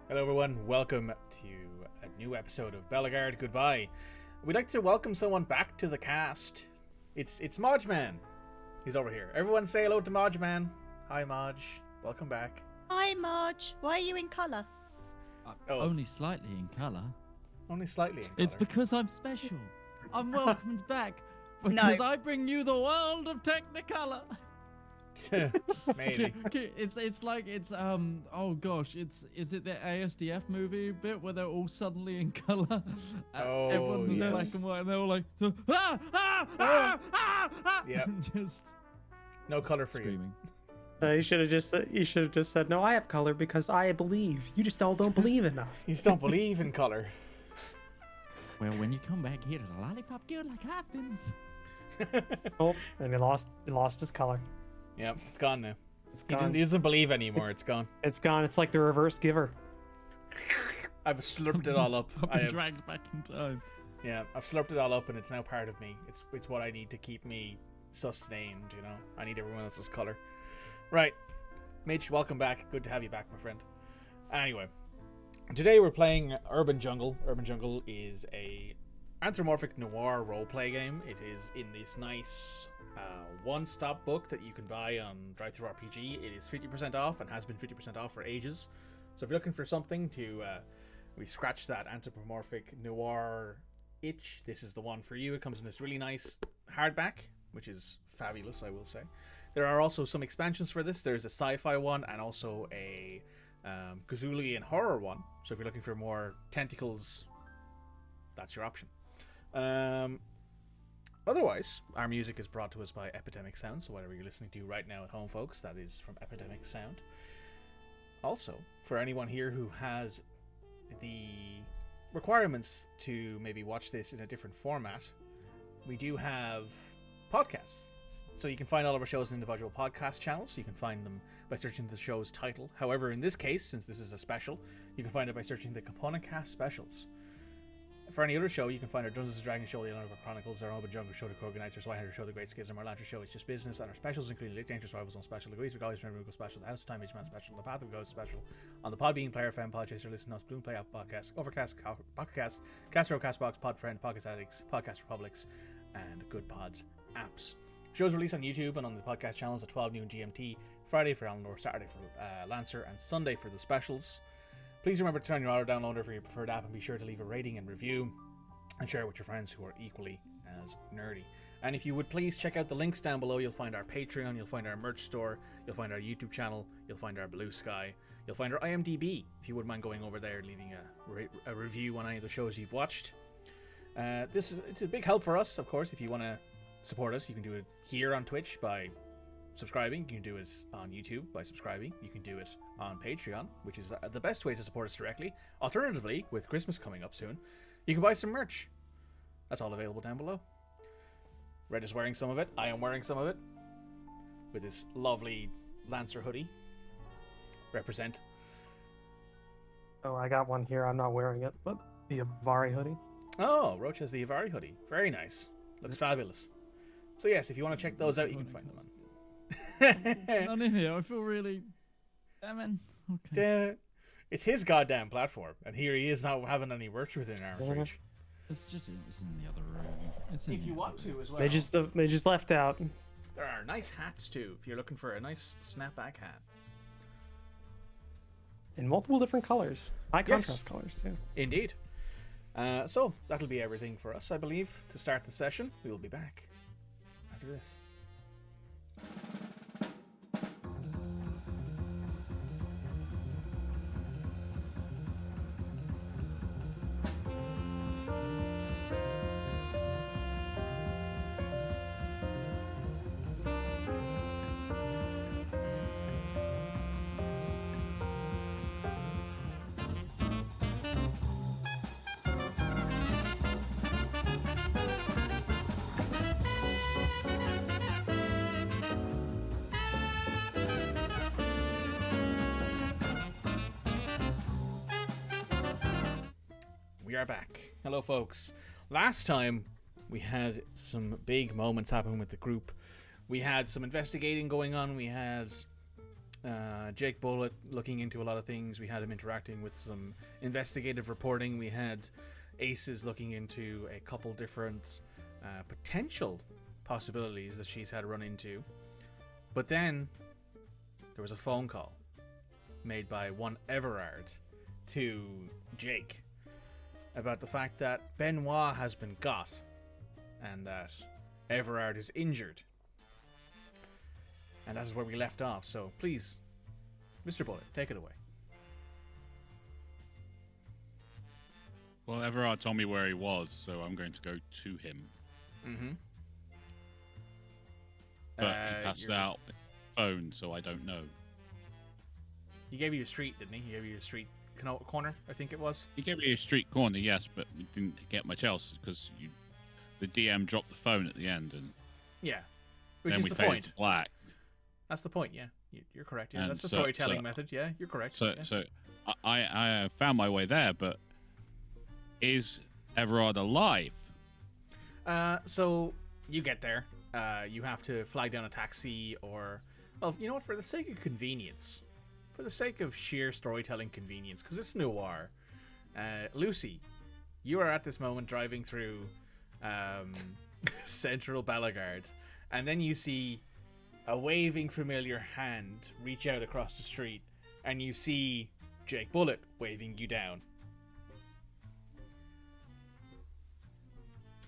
Hello everyone, welcome to a new episode of Bellegarde. Goodbye. We'd like to welcome someone back to the cast. It's Midgeman. He's over here. Everyone say hello to Midgeman. Hi Midge. Welcome back. Hi Marge. Why are you in colour? Only slightly in colour. Only slightly in colour. It's because I'm special. I'm welcomed back because I bring you the world of Technicolor. Maybe. Is it the ASDF movie bit where they're all suddenly in colour? Everyone was black and white and they're all like Yeah. Just no colour for screaming. You should have just said, no, I have color because I believe. You just all don't believe enough. You just don't believe in colour. Well, when you come back here to the lollipop guild like I've been. Oh, and he lost his color. Yep, it's gone now. It's gone. He doesn't believe anymore. It's gone. It's gone. It's like the reverse giver. I've slurped it all up. I've been dragged back in time. Yeah, I've slurped it all up and it's now part of me. It's what I need to keep me sustained, you know? I need everyone else's colour. Right. Mitch, welcome back. Good to have you back, my friend. Anyway, today we're playing Urban Jungle. Urban Jungle is a anthropomorphic noir roleplay game. It is in this nice one-stop book that you can buy on DriveThruRPG. It is 50% off and has been 50% off for ages. So if you're looking for something to we scratch that anthropomorphic noir itch, this is the one for you. It comes in this really nice hardback, which is fabulous, I will say. There are also some expansions for this. There's a sci-fi one and also a Cthulhu and horror one. So if you're looking for more tentacles, that's your option. Otherwise, our music is brought to us by Epidemic Sound. So whatever you're listening to right now at home, folks, that is from Epidemic Sound. Also, for anyone here who has the requirements to maybe watch this in a different format, we do have podcasts. So you can find all of our shows in individual podcast channels. You can find them by searching the show's title. However, in this case, since this is a special, you can find it by searching the Component Cast Specials. For any other show, you can find our Dungeons & Dragons show, The Underground Chronicles, our Urban Jungle show, The Kroganites, our Swihunter show, The Great Schism, our Lantern show, It's Just Business, and our specials including Elite Dangerous Rivals on special, The Grease Regalias Remember special, The House of Time Midgeman special, The Path of Ghost special, on the Podbean, Player FM, Podchaser, Listen Us, Bloom Play App Podcast, Overcast, Podcast, Castro, Castbox, Podfriend, Podcast Addicts, Podcast Republics, and Good Pods apps. Shows released on YouTube and on the podcast channels at 12 noon GMT, Friday for Eleanor, Saturday for Lancer, and Sunday for the specials. Please remember to turn your auto downloader for your preferred app and be sure to leave a rating and review and share it with your friends who are equally as nerdy. And if you would please check out the links down below, you'll find our Patreon, you'll find our merch store, you'll find our YouTube channel, you'll find our Blue Sky, you'll find our IMDb, if you wouldn't mind going over there and leaving a review on any of the shows you've watched. It's a big help for us, of course. If you want to support us, you can do it here on Twitch by subscribing. You can do it on YouTube by subscribing. You can do it on Patreon, which is the best way to support us directly. Alternatively, with Christmas coming up soon, you can buy some merch. That's all available down below. Red is wearing some of it. I am wearing some of it. With this lovely Lancer hoodie. Represent. Oh, I got one here. I'm not wearing it, but the Avari hoodie. Oh, Roach has the Avari hoodie. Very nice. Looks fabulous. So yes, if you want to check those out, you can find them on. Not in here. I feel really. Damn it. Okay. Damn it. It's his goddamn platform, and here he is not having any merch within our fridge. It's in the other room. If you want to as well. They just left out. There are nice hats too, if you're looking for a nice snapback hat. In multiple different colors. High contrast colors too. Indeed. So that'll be everything for us, I believe. To start the session, we will be back after this. We are back. Hello, folks. Last time, we had some big moments happen with the group. We had some investigating going on. We had Jake Bullet looking into a lot of things. We had him interacting with some investigative reporting. We had Aces looking into a couple different potential possibilities that she's had run into. But then there was a phone call made by one Everard to Jake about the fact that Benoît has been got and that Everard is injured. And that is where we left off. So please, Mr. Bullet, take it away. Well, Everard told me where he was, so I'm going to go to him. Mm-hmm. But he passed out the phone, so I don't know. He gave you a street, didn't he? He gave you a street corner, I think it was. He gave me a street corner, yes, but we didn't get much else because the DM dropped the phone at the end, and yeah, which then is we the faded point. to black. That's the point. Yeah, you're correct. Yeah, And that's the so- storytelling so- method. Yeah, you're correct. So, yeah. so I found my way there, but is Everard alive? So you get there. You have to flag down a taxi, or well, you know what? For the sake of convenience, for the sake of sheer storytelling convenience, because it's noir. Lucy, you are at this moment driving through central Bellegarde, and then you see a waving familiar hand reach out across the street, and you see Jake Bullet waving you down.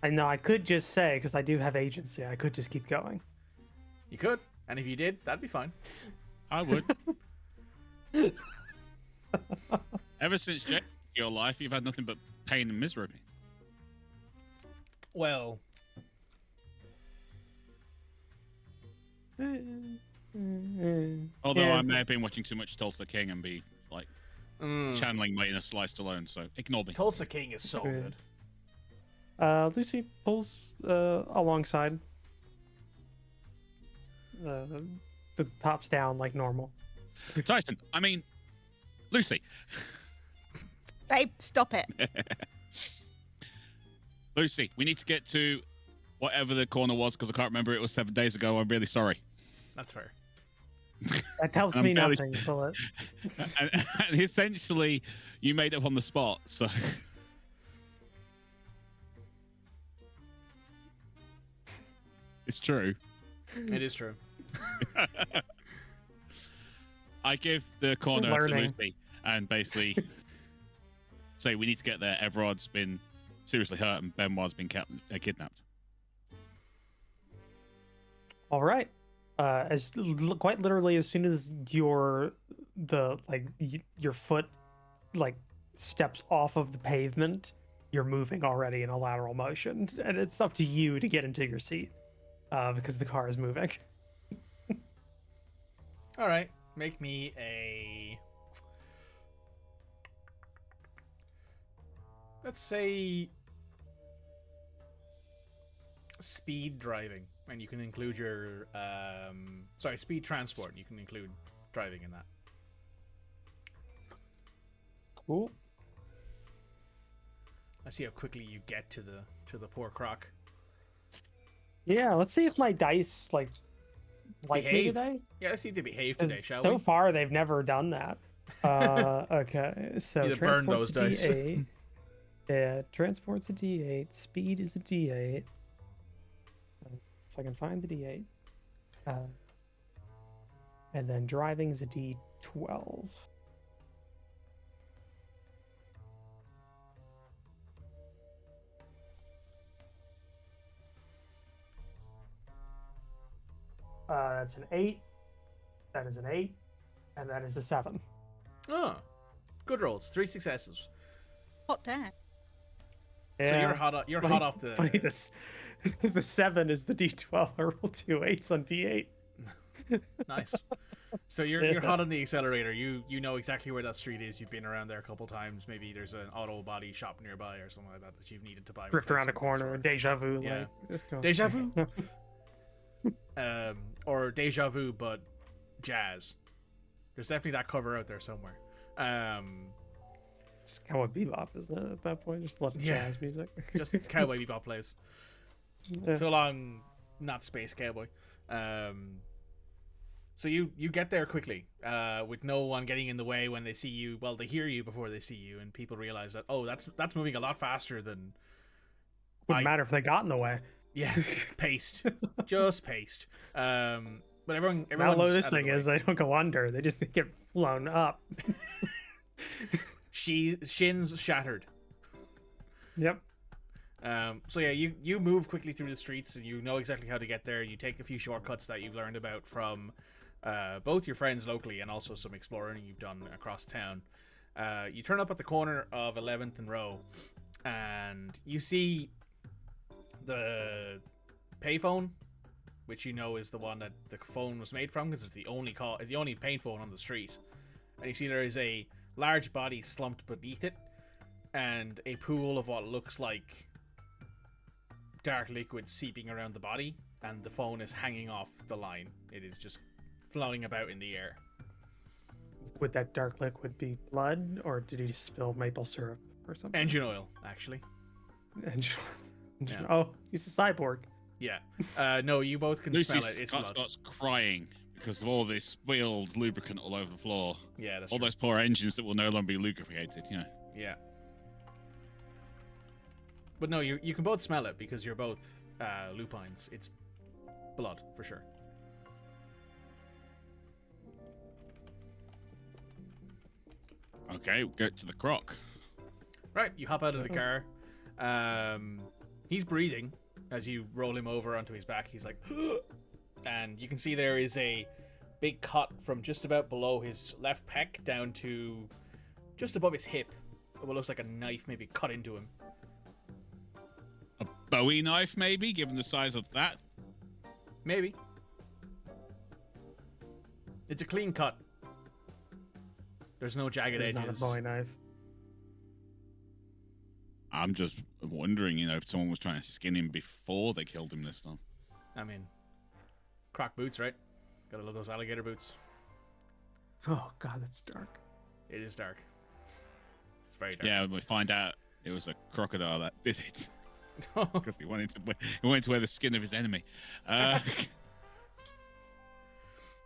I know I could just say, because I do have agency, I could just keep going. You could, and if you did, that'd be fine. I would. Ever since Jake, your life, you've had nothing but pain and misery. Well, Although Yeah. I may have been watching too much Tulsa King and be like channeling my inner Sliced Alone, so ignore me. Tulsa King is so Okay. good. Lucy pulls alongside. The top's down like normal. Tyson, I mean, Lucy. Babe, stop it. Lucy, we need to get to whatever the corner was because I can't remember. It was 7 days ago. I'm really sorry. That's fair. That tells I'm me fairly- nothing, Bullet. and essentially, you made up on the spot, so. It's true. It is true. I give the corner to Learning. Lucy and basically say we need to get there. Everard's been seriously hurt and Benoit's been kidnapped. All right. Quite literally, as soon as your foot steps off of the pavement, you're moving already in a lateral motion, and it's up to you to get into your seat because the car is moving. All right, make me a. Let's say speed driving, and you can include your speed transport. You can include driving in that. Cool. Let's see how quickly you get to the poor croc. Yeah, let's see if my dice like me Behave. today. Yeah, let's see if they behave today, 'Cause shall so we? far, they've never done that. Okay, so Either burn transport's those a dice. D8. Yeah, transport's a D8. Speed is a D8. If I can find the D8. And then driving is a D12. That's an 8. That is an 8. And that is a 7. Oh, good rolls. 3 successes. Hot damn. So you're hot. You're hot off the. Funny, the 7 is the D12. I rolled 2 8s on D8. Nice. So you're hot on the accelerator. You know exactly where that street is. You've been around there a couple times. Maybe there's an auto body shop nearby or something like that that you've needed to buy. Drift around a replacement corner, for. deja vu. Yeah. Like, just go. Deja vu? Or deja vu, but jazz. There's definitely that cover out there somewhere. Just Cowboy Bebop, isn't it? At that point, just love Yeah. jazz music. Just Cowboy Bebop plays. Yeah. So long, not Space Cowboy. So you get there quickly, with no one getting in the way when they see you. Well, they hear you before they see you, and people realize that that's moving a lot faster than. Wouldn't matter if they got in the way. Yeah, paced, just paced. But everyone. How low this thing is, they don't go under. They just get flown up. Shins shattered. Yep. So yeah, you move quickly through the streets, and you know exactly how to get there. You take a few shortcuts that you've learned about from both your friends locally and also some exploring you've done across town. You turn up at the corner of 11th and Row, and you see the payphone, which you know is the one that the phone was made from, because it's the only payphone on the street. And you see there is a large body slumped beneath it, and a pool of what looks like dark liquid seeping around the body, and the phone is hanging off the line. It is just floating about in the air. Would that dark liquid be blood, or did he spill maple syrup or something? Engine oil, actually. Yeah. Oh, he's a cyborg. Yeah. No, you both can Lucy smell it. It's blood. starts crying because of all this spilled lubricant all over the floor. Yeah, that's all true. those poor engines that will no longer be lubricated. Yeah. But no, you can both smell it because you're both lupines. It's blood, for sure. Okay, we'll get to the croc. Right, you hop out of the car. He's breathing as you roll him over onto his back. He's like, and you can see there is a big cut from just about below his left pec down to just above his hip. What looks like a knife maybe cut into him. A Bowie knife, maybe, given the size of that? Maybe. It's a clean cut. There's no jagged It's edges. not a Bowie knife. I'm just wondering, if someone was trying to skin him before they killed him this time. I mean, croc boots, right? Gotta love those alligator boots. Oh god, that's dark. It is dark. It's very dark. Yeah, we find out it was a crocodile that did it because he wanted to wear the skin of his enemy.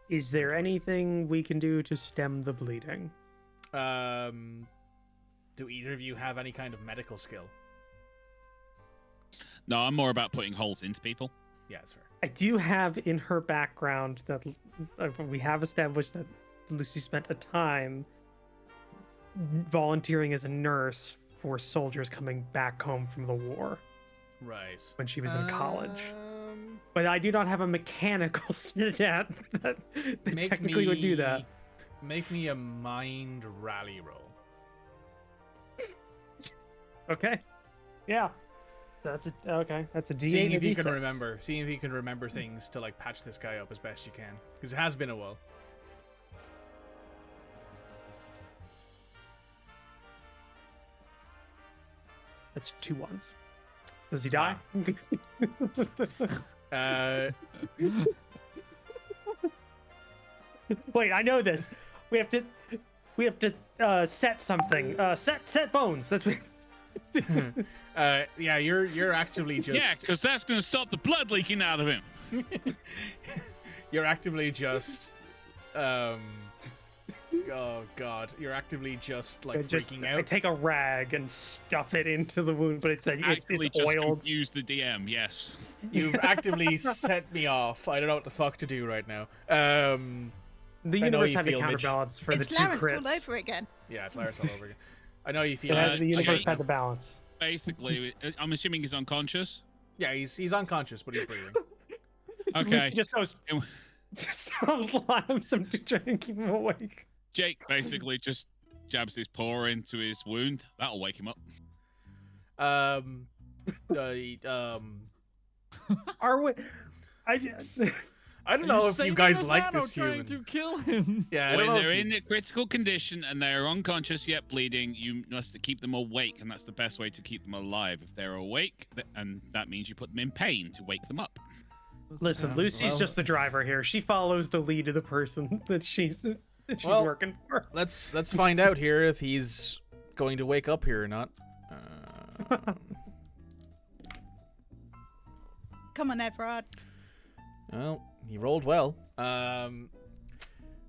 Is there anything we can do to stem the bleeding? Do either of you have any kind of medical skill? No, I'm more about putting holes into people. Yeah, that's fair. I do have in her background that we have established that Lucy spent a time volunteering as a nurse for soldiers coming back home from the war. Right. When she was in college. But I do not have a mechanical stat that technically would do that. Make me a mind rally roll. Okay. Yeah. That's a D8. Seeing if and a you can D6. remember. Seeing if you can remember things to like patch this guy up as best you can. Because it has been a while. That's 2 ones. Does he die? Wait, I know this. We have to set something. Set bones. That's what. Yeah, you're actively just. Yeah, because that's going to stop the blood leaking out of him. You're actively just. Oh god, you're actively just like freaking out. I take a rag and stuff it into the wound, but it's Actually, it's just oiled. confuse the DM. Yes. You've actively set me off. I don't know what the fuck to do right now. The universe had to feel counterbalance for It's the 2 Lawrence all crits. over again. Yeah, it's Lars all over again. I know you feel. The universe Jake. had to balance. Basically, I'm assuming he's unconscious. Yeah, he's unconscious, but he's breathing. Okay. Lucy just goes. Slams him to try and keep him awake. Jake basically just jabs his paw into his wound. That'll wake him up. Are we? I don't know if you guys like this trying human. to kill him. Yeah, I When don't know they're if in a critical condition and they're unconscious yet bleeding, you must keep them awake, and that's the best way to keep them alive. If they're awake, and that means you put them in pain to wake them up. Listen, Lucy's just the driver here. She follows the lead of the person that she's Well, working for. Let's find out here if he's going to wake up here or not. Come on, Everard. Well, he rolled well.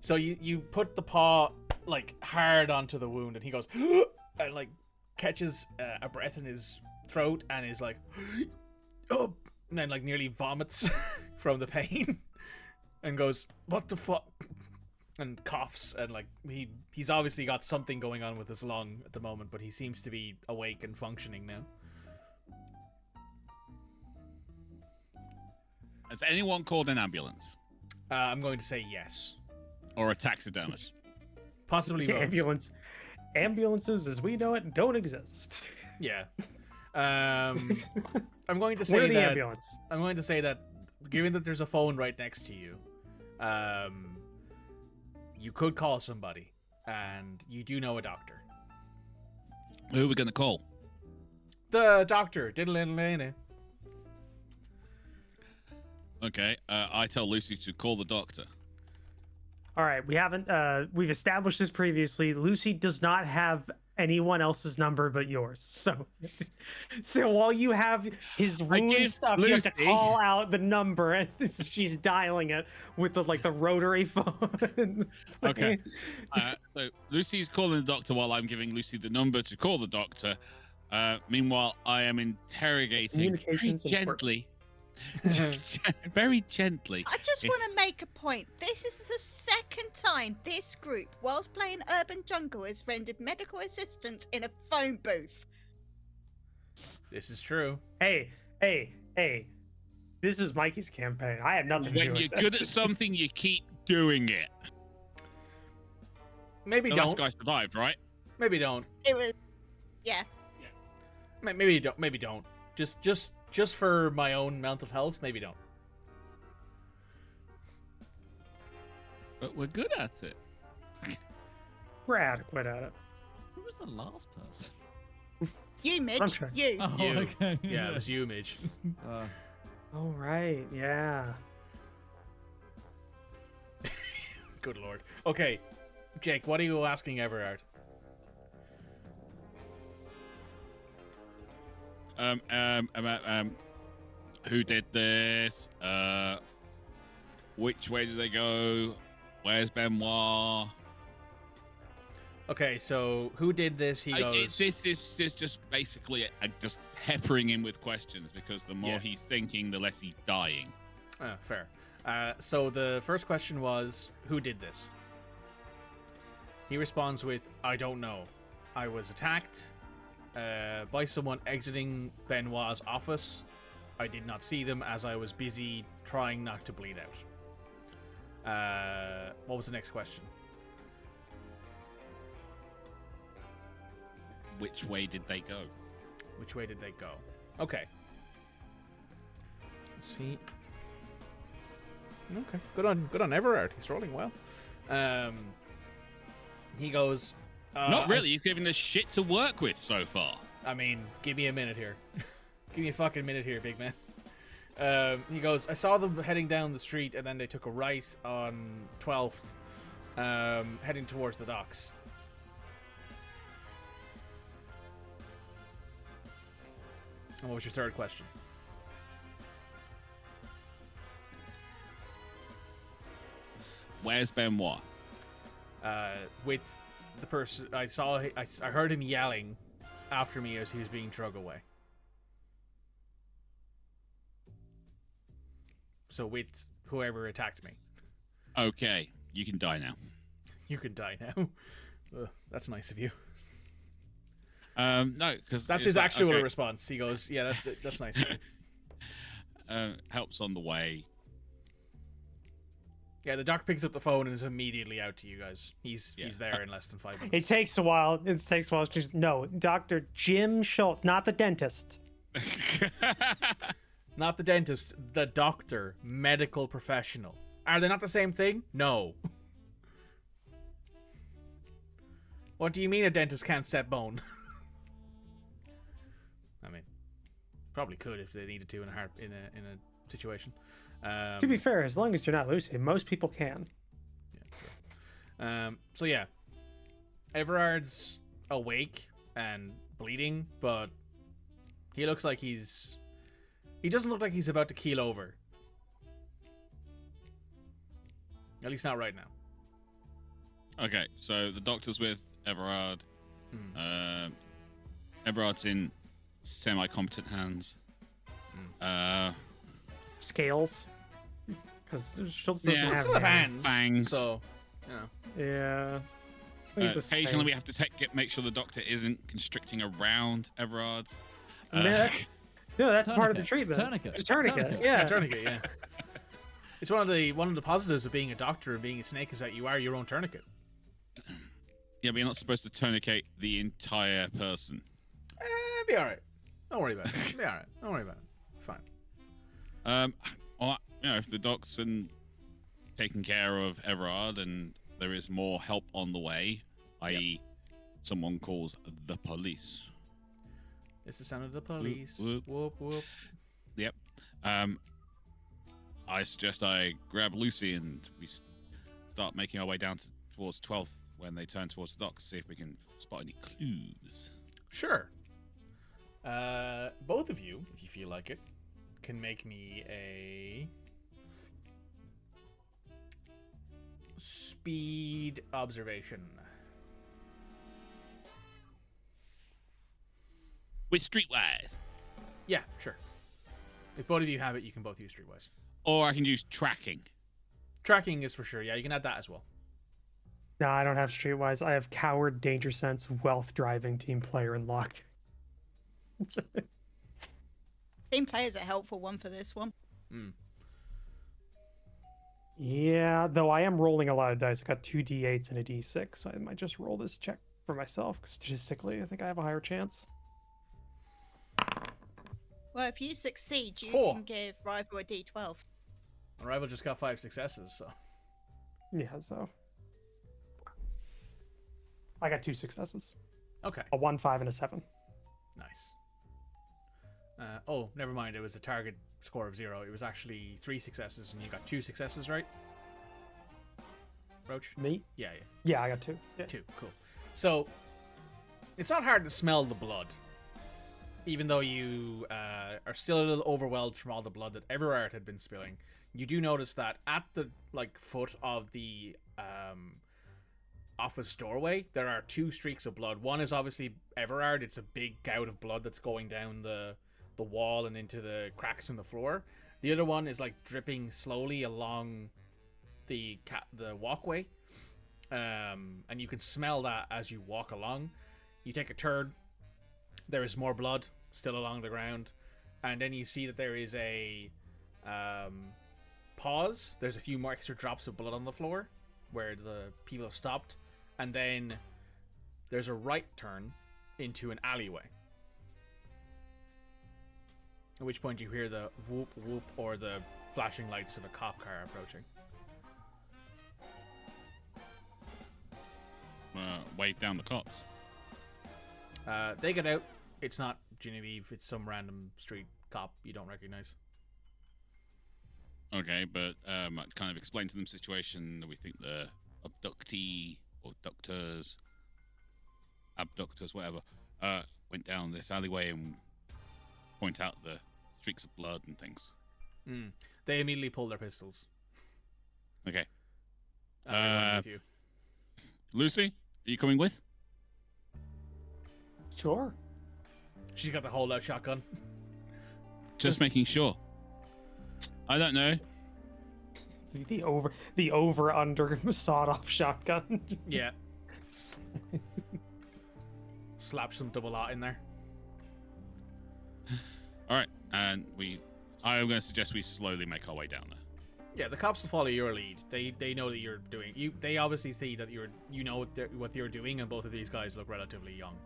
So you put the paw like hard onto the wound, and he goes and like catches a breath in his throat, and is like, oh, and then like nearly vomits from the pain, and goes, "What the fuck?" and coughs, and like he's obviously got something going on with his lung at the moment, but he seems to be awake and functioning now. Has anyone called an ambulance? I'm going to say yes. Or a taxidermist? Possibly both. Ambulances, as we know it, don't exist. Yeah. I'm going to say Where's the that. ambulance? I'm going to say that, given that there's a phone right next to you, you could call somebody, and you do know a doctor. Who are we going to call? The doctor. Diddle-diddle-diddle. Okay, I tell Lucy to call the doctor. All right, we've established this previously. Lucy does not have anyone else's number but yours. So while you have his wound stuff, you have to call out the number as she's dialing it with the rotary phone. Okay. So Lucy's calling the doctor while I'm giving Lucy the number to call the doctor. Meanwhile, I am interrogating very gently. Very gently. I just want to make a point. This is the second time this group, whilst playing Urban Jungle, has rendered medical assistance in a phone booth. This is true. Hey. This is Mikey's campaign. I have nothing to do with When this. you're good at something, you keep doing it. Maybe The don't. last guy survived, right? Maybe don't. It was, yeah. Maybe don't. Maybe don't. Just for my own mental health, maybe don't. But we're good at it. We're adequate at it. Who was the last person? You, Midge. sure. You. Oh, You. okay. Yeah, it was you, Midge. All right, yeah. Good lord. Okay, Jake, what are you asking Everard? Who did this? Which way did they go? Where's Benoît? Okay, so who did this? He goes. This is just basically just peppering him with questions, because the more he's thinking, the less he's dying. Fair. So the first question was, who did this? He responds with, I don't know. I was attacked by someone exiting Benoit's office. I did not see them as I was busy trying not to bleed out. What was the next question? Which way did they go? Which way did they go? Okay. Let's see. Okay. Good on Everard. He's rolling well. He goes. Not really. He's giving us shit to work with so far. I mean, give me a minute here. Give me a fucking minute here, big man. He goes, I saw them heading down the street, and then they took a right on 12th, heading towards the docks. And what was your third question? Where's Benoît? With the person I saw, I heard him yelling after me as he was being dragged away. So with whoever attacked me. Okay, you can die now. You can die now. Ugh, that's nice of you. No, because that's his actual response. He goes, "Yeah, that's nice of you." Helps on the way. Yeah, the doc picks up the phone and is immediately out to you guys. He's there in less than 5 minutes. It takes a while. No, Dr. Jim Schultz, not the dentist. Not the dentist, the doctor, medical professional. Are they not the same thing? No. What do you mean a dentist can't set bone? I mean, probably could if they needed to in a situation. To be fair, as long as you're not Lucy, most people can. Yeah, true. So yeah, Everard's awake and bleeding, but he looks like he doesn't look like he's about to keel over. At least not right now. Okay, so the doctor's with Everard. Everard's in semi-competent hands. Scales. Because Schultz doesn't Yeah. have Still have hands. hands. So, you know. Yeah. He's a Occasionally, snake. we have to make sure the doctor isn't constricting around Everard. No, that's part of the Tourniquet. treatment. Tourniquet. It's a tourniquet. Tourniquet. Yeah. Tourniquet, yeah. It's one of the positives of being a doctor and being a snake is that you are your own tourniquet. Yeah, but you're not supposed to tourniquet the entire person. Be alright. Don't worry about it. Be alright. Don't worry about it. Fine. Well, if the doc's been taking care of Everard and there is more help on the way, i.e., someone calls the police. It's the sound of the police. Whoop, Whoop, whoop. Yep. I suggest I grab Lucy and we start making our way down towards 12th when they turn towards the dock, see if we can spot any clues. Sure. Both of you, if you feel like it, can make me a speed observation. With Streetwise. Yeah, sure. If both of you have it, you can both use Streetwise. Or I can use tracking. Tracking is for sure. Yeah, you can add that as well. No, I don't have Streetwise. I have Coward, Danger Sense, Wealth, Driving, Team Player, and Luck. Team player is a helpful one for this one. Yeah, though I am rolling a lot of dice. I got 2 d8s and a d6, so I might just roll this check for myself. Statistically, I think I have a higher chance. Well, if you succeed, you 4. can give Rival a D12. Rival just got 5 successes, so. Yeah, so I got 2 successes. Okay, A 1, 5, and a 7. nice. Oh, never mind. It was a target score of 0. It was actually 3 successes, and you got 2 successes, right? Roach? Me? Yeah. Yeah, I got 2. Yeah. 2. Cool. So, it's not hard to smell the blood. Even though you are still a little overwhelmed from all the blood that Everard had been spilling, you do notice that at the foot of the office doorway, there are 2 streaks of blood. One is obviously Everard. It's a big gout of blood that's going down the wall and into the cracks in the floor. The other one is dripping slowly along the walkway, and you can smell that as you walk along. You take a turn. There is more blood still along the ground, and then you see that there is a pause. There's a few more extra drops of blood on the floor where the people have stopped, and then there's a right turn into an alleyway. At which point you hear the whoop whoop or the flashing lights of a cop car approaching. Wave down the cops. They get out. It's not Genevieve. It's some random street cop you don't recognize. Okay, but I kind of explain to them the situation that we think the abductee or abductors, whatever, went down this alleyway and point out the streaks of blood and things. They immediately pull their pistols. Okay. After going with you. Lucy, are you coming with? Sure. She's got the hold-out shotgun. Just making sure. I don't know. The over under sawed-off shotgun. Yeah. Slap some double R in there. All right, and I am going to suggest we slowly make our way down there. Yeah, the cops will follow your lead. They know that you're doing. They obviously see that you know what you're doing, and both of these guys look relatively young.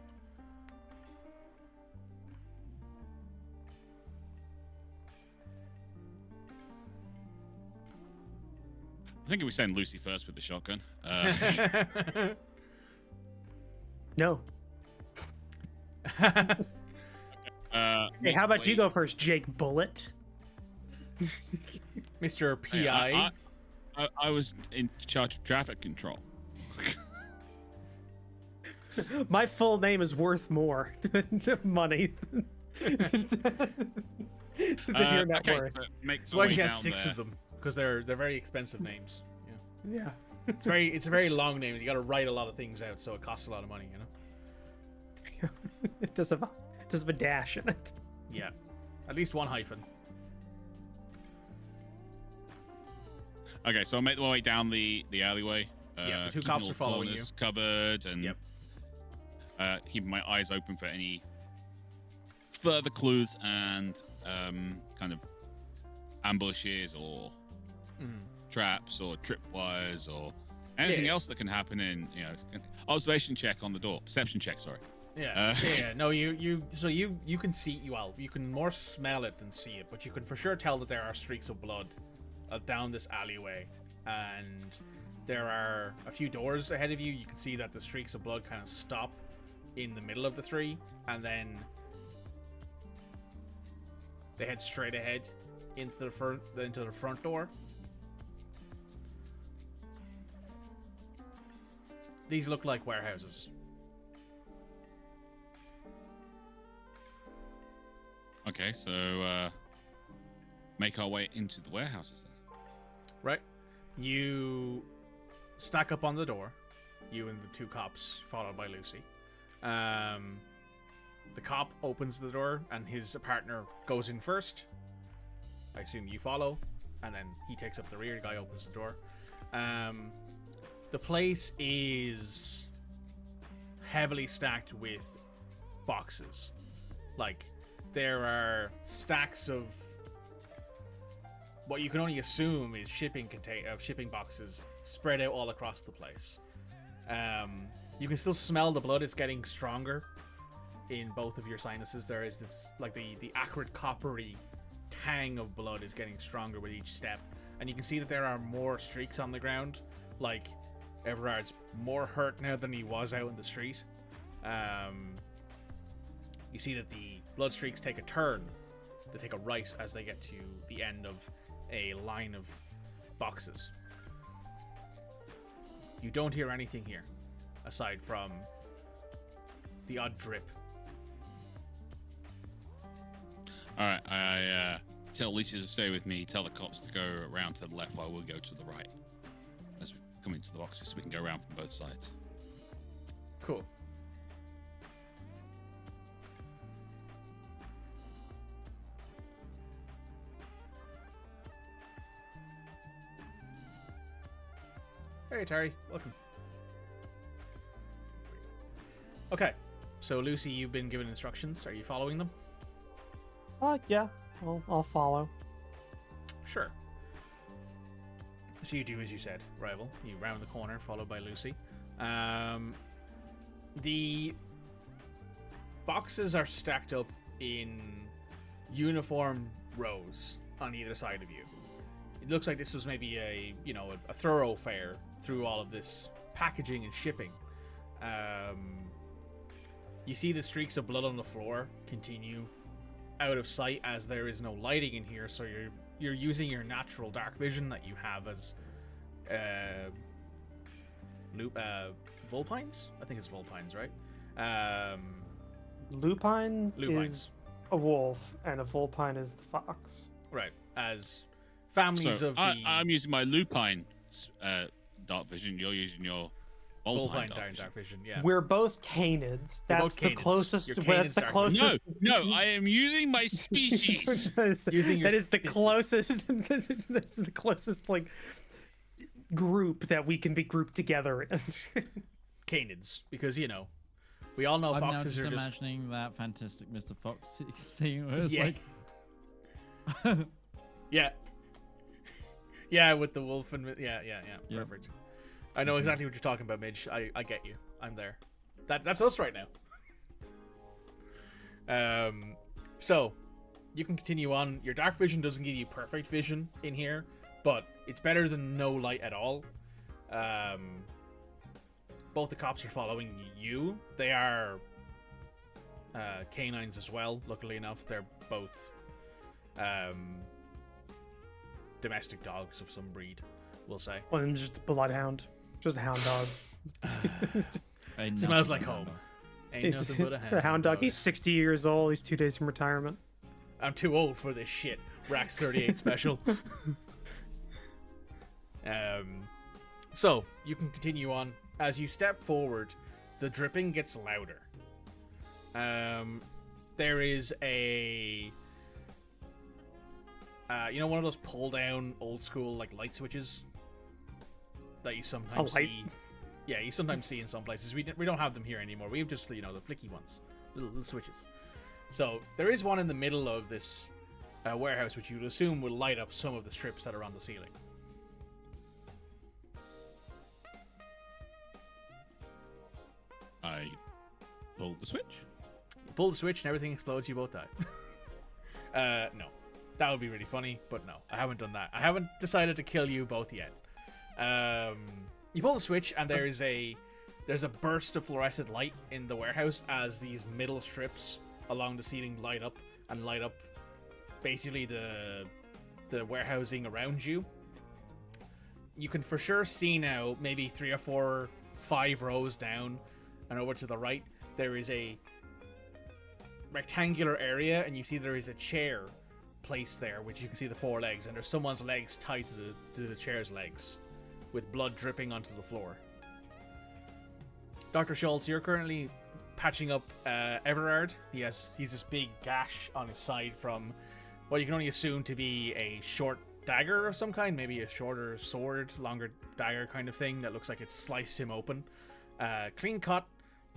I think we send Lucy first with the shotgun. No. Hey, how about you go first, Jake Bullet? Mr. PI. I was in charge of traffic control. My full name is worth more than money. than your net worth. So why she has 6 of them? Because they're very expensive names. Yeah. It's a very long name. You got to write a lot of things out, so it costs a lot of money, you know. It does have a dash in it. Yeah, at least one hyphen. Okay, so I make my way down the alleyway. Yeah, the two cops are following you. Cupboard and keeping my eyes open for any further clues and kind of ambushes or traps or tripwires or anything else that can happen in, you know, observation check on the door, perception check, sorry. No, you can see, well, you can more smell it than see it, but you can for sure tell that there are streaks of blood down this alleyway, and there are a few doors ahead of you. You can see that the streaks of blood kind of stop in the middle of the three, and then they head straight ahead into the front door. These look like warehouses. Okay, so make our way into the warehouses then. Right. You stack up on the door, you and the two cops, followed by Lucy. The cop opens the door and his partner goes in first. I assume you follow, and then he takes up the rear. The guy opens the door. The place is heavily stacked with boxes. Like, there are stacks of what you can only assume is shipping boxes spread out all across the place. You can still smell the blood. It's getting stronger in both of your sinuses. There is this, like, the acrid coppery tang of blood is getting stronger with each step, and you can see that there are more streaks on the ground. Like, Everard's more hurt now than he was out in the street. You see that the blood streaks take a turn. They take a right as they get to the end of a line of boxes. You don't hear anything here, aside from the odd drip. Alright, I tell Lisa to stay with me, tell the cops to go around to the left while we'll go to the right. As we come into the boxes, so we can go around from both sides. Cool. Hey, Utari. Welcome. Okay. So, Lucy, you've been given instructions. Are you following them? Yeah. I'll follow. Sure. So you do as you said, Rival. You round the corner, followed by Lucy. The boxes are stacked up in uniform rows on either side of you. It looks like this was maybe a thoroughfare through all of this packaging and shipping. You see the streaks of blood on the floor continue out of sight as there is no lighting in here, so you're using your natural dark vision that you have as Vulpines? I think it's Vulpines, right? Lupines is a wolf, and a Vulpine is the fox. Right. As families of the... I'm using my lupine dark vision. You're using your Vulpine dark vision. Yeah. We're both canids. That's the closest. That's the closest. No, I am using my species. that is the closest. That's the closest like group that we can be grouped together in. Canids, because we all know I'm foxes now are just imagining that fantastic Mr. Fox scene where it's yeah, with the wolf and yeah, perfect. I know exactly what you're talking about, Midge. I get you. I'm there. That's us right now. So you can continue on. Your dark vision doesn't give you perfect vision in here, but it's better than no light at all. Both the cops are following you. They are canines as well. Luckily enough, they're both domestic dogs of some breed, we'll say. Well, and just a bloodhound. Just a hound dog. Smells like home. Ain't nothing but a hound. The hound dog. He's 60 years old. He's 2 days from retirement. I'm too old for this shit. Rax 38 special. So, you can continue on. As you step forward, the dripping gets louder. There is a... one of those pull-down, old-school, like, light switches that you sometimes see. Yeah, you sometimes see in some places. We don't have them here anymore. We have just, the flicky ones. Little switches. So, there is one in the middle of this warehouse, which you would assume will light up some of the strips that are on the ceiling. I pulled the switch. You pull the switch and everything explodes, you both die. No. That would be really funny, but no. I haven't done that. I haven't decided to kill you both yet. You pull the switch and there's a burst of fluorescent light in the warehouse as these middle strips along the ceiling light up basically the warehousing around you. You can for sure see now, maybe 3 or 4, 5 rows down and over to the right, there is a rectangular area, and you see there is a chair placed there, which you can see the 4 legs, and there's someone's legs tied to the chair's legs, with blood dripping onto the floor. Dr. Schultz, you're currently patching up Everard. He's this big gash on his side from what you can only assume to be a short dagger of some kind, maybe a shorter sword, longer dagger kind of thing that looks like it sliced him open. Clean cut,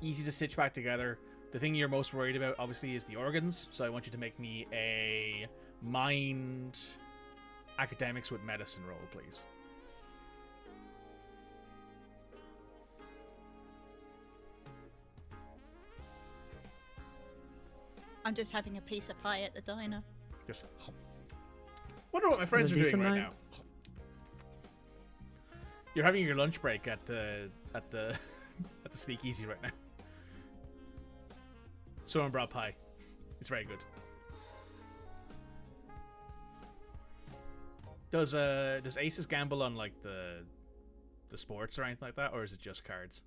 easy to stitch back together. The thing you're most worried about, obviously, is the organs, so I want you to make me a mind academics with medicine roll, please. I'm just having a piece of pie at the diner. Just wonder what my friends are doing right now. You're having your lunch break at the speakeasy right now. Someone brought pie. It's very good. Does Aces gamble on like the sports or anything like that, or is it just cards?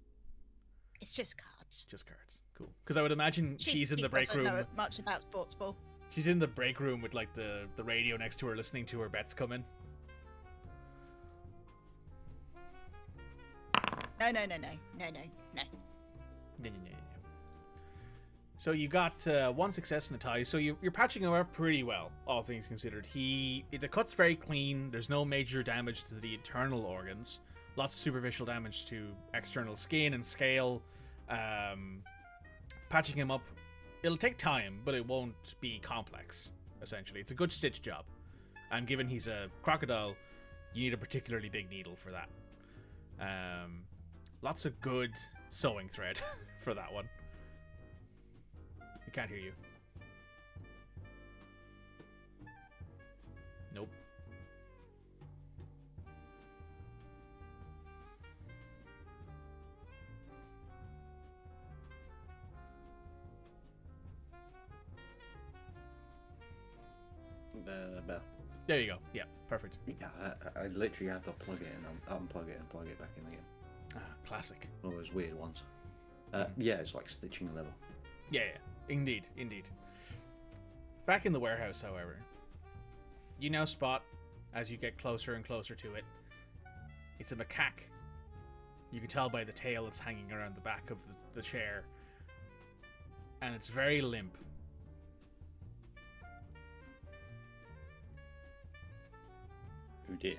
It's just cards. Just cards. Cool. Because I would imagine she's in the break room. Doesn't know much about sports ball. She's in the break room with like the radio next to her, listening to her bets come in. No. So you got 1 success and a tie. So you're patching him up pretty well, all things considered. The cut's very clean. There's no major damage to the internal organs. Lots of superficial damage to external skin and scale. Patching him up, it'll take time, but it won't be complex, essentially. It's a good stitch job. And given he's a crocodile, you need a particularly big needle for that. Lots of good sewing thread for that one. I can't hear you. Nope. Bell. There you go. Yeah, perfect. Yeah, I literally have to plug it in, unplug it, and plug it back in again. Ah, classic. All those weird ones. Yeah, it's like stitching level. Yeah, indeed. Back in the warehouse, however, you now spot, as you get closer and closer to it, it's a macaque. You can tell by the tail it's hanging around the back of the chair. And it's very limp. Oh dear.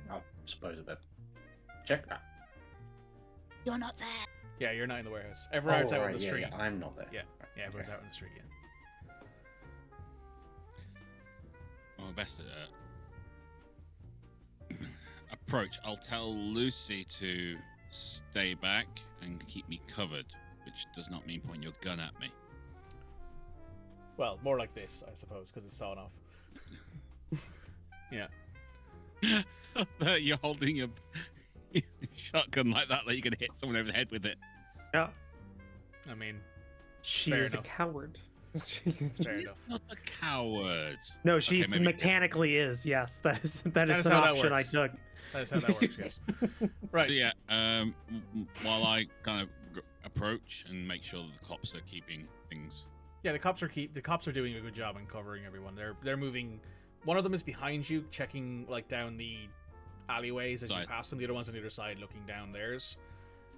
I suppose I better check that. You're not there. Yeah, you're not in the warehouse. Everard's out on the street. Yeah, I'm not there. Yeah, everyone's out on the street, yeah. Well, best approach. I'll tell Lucy to stay back and keep me covered, which does not mean point your gun at me. Well, more like this, I suppose, because it's sawn off. Yeah. You're holding a shotgun like that you can hit someone over the head with it. Yeah. I mean, she fair is enough. a coward. Fair enough. Not a coward. No, she Okay, maybe- mechanically is. Yes, that is is an how that option I works. took. That is how that works, yes. Right. So yeah, while I kind of approach and make sure that the cops are keeping things Yeah, the cops are doing a good job in covering everyone. They're moving. One of them is behind you, checking like down the alleyways as you pass them. The other one's on the other side, looking down theirs.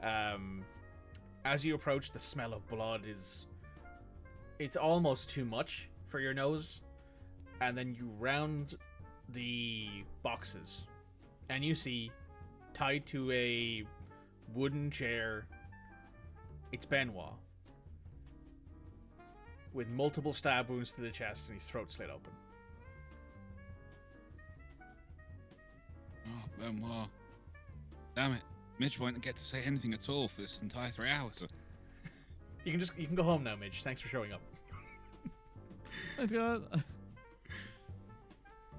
As you approach, the smell of blood it's almost too much for your nose. And then you round the boxes, and you see, tied to a wooden chair, it's Benoît, with multiple stab wounds to the chest and his throat slit open. Oh, Benoît. Damn it. Midge won't get to say anything at all for this entire 3 hours. You can go home now, Midge. Thanks for showing up. Thanks, guys.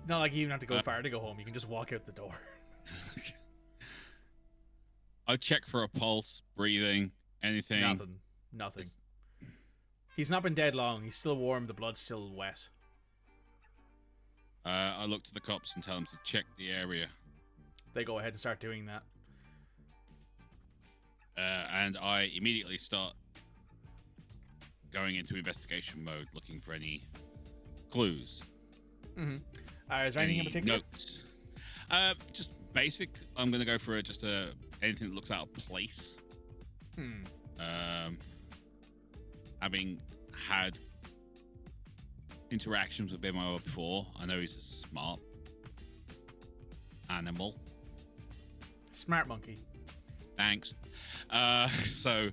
Not like you even have to go far to go home. You can just walk out the door. I'll check for a pulse, breathing, anything. Nothing. He's not been dead long. He's still warm. The blood's still wet. I look to the cops and tell them to check the area. They go ahead and start doing that. And I immediately start going into investigation mode, looking for any clues. Mm-hmm. Is there anything in particular? Notes. Just basic. I'm going to go for anything that looks out of place. Having had interactions with Benoît before, I know he's a smart animal. Smart monkey. Thanks. So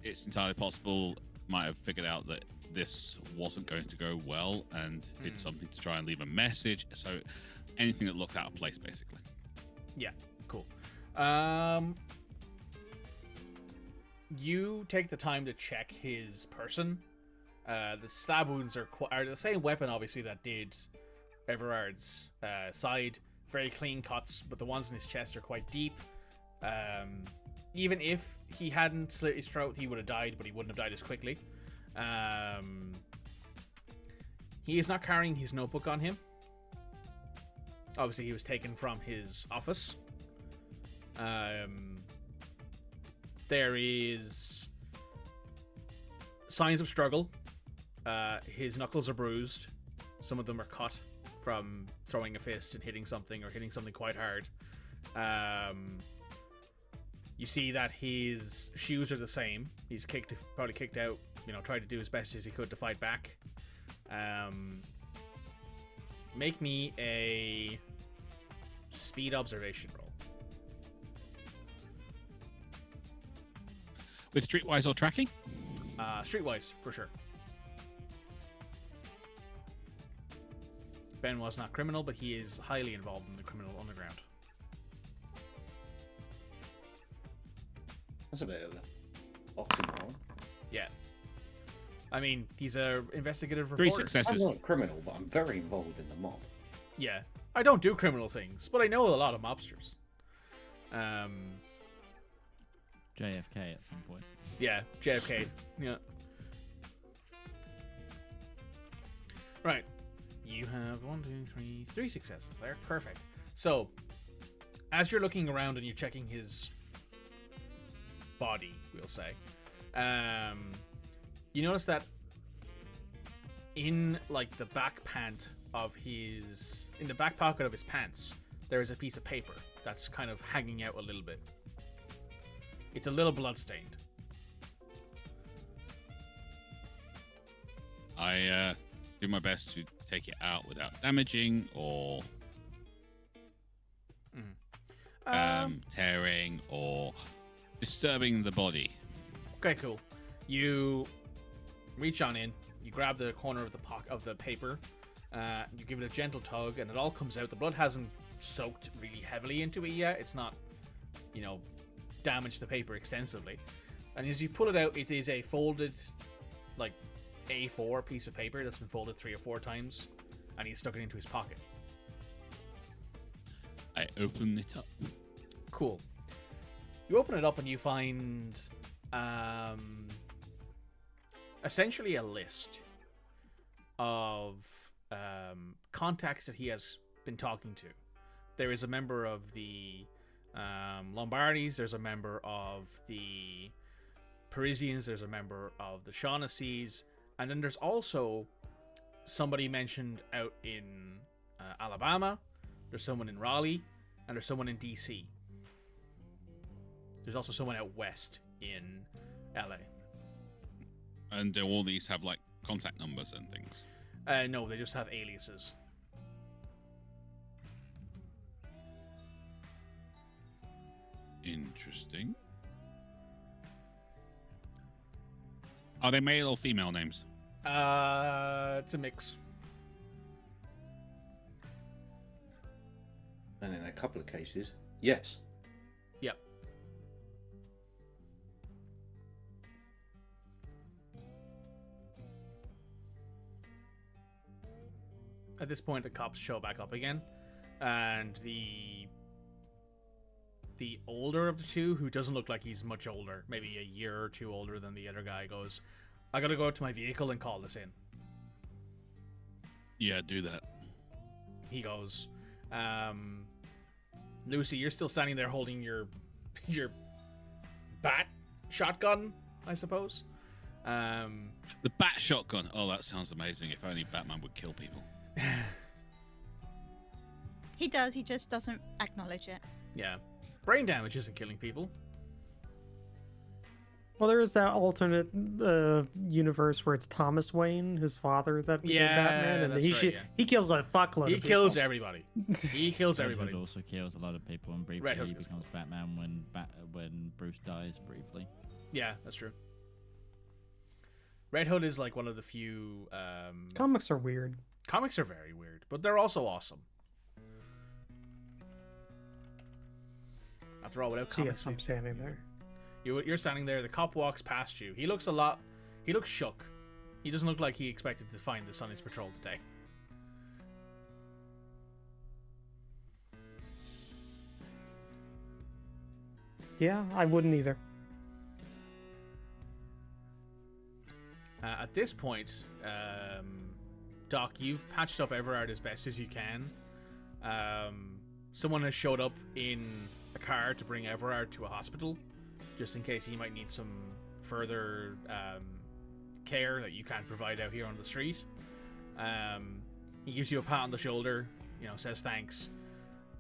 it's entirely possible might have figured out that this wasn't going to go well and did something to try and leave a message. So anything that looks out of place, basically. Yeah, cool. You take the time to check his person. The stab wounds are the same weapon, obviously, that did Everard's side. Very clean cuts, but the ones in his chest are quite deep. Even if he hadn't slit his throat, he would have died, but he wouldn't have died as quickly. He is not carrying his notebook on him. Obviously, he was taken from his office. There is signs of struggle. His knuckles are bruised. Some of them are cut from throwing a fist and hitting something, or hitting something quite hard. You see that his shoes are the same. He's probably kicked out, tried to do as best as he could to fight back. Make me a speed observation roll. With streetwise or tracking? Streetwise, for sure. Benoît's not criminal, but he is highly involved in the criminal underground. That's a bit of an oxymoron. Yeah. I mean, he's a investigative 3 reporter. successes. I'm not a criminal, but I'm very involved in the mob. Yeah. I don't do criminal things, but I know a lot of mobsters. JFK at some point. Yeah, JFK. Yeah. Right. You have 3 successes there. Perfect. So, as you're looking around and you're checking his body, we'll say, you notice that in the back in the back pocket of his pants, there is a piece of paper that's kind of hanging out a little bit. It's a little bloodstained. I do my best to take it out without damaging or tearing or disturbing the body. Okay, cool. You reach on in, you grab the corner of the paper, you give it a gentle tug, and it all comes out. The blood hasn't soaked really heavily into it yet. It's not, damaged the paper extensively. And as you pull it out, it is a folded, A4 piece of paper that's been folded 3 or 4 times, and he's stuck it into his pocket. I open it up. Cool. You open it up and you find essentially a list of contacts that he has been talking to. There is a member of the Lombardis, there's a member of the Parisians, there's a member of the Shaughnessees, And then there's also somebody mentioned out in Alabama. There's someone in Raleigh, and there's someone in DC. There's also someone out west in LA. And do all these have like contact numbers and things? No, they just have aliases. Interesting. Are they male or female names? It's a mix. And in a couple of cases, yes. Yep. At this point, the cops show back up again, and the older of the two, who doesn't look like he's much older, maybe a year or two older than the other guy, goes, "I gotta go out to my vehicle and call this in." Yeah, do that. He goes, Lucy, you're still standing there holding your bat shotgun, I suppose. The bat shotgun. Oh, that sounds amazing. If only Batman would kill people. He does, he just doesn't acknowledge it. Yeah. Brain damage isn't killing people. Well, there is that alternate universe where it's Thomas Wayne, his father, that became Batman, and that's he right, yeah. he kills a fuckload. He of kills people. everybody. He kills Red everybody. Hood also kills a lot of people, and briefly Red Hood he kills becomes Batman when Bruce dies briefly. Yeah, that's true. Red Hood is like one of the few... Comics are weird. Comics are very weird, but they're also awesome. After all, without So comics... yes, I'm standing there. You're standing there, the cop walks past you. He looks shook. He doesn't look like he expected to find this on his patrol today. Yeah, I wouldn't either. At this point, Doc, you've patched up Everard as best as you can. Someone has showed up in a car to bring Everard to a hospital, just in case he might need some further care that you can't provide out here on the street. He gives you a pat on the shoulder, says thanks,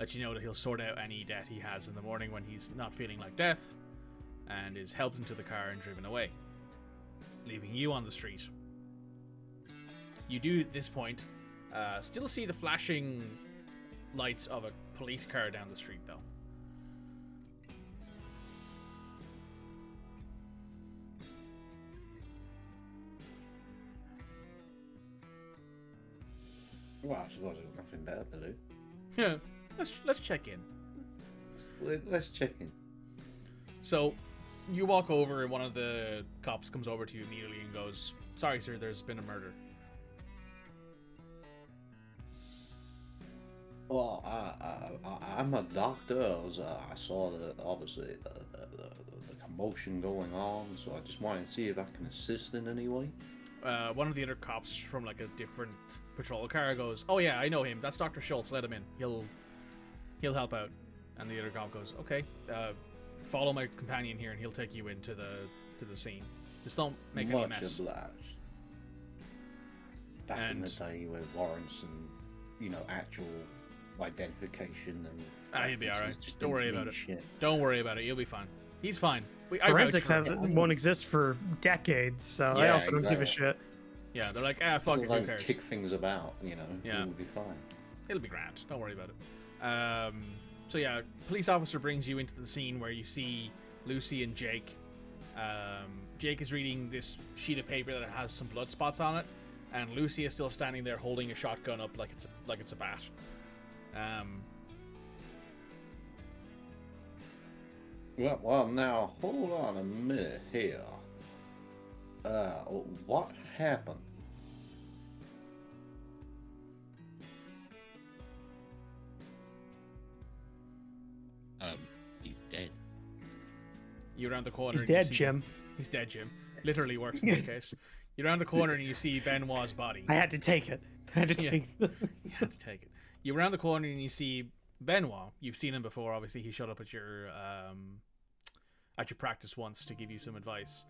lets you know that he'll sort out any debt he has in the morning when he's not feeling like death, and is helped into the car and driven away, leaving you on the street. You do, at this point, still see the flashing lights of a police car down the street, though. Well, I suppose there's nothing better to do. Yeah, let's check in. Let's check in. So, you walk over and one of the cops comes over to you immediately and goes, "Sorry, sir, there's been a murder." Well, I'm a doctor. I saw obviously the commotion going on, so I just wanted to see if I can assist in any way. One of the other cops from like a different patrol car goes, "Oh yeah, I know him. That's Dr. Schultz. Let him in. He'll help out." And the other cop goes, "Okay, follow my companion here, and he'll take you into the scene. Just don't make any mess." Much obliged. Back in the day with warrants and actual identification and he'll be all right. just Don't worry didn't about mean it. shit. Don't worry about it. You'll be fine. He's fine. Forensics won't exist for decades, so I Yeah, also don't give a exactly. shit. Yeah, they're like, fuck it, who Don't cares? kick things about, Yeah. It'll be fine. It'll be grand. Don't worry about it. So yeah, police officer brings you into the scene where you see Lucy and Jake. Jake is reading this sheet of paper that has some blood spots on it, and Lucy is still standing there holding a shotgun up like it's a bat. Well, now hold on a minute here. What happened? He's dead. You're around the corner. He's and you dead, see- Jim. He's dead, Jim. Literally works in this case. You're around the corner and you see Benoit's body. I had to take it. I had to Yeah. take it. You had to take it. You're around the corner and you see Benoit. You've seen him before. Obviously, he showed up at your practice once to give you some advice.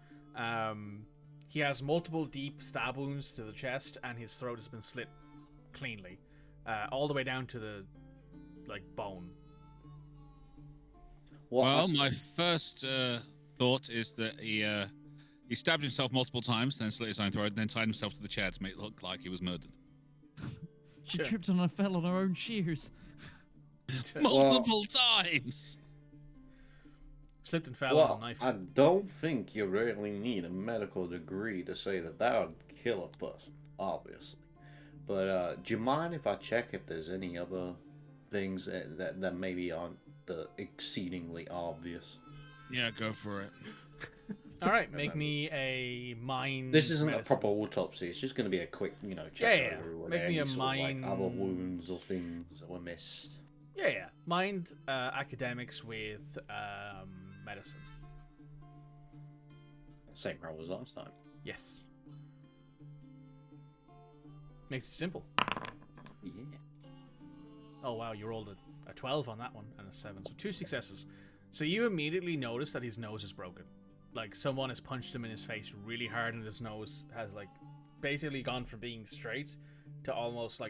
He has multiple deep stab wounds to the chest, and his throat has been slit cleanly, all the way down to the bone. Well, my first thought is that he stabbed himself multiple times, then slit his own throat, and then tied himself to the chair to make it look like he was murdered. She tripped on and fell on her own shears. Multiple times. Slipped and fell on a knife. I don't think you really need a medical degree to say that would kill a person, obviously. But do you mind if I check if there's any other things that maybe aren't the exceedingly obvious? Yeah, go for it. All right, make me a mind. This isn't medicine. a proper autopsy. It's just going to be a quick, check. Yeah. Over Make me a mind. Other wounds or things that were missed. Yeah. Mind academics with medicine. Same roll as last time. Yes. Makes it simple. Yeah. Oh wow, you rolled a 12 on that one and a 7, so 2 successes. So you immediately notice that his nose is broken. Like someone has punched him in his face really hard, and his nose has basically gone from being straight to almost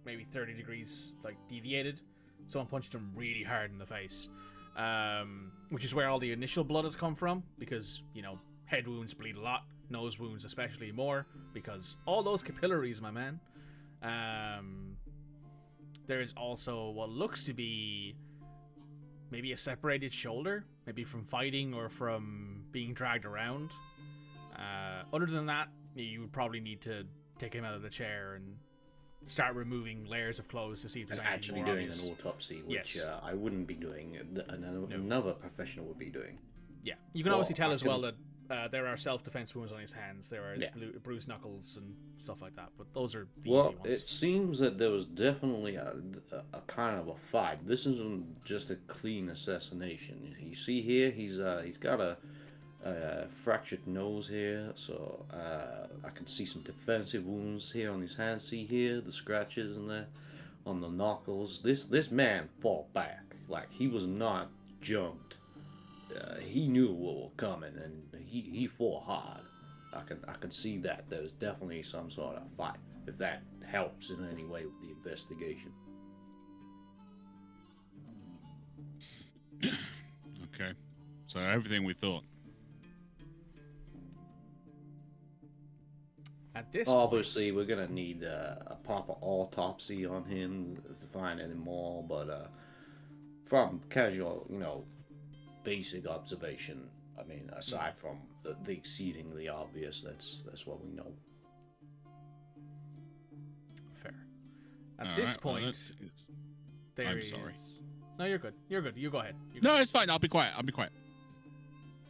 maybe 30 degrees deviated. Someone punched him really hard in the face, which is where all the initial blood has come from, because head wounds bleed a lot, nose wounds especially more, because all those capillaries, my man. There is also what looks to be maybe a separated shoulder, maybe from fighting or from being dragged around. Other than that, you would probably need to take him out of the chair and start removing layers of clothes to see if there's anything actually more doing obvious. an autopsy, which Yes. I wouldn't be doing. Another professional would be doing. Yeah, you can obviously tell as well that there are self-defense wounds on his hands. There are bruised knuckles and stuff like that, but those are the easy ones. It seems that there was definitely a kind of a fight. This isn't just a clean assassination. You see here, he's got a fractured nose here, so I can see some defensive wounds here on his hands. See here, the scratches in there on the knuckles. This man fought back. He was not jumped. He knew what was coming, and he fought hard. I can see that there was definitely some sort of fight. If that helps in any way with the investigation. Okay, so everything we thought. At this Obviously, we're gonna need a proper autopsy on him to find any more. But from casual, basic observation, I mean, aside from the exceedingly obvious, that's what we know. Fair. At this point, I'm sorry. No, you're good. You're good. You go ahead. No, it's fine. I'll be quiet.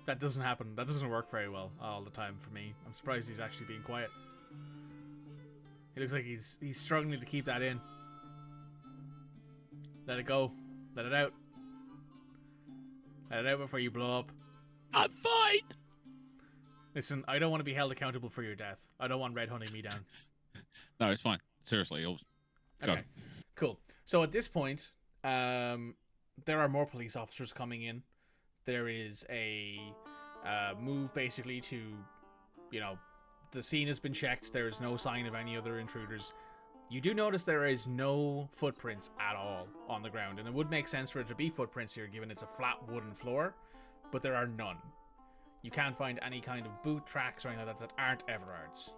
That doesn't happen. That doesn't work very well all the time for me. I'm surprised he's actually being quiet. He looks like he's struggling to keep that in. Let it go. Let it out. Let it out before you blow up. I'm fine. Listen, I don't want to be held accountable for your death. I don't want Red hunting me down. No, it's fine. Seriously, go. Okay, cool. So at this point, there are more police officers coming in. There is a move basically to, the scene has been checked. There is no sign of any other intruders. You do notice there is no footprints at all on the ground, and it would make sense for there to be footprints here given it's a flat wooden floor, but there are none. You can't find any kind of boot tracks or anything like that aren't Everard's.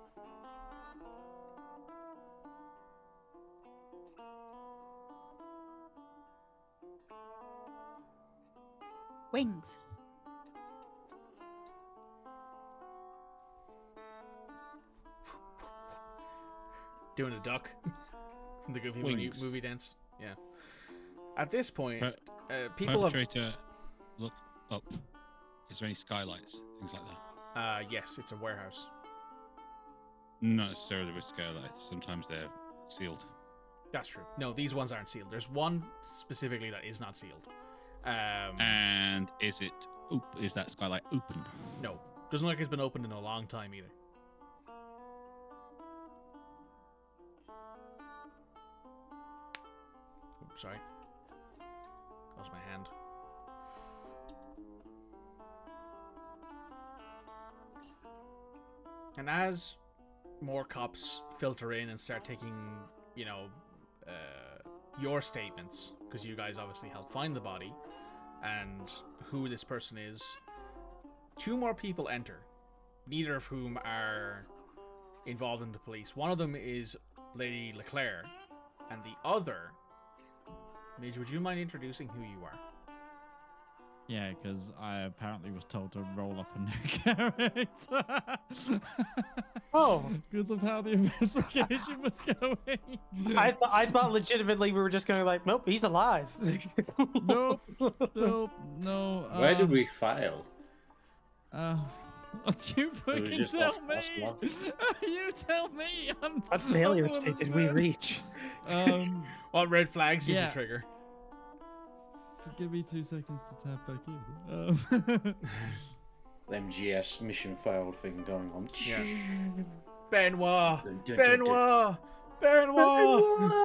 Wings. Doing a duck. The Goofy Wings. movie dance. Yeah. At this point, people have... Perpetrator, look up. Is there any skylights? Things like that? Yes, it's a warehouse. Not necessarily with skylights. Sometimes they're sealed. That's true. No, these ones aren't sealed. There's one specifically that is not sealed. And is that skylight open? No. Doesn't look like it's been opened in a long time either. Oops, sorry. That was my hand. And as more cops filter in and start taking, you know, your statements, because you guys obviously helped find the body, and who this person is, 2 more people enter, neither of whom are involved in the police. One of them is Lady Leclerc, and the other... Midge, would you mind introducing who you are? Yeah, because I apparently was told to roll up a new character. Oh. Because of how the investigation was going. I thought legitimately we were just going like, nope, he's alive. Nope, no. Where did we file? You fucking tell me. You tell me. What failure state did we reach? What red flags did you trigger? Give me 2 seconds to tap back in. MGS mission failed thing going on. Yeah. Benoît! Benoît!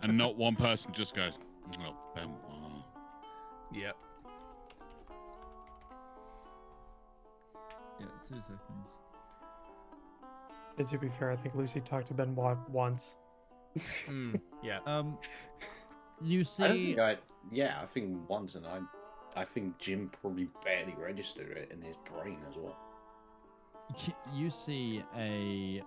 And not one person just goes, oh, Benoît. Yep. Yeah, 2 seconds. And to be fair, I think Lucy talked to Benoît once. Yeah. You see... I think once, and I think Jim probably barely registered it in his brain as well. You see a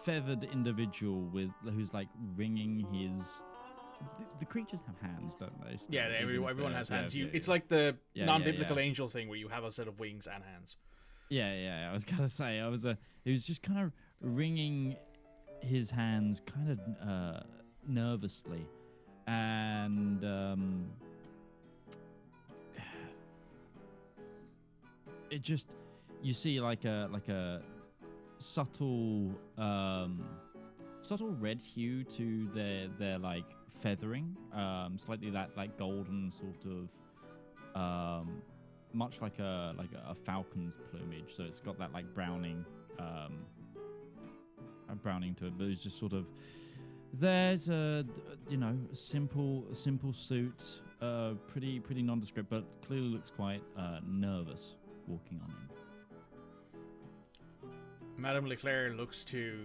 feathered individual who's like wringing his... The creatures have hands, don't they? So yeah, everyone has hands. It's like the non-biblical angel thing where you have a set of wings and hands. Yeah. I was gonna say, he was just kind of wringing his hands kind of nervously, and it just, you see like a subtle red hue to their like feathering, slightly that like golden sort of much like a falcon's plumage, so it's got that like browning to it, but it's just sort of, there's a simple suit, pretty nondescript, but clearly looks quite nervous walking on in. Madame Leclerc looks to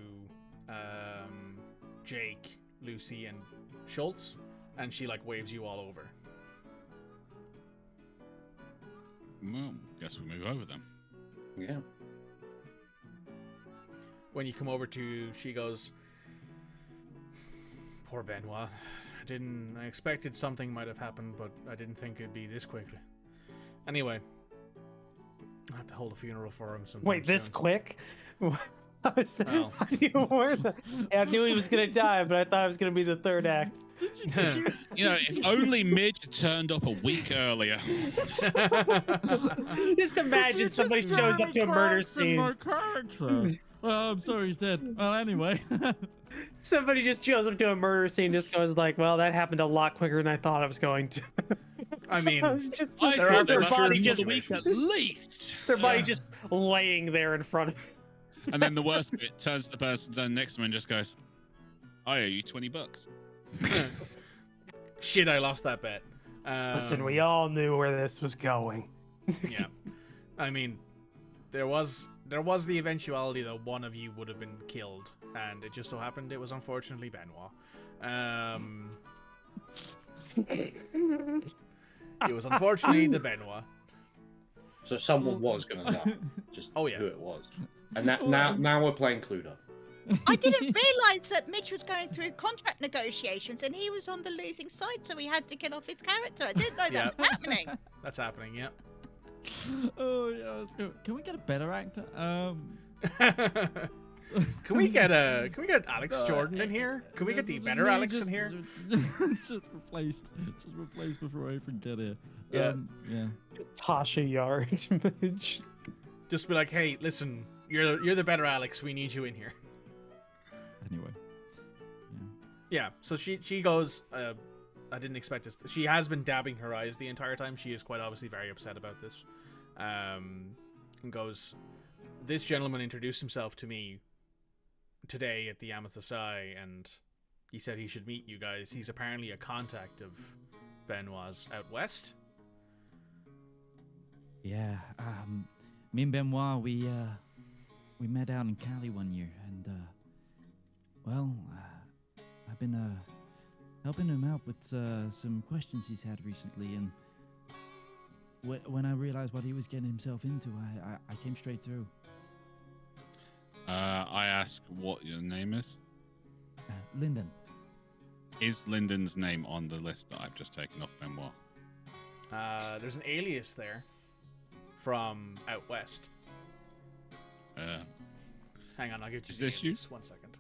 Jake, Lucy, and Schultz, and she like waves you all over. Well, guess we move over then. Yeah. When you come over to, she goes, poor Benoît. I expected something might have happened, but I didn't think it'd be this quickly. Anyway, I have to hold a funeral for him sometime. Wait, this soon. quick? I knew he was gonna die, but I thought it was gonna be the third act. You know, if only Midge had turned up a week earlier. Just imagine somebody shows up to a murder scene. Well, I'm sorry he's dead. Well, anyway. Somebody just shows up to a murder scene, just goes like, well, that happened a lot quicker than I thought it was going to. I mean, there are their body just week at least. Their body just laying there in front of. And then the worst bit, turns to the person next to him and just goes, I owe you $20. Shit, I lost that bet. Listen, we all knew where this was going. Yeah. I mean, there was the eventuality that one of you would have been killed, and it just so happened it was unfortunately Benoît. It was unfortunately the Benoît. So someone was gonna die. Just who it was. And now we're playing Cluedo. I didn't realise that Midge was going through contract negotiations and he was on the losing side, so he had to kill off his character. I didn't know that was happening. That's happening, yep. Oh yeah, let's go. Can we get a better actor? Can we get Alex Jordan in here? Can we get the better Alex in here? Just replaced before I even get here. Yeah. Yeah. Tasha Yard, Midge. Just be like, hey, listen, you're the better Alex. We need you in here. Anyway. Yeah. So she goes. I didn't expect this. She has been dabbing her eyes the entire time. She is quite obviously very upset about this. And goes, this gentleman introduced himself to me today at the Amethyst Eye, and he said he should meet you guys. He's apparently a contact of Benoît's out west. Yeah. Me and Benoît, we met out in Cali one year, and I've been helping him out with some questions he's had recently, and when I realized what he was getting himself into, I came straight through. I ask what your name is. Lyndon. Is Lyndon's name on the list that I've just taken off Benoît? There's an alias there from out west. Hang on, I'll give you Is the this you? alias. 1 second.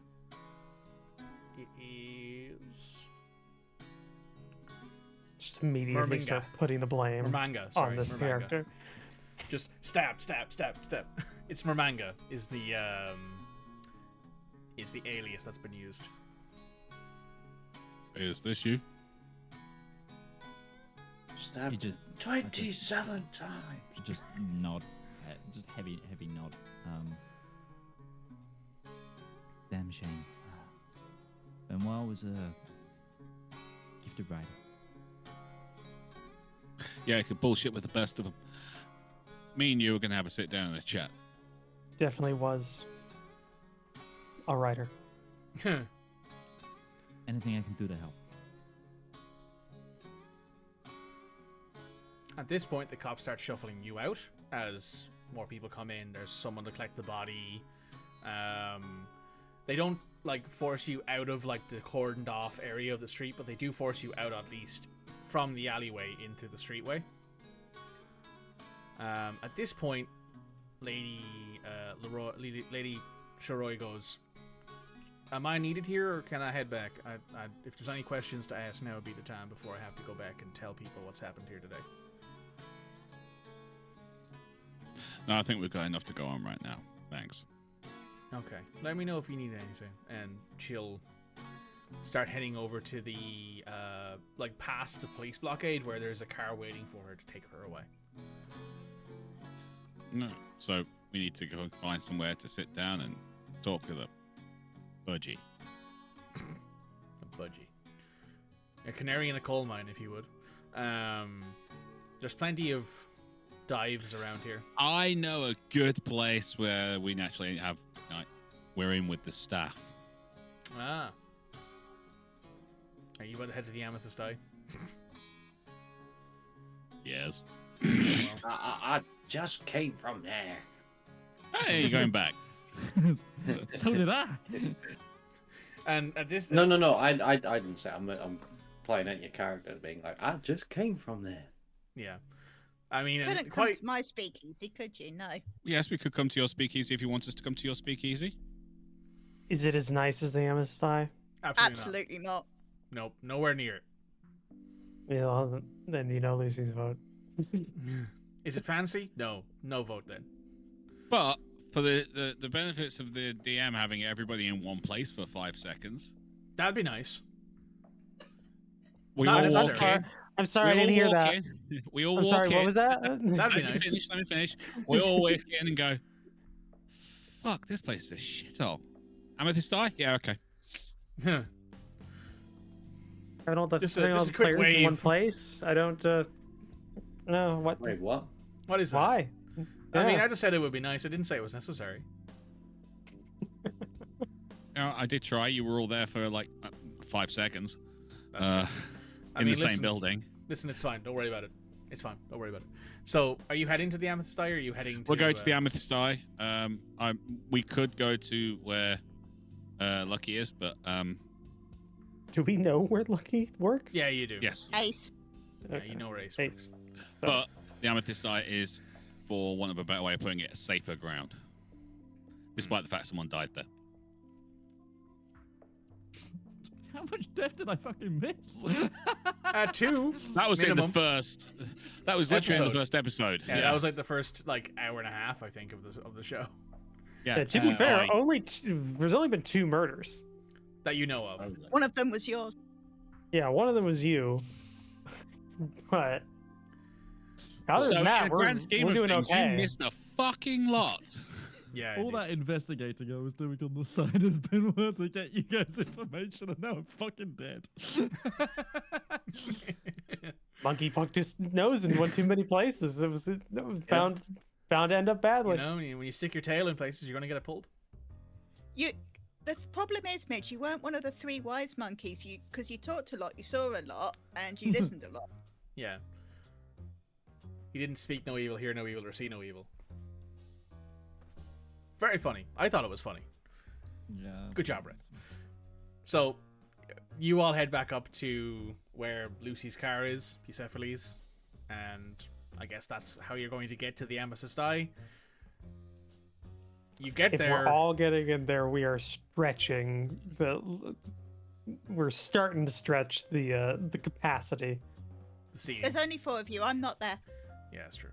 It is Just immediately Merminga. start putting the blame Mermanga. Sorry, on this Mermanga. character. Just stab. It's Mermanga is the alias that's been used. Is this you? Stabbed He just 27 times. just nod, just heavy nod. Damn shame. Benoît was a gifted writer. Yeah, I could bullshit with the best of them. Me and you were gonna have a sit down and a chat. Definitely was a writer. Anything I can do to help. At this point, the cops start shuffling you out as more people come in. There's someone to collect the body. They don't like force you out of like the cordoned off area of the street, but they do force you out at least from the alleyway into the streetway. At this point, Lady Sharoy goes, "Am I needed here, or can I head back? If there's any questions to ask, now would be the time before I have to go back and tell people what's happened here today." No, I think we've got enough to go on right now. Thanks. Okay, let me know if you need anything, and she'll start heading over to the like past the police blockade where there's a car waiting for her to take her away. No, so we need to go find somewhere to sit down and talk with a budgie. A budgie, a canary in a coal mine, if you would. There's plenty of dives around here. I know a good place where we naturally have, like, we're in with the staff. Ah, are you about to head to the Amethyst Eye? Yes. I just came from there. Hey, you're going back. So did I. And at this, No. I didn't say. I'm playing at your character, being like, I just came from there. yeah, I mean, and Couldn't come to my speakeasy, could you? No. Yes, we could come to your speakeasy if you want us to come to your speakeasy. Is it as nice as the Amethyst Eye? absolutely not. Absolutely not. Nope, nowhere near it. Yeah, well, then you know Lucy's vote. Is it fancy? No vote then. But for the benefits of the DM having everybody in one place for 5 seconds, That'd be nice. we Not all necessarily. walk in. I'm sorry, I we all didn't hear walk that. in, we all I'm walk sorry, in. what was that? That'd be Let me nice. finish. We all walk in and go, fuck, this place is a shithole. Amethyst Eye? Yeah, okay. Having all the, Just having all a the quick players in one wave. place? I don't, no, what? Wait, what? What is that? Why? I mean, Yeah. I just said it would be nice. I didn't say it was necessary. You know, I did try. You were all there for like 5 seconds. That's true. I In mean, the same listen, building. Listen, it's fine. Don't worry about it. It's fine. Don't worry about it. So, are you heading to the Amethyst Eye, or are you heading to... We'll go to the Amethyst Eye. We could go to where Lucky is, but Do we know where Lucky works? Yeah, you do. yes. Ace. Yeah, Okay. you know where Ace Ace. works. But the Amethyst Eye is, for want of a better way of putting it, a safer ground. Despite the fact someone died there. How much death did I fucking miss? 2. That was minimum. in the first. That was literally in Episode. the first episode. Yeah, that was like the first like hour and a half, I think, of the show Yeah. To be fair, Eye. there's only been 2 murders. that you know of. One of them was yours. Yeah, one of them was you. But other So than in that, the we're grand scheme of doing things, okay. you missed a fucking lot. Yeah. All indeed. that investigating I was doing on the side has been worth to get you guys information, and now I'm fucking dead. Monkey poked his nose and went too many places. It was bound to end up badly. You know, when you stick your tail in places, you're going to get it pulled. The problem is, Midge, you weren't one of the 3 wise monkeys. Because you talked a lot, you saw a lot, and you listened a lot. Yeah. You didn't speak no evil, hear no evil, or see no evil. Very funny. I thought it was funny. Yeah. Good job, Red. So, you all head back up to where Lucy's car is, Bucephalus, and I guess that's how you're going to get to the Amethyst Eye. You get if there. We're all getting in there, we are stretching we're starting to stretch the capacity. The scene. There's only 4 of you. I'm not there. Yeah, that's true.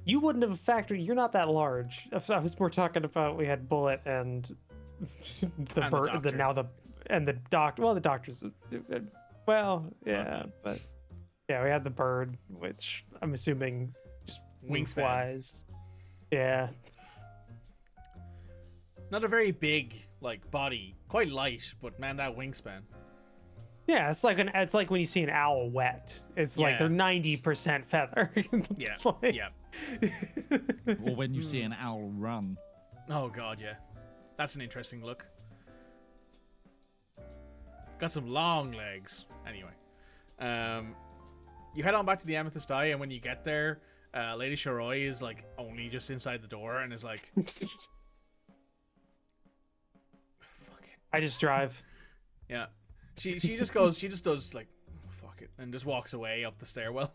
You wouldn't have factored. You're not that large. I was more talking about we had Bullet and the And bird. the doctor. The doctor. Well, the doctor's. Well, yeah, but yeah, we had the bird, which I'm assuming just Wingspan. flies. Yeah. Not a very big body, quite light, but man, that wingspan. Yeah, it's like when you see an owl wet. It's like they're 90% feather. Yeah, Like- yeah. Or when you see an owl run. Oh god, yeah. That's an interesting look. Got some long legs. Anyway. You head on back to the Amethyst Eye, and when you get there, Lady Shiroi is only just inside the door and is like, fuck it. I just drive. Yeah. She just goes, she just does fuck it, and just walks away up the stairwell.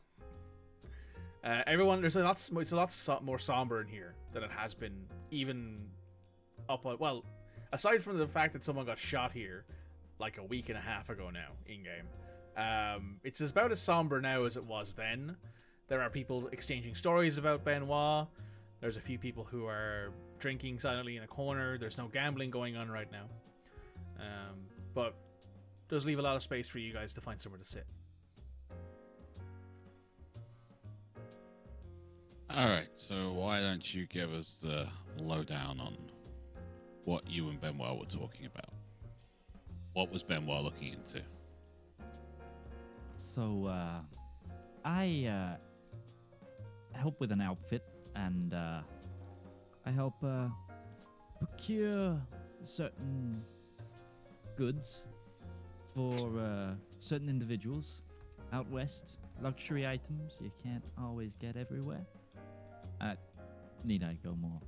Everyone, it's a lot more somber in here than it has been, even well, aside from the fact that someone got shot here a week and a half ago now in game. It's about as somber now as it was then. There are people exchanging stories about Benoît. There's a few people who are drinking silently in a corner. There's no gambling going on right now. But does leave a lot of space for you guys to find somewhere to sit. All right, so why don't you give us the lowdown on what you and Benoît were talking about? What was Benoît looking into? So, I help with an outfit, and I help procure certain goods for certain individuals out west. Luxury items you can't always get everywhere. Need I go more?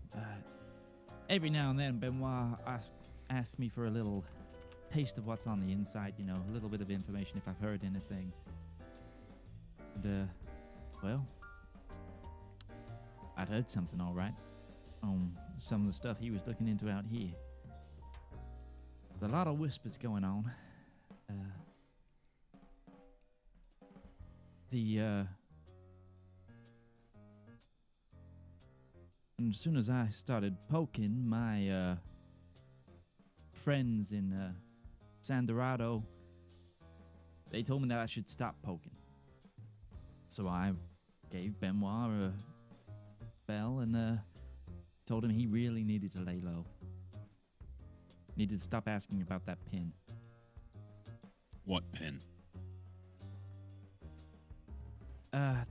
Every now and then, Benoît asks me for a little taste of what's on the inside, a little bit of information if I've heard anything. And, well, I'd heard something all right on some of the stuff he was looking into out here. There's a lot of whispers going on. And as soon as I started poking, my friends in San Dorado, they told me that I should stop poking. So I gave Benoît a bell and told him he really needed to lay low. Needed to stop asking about that pin. What pin? Hold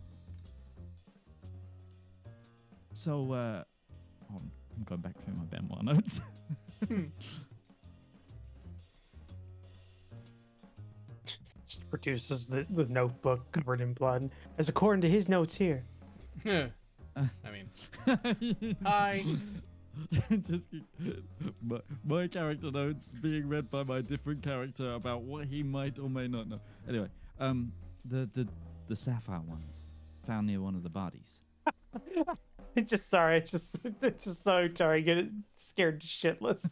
on, I'm going back through my Benoît notes. Produces the notebook covered in blood, as according to his notes here. I mean, hi. Just my character notes being read by my different character about what he might or may not know. Anyway, the sapphire ones found near one of the bodies. It's just so Utari get scared shitless.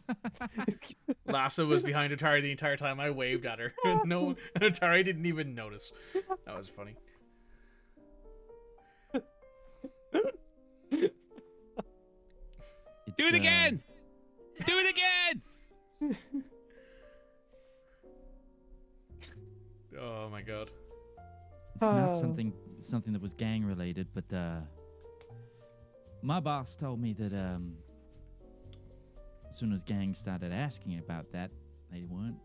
Lassa was behind Utari the entire time. I waved at her. No, Utari didn't even notice. That was funny. Do it again! Do it again! Oh my god. It's not something that was gang related, but my boss told me that as soon as gangs started asking about that, they weren't,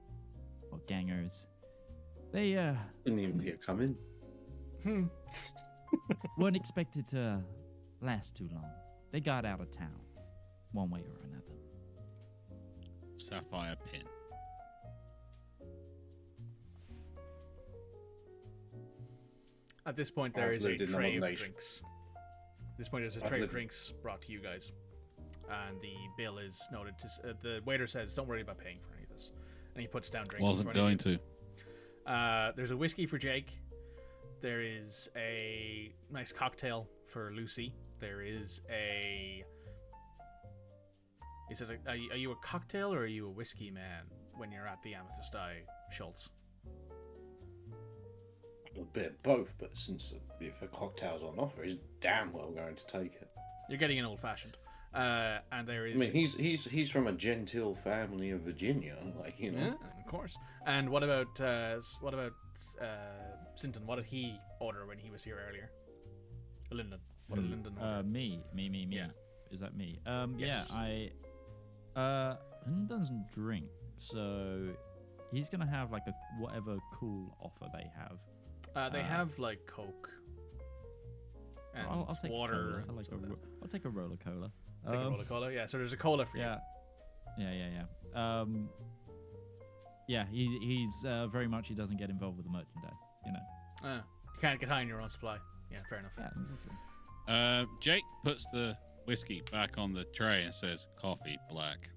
or gangers, they Didn't even hear coming. Weren't expected to last too long. They got out of town, one way or another. Sapphire pin. At this point, there is a lived in tray of another drinks. At this point, there's a tray of drinks brought to you guys, and the bill is noted. The waiter says, "Don't worry about paying for any of this," and he puts down drinks. Wasn't going to. There's a whiskey for Jake. There is a nice cocktail for Lucy. There is a. He says, "Are you a cocktail or are you a whiskey man when you're at the Amethyst Eye, Schultz?" A bit of both, but since if a cocktail's on offer, he's damn well going to take it. You're getting an old fashioned. And there is. I mean, he's from a genteel family of Virginia, like you know. Yeah, of course. And what about Sinton? What did he order when he was here earlier? Lyndon. What did Lyndon order? Me. Yeah. Is that me? Yes. Yeah, Lyndon doesn't drink, so he's gonna have like a whatever cool offer they have. They have like Coke and I'll take water. I'll take a roller cola. Take a roller cola. Yeah. So there's a cola for you. Yeah. Yeah. He's very much. He doesn't get involved with the merchandise. You know. You can't get high on your own supply. Yeah. Fair enough. Yeah. Exactly. Jake puts the whiskey back on the tray and says, "Coffee black."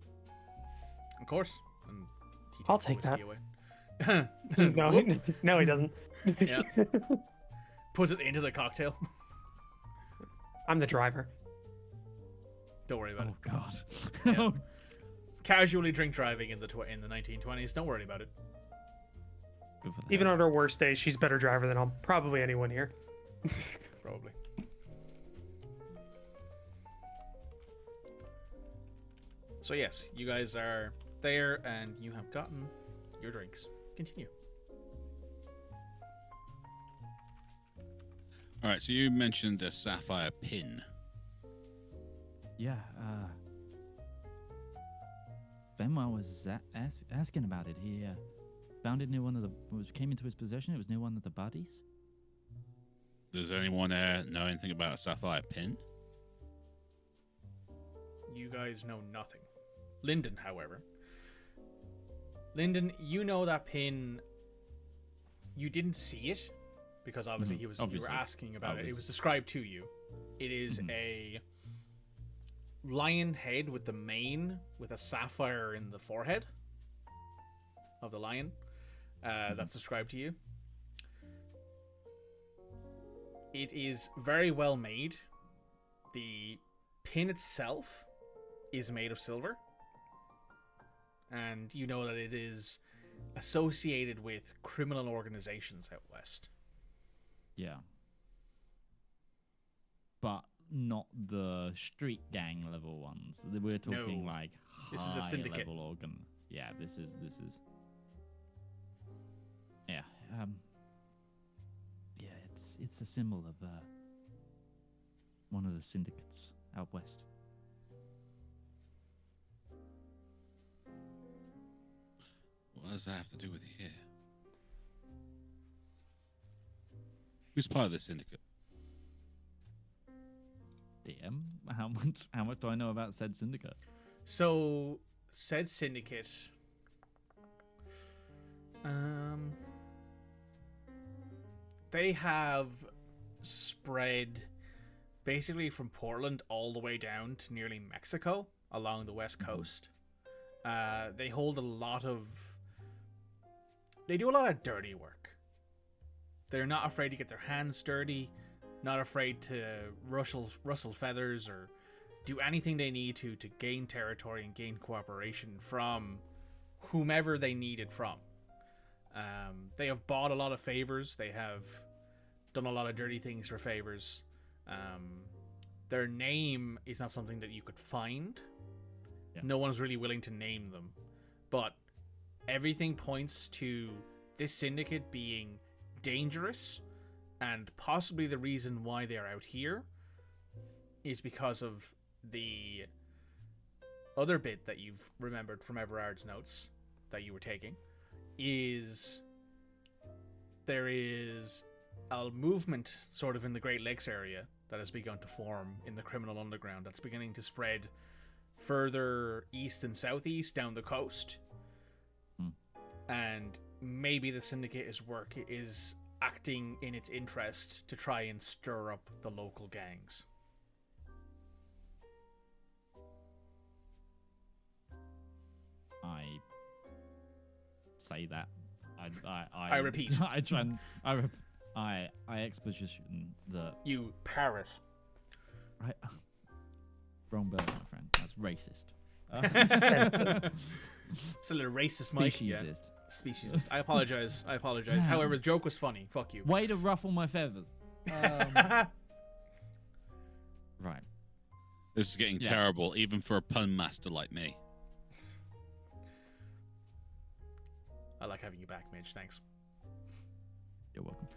Of course. And he I'll takes take the whiskey that. away. No, he doesn't. Yeah. Puts it into the cocktail. I'm the driver. Don't worry about it. God. Yeah. Casually drink driving in the 1920s. Don't worry about it. Even on her worst day, she's a better driver than probably anyone here. Probably. So yes, you guys are there and you have gotten your drinks. Continue. All right, so you mentioned a sapphire pin. Yeah. Benoît was asking about it. He found it near came into his possession. It was near one of the bodies. Does anyone know anything about a sapphire pin? You guys know nothing. Lyndon, however. Lyndon, you know that pin. You didn't see it because obviously you were asking about it. It was described to you. It is a lion head with the mane with a sapphire in the forehead of the lion. That's described to you. It is very well made. The pin itself is made of silver. And you know that it is associated with criminal organizations out west. Yeah. But not the street gang level ones. We're talking like this is a syndicate level organ. Yeah, this is. Yeah. Yeah, it's a symbol of one of the syndicates out west. What does that have to do with here? Who's part of the syndicate? DM? How much do I know about said syndicate? So, said syndicate. They have spread basically from Portland all the way down to nearly Mexico along the west coast. They hold a lot of. They do a lot of dirty work. They're not afraid to get their hands dirty, not afraid to rustle feathers or do anything they need to gain territory and gain cooperation from whomever they need it from. They have bought a lot of favors. They have done a lot of dirty things for favors. Their name is not something that you could find. Yeah. No one's really willing to name them. But everything points to this syndicate being dangerous, and possibly the reason why they're out here is because of the other bit that you've remembered from Everard's notes that you were taking, is there is a movement sort of in the Great Lakes area that has begun to form in the criminal underground that's beginning to spread further east and southeast down the coast. And maybe the Syndicate's work is acting in its interest to try and stir up the local gangs. I say that. I repeat. I try and I exposition that You parrot. Wrong bird, my friend. That's racist. It's a little racist, Mike. Speciesist. Speciesist. I apologize. Damn. However, the joke was funny. Fuck you. Way to ruffle my feathers. Right. This is getting terrible, even for a pun master like me. I like having you back, Midge. Thanks. You're welcome.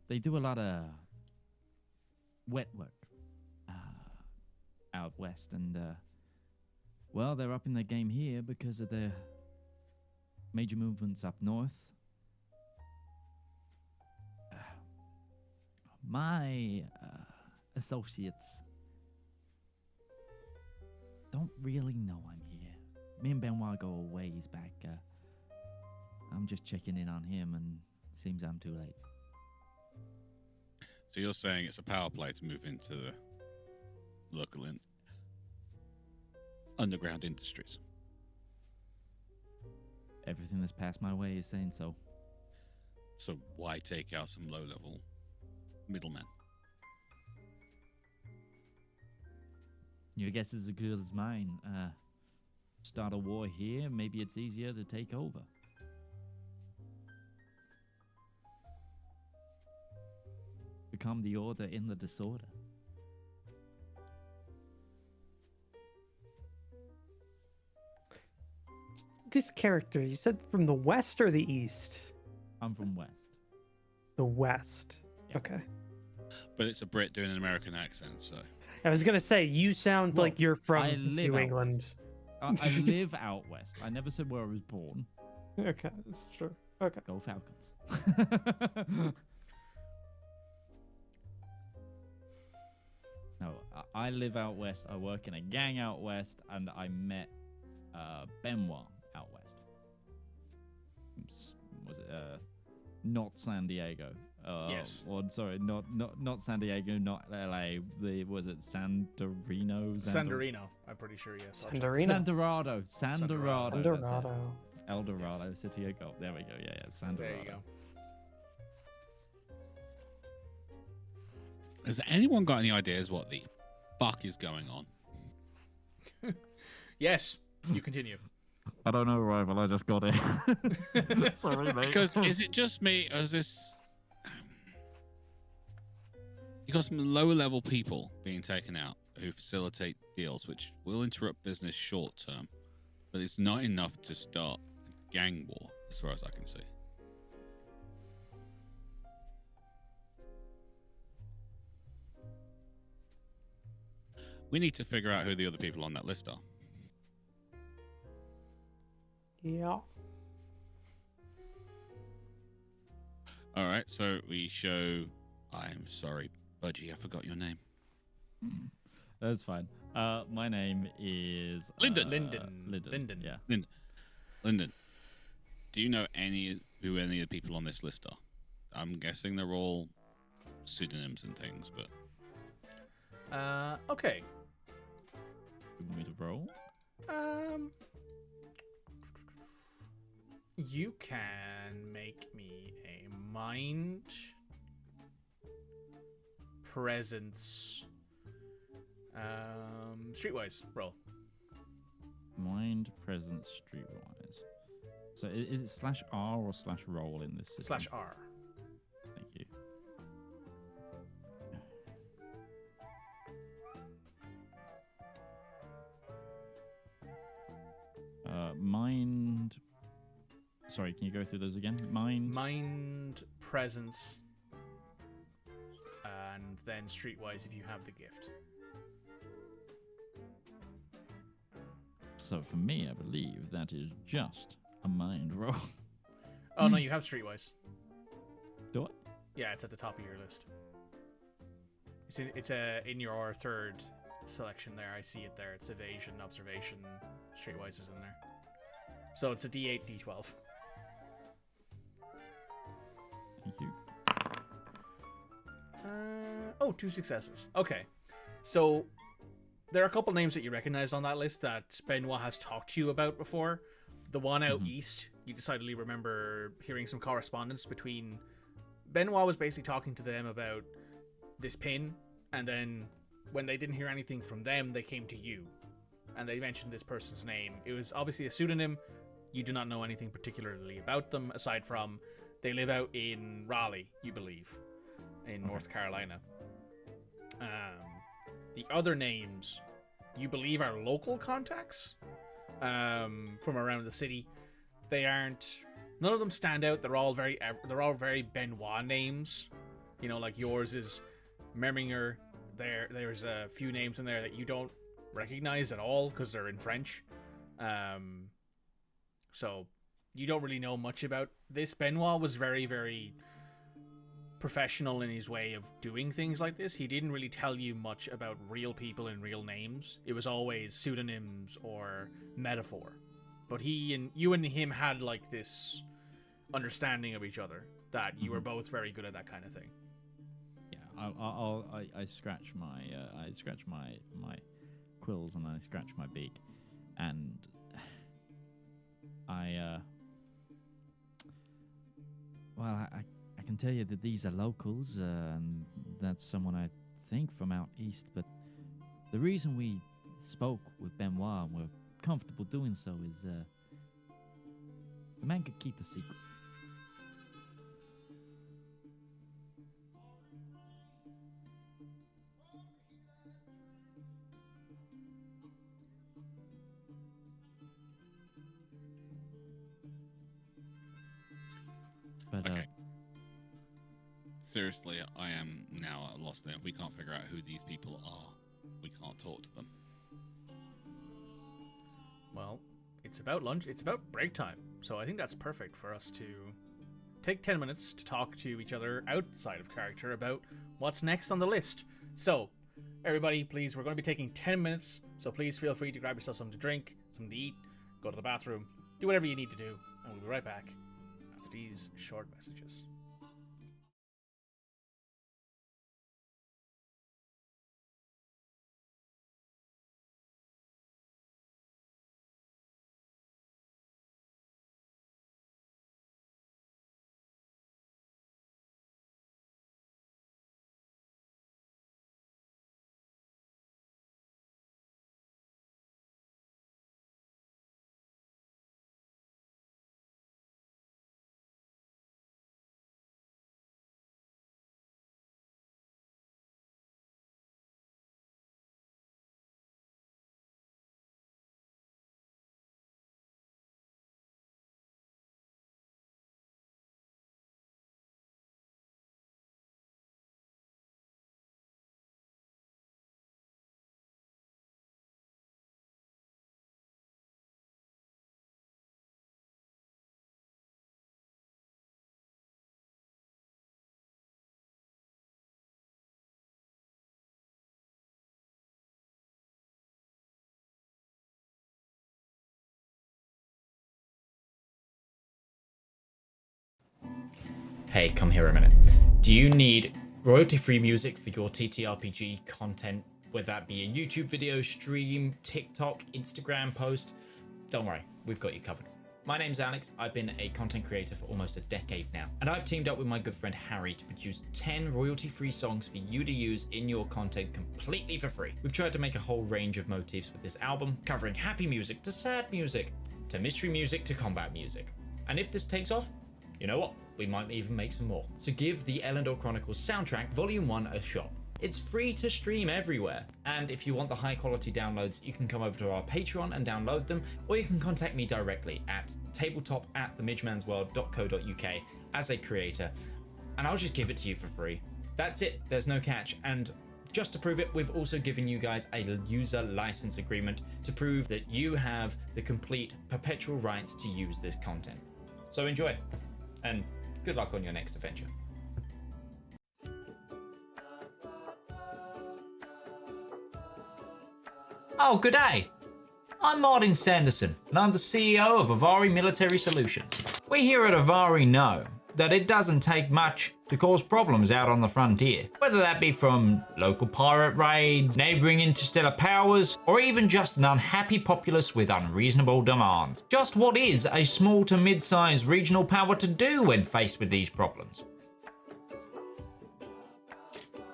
They do a lot of wet work out west, and well, they're up in their game here because of their major movements up north. My associates don't really know I'm here. Me and Benoît go a ways back. I'm just checking in on him, and seems I'm too late. So you're saying it's a power play to move into the local underground industries? Everything that's passed my way is saying so. So why take out some low-level middlemen? Your guess is as good as mine. Start a war here, maybe it's easier to take over. Become the order in the disorder. This character, you said from the west or the east? I'm from west. The west. Yeah. Okay. But it's a Brit doing an American accent, so... I was gonna say, you sound like you're from New out England. west. I live out west. I never said where I was born. Okay, that's true. Okay. Go Falcons. No, I live out west. I work in a gang out west, and I met Benoît out west. Was it not San Diego? Yes. Or sorry, not San Diego, not LA. Was it Sandarino? Sandarino, I'm pretty sure, yes. Sandarino. Sandorado. El Dorado, yes. City of Gold. There we go. Yeah, Sandorado. There you go. Has anyone got any ideas what the fuck is going on? Yes, you continue. I don't know, Rival. I just got it. Sorry, mate. Because is it just me, or is this... You got some lower-level people being taken out who facilitate deals, which will interrupt business short-term, but it's not enough to start a gang war, as far as I can see. We need to figure out who the other people on that list are. Yeah. All right, so we show... I'm sorry, Budgie, I forgot your name. That's fine. My name is... Lyndon. Lyndon, yeah. Lyndon, do you know who any of the people on this list are? I'm guessing they're all pseudonyms and things, but... Okay. You want me to roll? You can make me a mind presence streetwise roll. Mind, presence, streetwise. So is it /R or /roll in this system? /R. Thank you. Mind. Sorry, can you go through those again? Mind, presence, and then streetwise if you have the gift. So for me, I believe that is just a mind roll. Oh no, you have Streetwise. Do I? Yeah, it's at the top of your list. It's in your third selection there. I see it there. It's evasion, observation, Streetwise is in there. So it's a D8, D12. Thank you. Oh, 2 successes. Okay, so there are a couple names that you recognize on that list that Benoît has talked to you about before. The one out east, you decidedly remember hearing some correspondence between... Benoît was basically talking to them about this pin, and then when they didn't hear anything from them, they came to you, and they mentioned this person's name. It was obviously a pseudonym. You do not know anything particularly about them, aside from they live out in Raleigh, you believe, in North Carolina. The other names, you believe, are local contacts from around the city. They aren't... None of them stand out. They're all very Benoît names. You know, like yours is Merminger. There's a few names in there that you don't recognize at all because they're in French. So you don't really know much about this. Benoît was very, very professional in his way of doing things like this. He didn't really tell you much about real people and real names. It was always pseudonyms or metaphor. But you and him had like this understanding of each other that you were both very good at that kind of thing. Yeah, I scratch my quills and I scratch my beak, and I can tell you that these are locals, and that's someone I think from out east. But the reason we spoke with Benoît and we're comfortable doing so is the man could keep a secret. But okay. Seriously, I am now at a loss there. We can't figure out who these people are. We can't talk to them. Well, it's about lunch. It's about break time. So I think that's perfect for us to take 10 minutes to talk to each other outside of character about what's next on the list. So, everybody, please, we're going to be taking 10 minutes. So please feel free to grab yourself something to drink, something to eat, go to the bathroom, do whatever you need to do. And we'll be right back after these short messages. Hey, come here a minute. Do you need royalty-free music for your TTRPG content, whether that be a YouTube video, stream, TikTok, Instagram post? Don't worry, we've got you covered. My name's Alex. I've been a content creator for almost a decade now, and I've teamed up with my good friend Harry to produce 10 royalty-free songs for you to use in your content completely for free. We've tried to make a whole range of motifs with this album, covering happy music to sad music, to mystery music to combat music. And if this takes off, you know what? We might even make some more. So give the Elendor Chronicles soundtrack Volume 1 a shot. It's free to stream everywhere. And if you want the high quality downloads, you can come over to our Patreon and download them, or you can contact me directly at tabletop@themidgemansworld.co.uk as a creator, and I'll just give it to you for free. That's it, there's no catch. And just to prove it, we've also given you guys a user license agreement to prove that you have the complete perpetual rights to use this content. So enjoy. and good luck on your next adventure. Oh, good day. I'm Martin Sanderson, and I'm the CEO of Avari Military Solutions. We here at Avari know that it doesn't take much to cause problems out on the frontier, whether that be from local pirate raids, neighboring interstellar powers, or even just an unhappy populace with unreasonable demands. Just what is a small to mid-sized regional power to do when faced with these problems?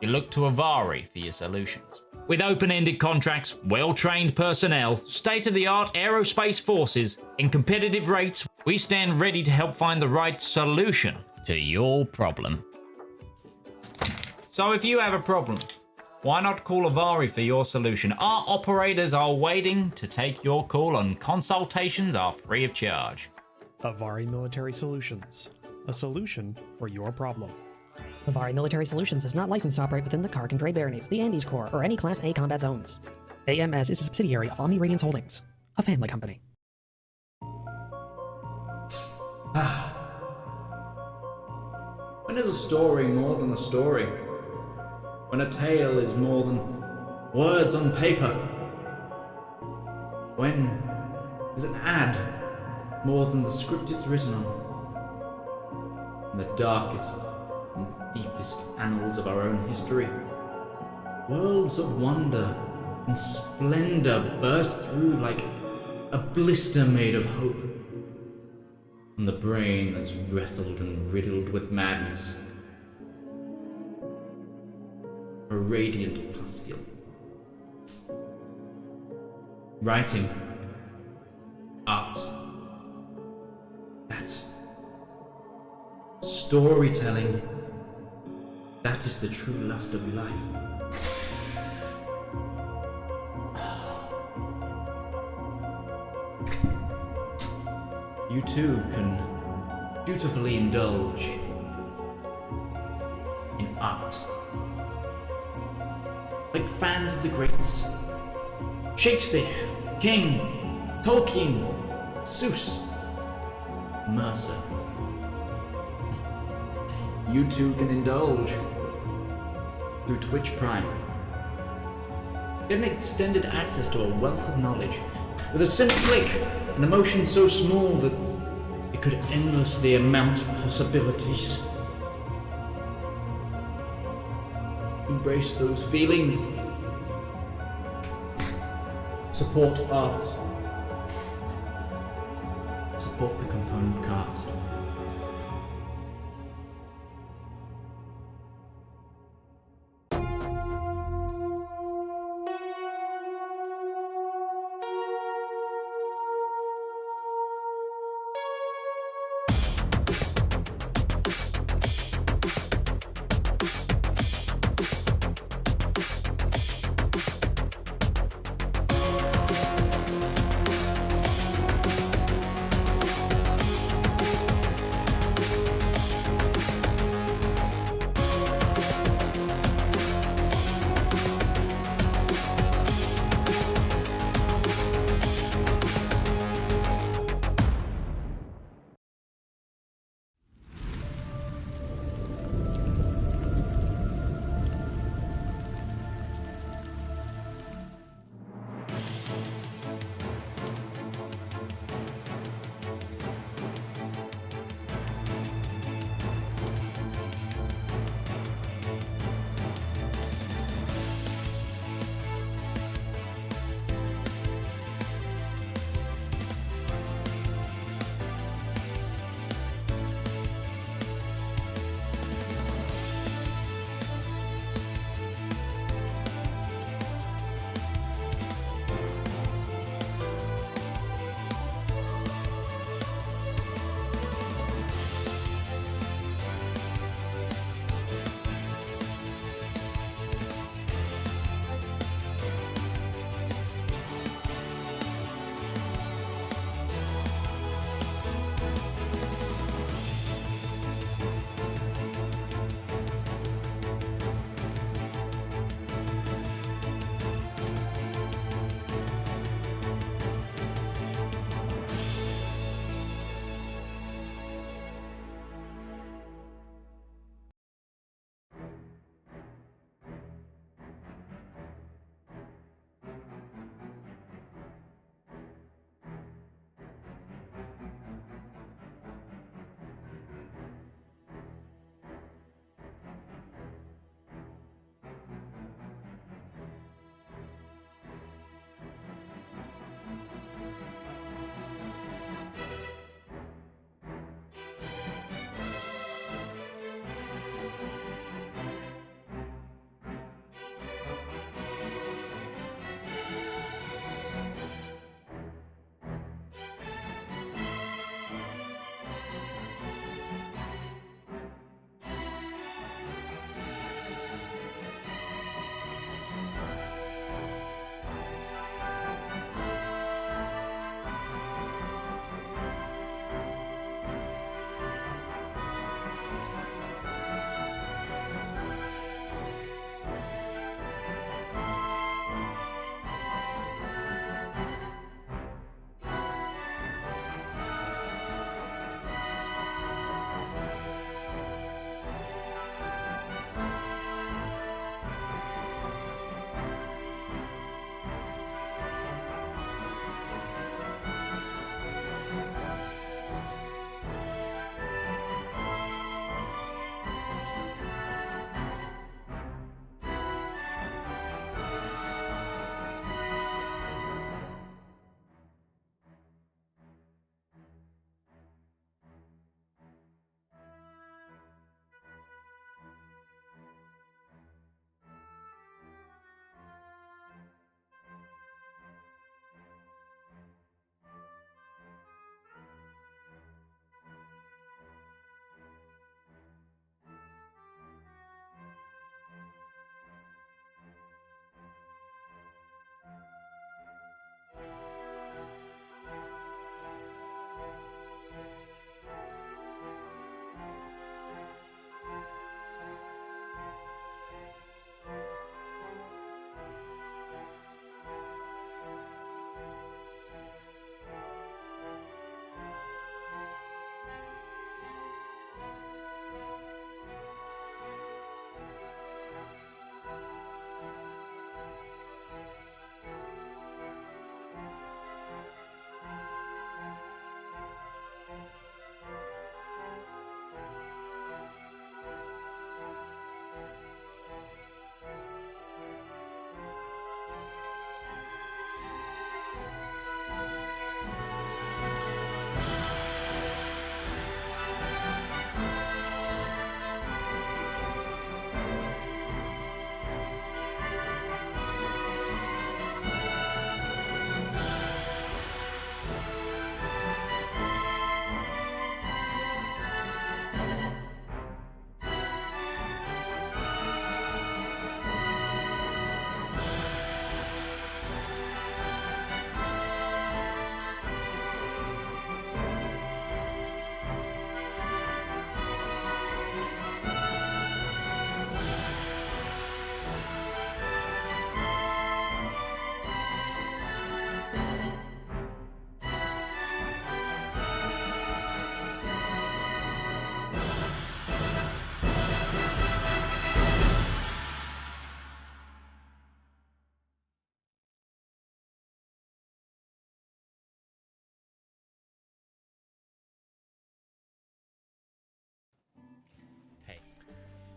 You look to Avari for your solutions. With open-ended contracts, well-trained personnel, state-of-the-art aerospace forces, and competitive rates, we stand ready to help find the right solution to your problem. So if you have a problem, why not call Avari for your solution? Our operators are waiting to take your call, and consultations are free of charge. Avari Military Solutions, a solution for your problem. Avari Military Solutions is not licensed to operate within the Kark and Dre Baronies, the Andes Corps, or any Class A combat zones. AMS is a subsidiary of Omni Radiance Holdings, a family company. When is a story more than a story? When a tale is more than words on paper? When is an ad more than the script it's written on? In the darkest and deepest annals of our own history, worlds of wonder and splendor burst through like a blister made of hope. From the brain that's wrestled and riddled with madness, a radiant pustule. Writing, art, that's storytelling. That is the true lust of life. You too can dutifully indulge in art. Like fans of the greats. Shakespeare, King, Tolkien, Seuss, Mercer. You too can indulge through Twitch Prime. Get an extended access to a wealth of knowledge with a simple click, an emotion so small that it could endlessly amount possibilities. Embrace those feelings. Support art. Support the component cast.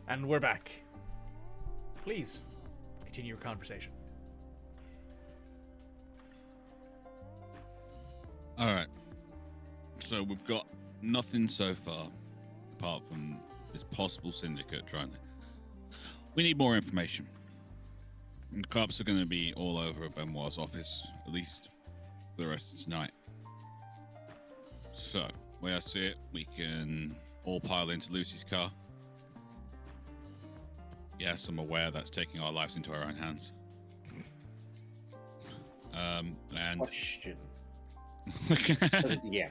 And we're back. Please continue your conversation. All right. So we've got nothing so far, apart from this possible syndicate trying to. We need more information. And the cops are going to be all over at Benoit's office, at least for the rest of tonight. So, where I see it, we can all pile into Lucy's car. Yes, I'm aware that's taking our lives into our own hands. And Question. Yeah.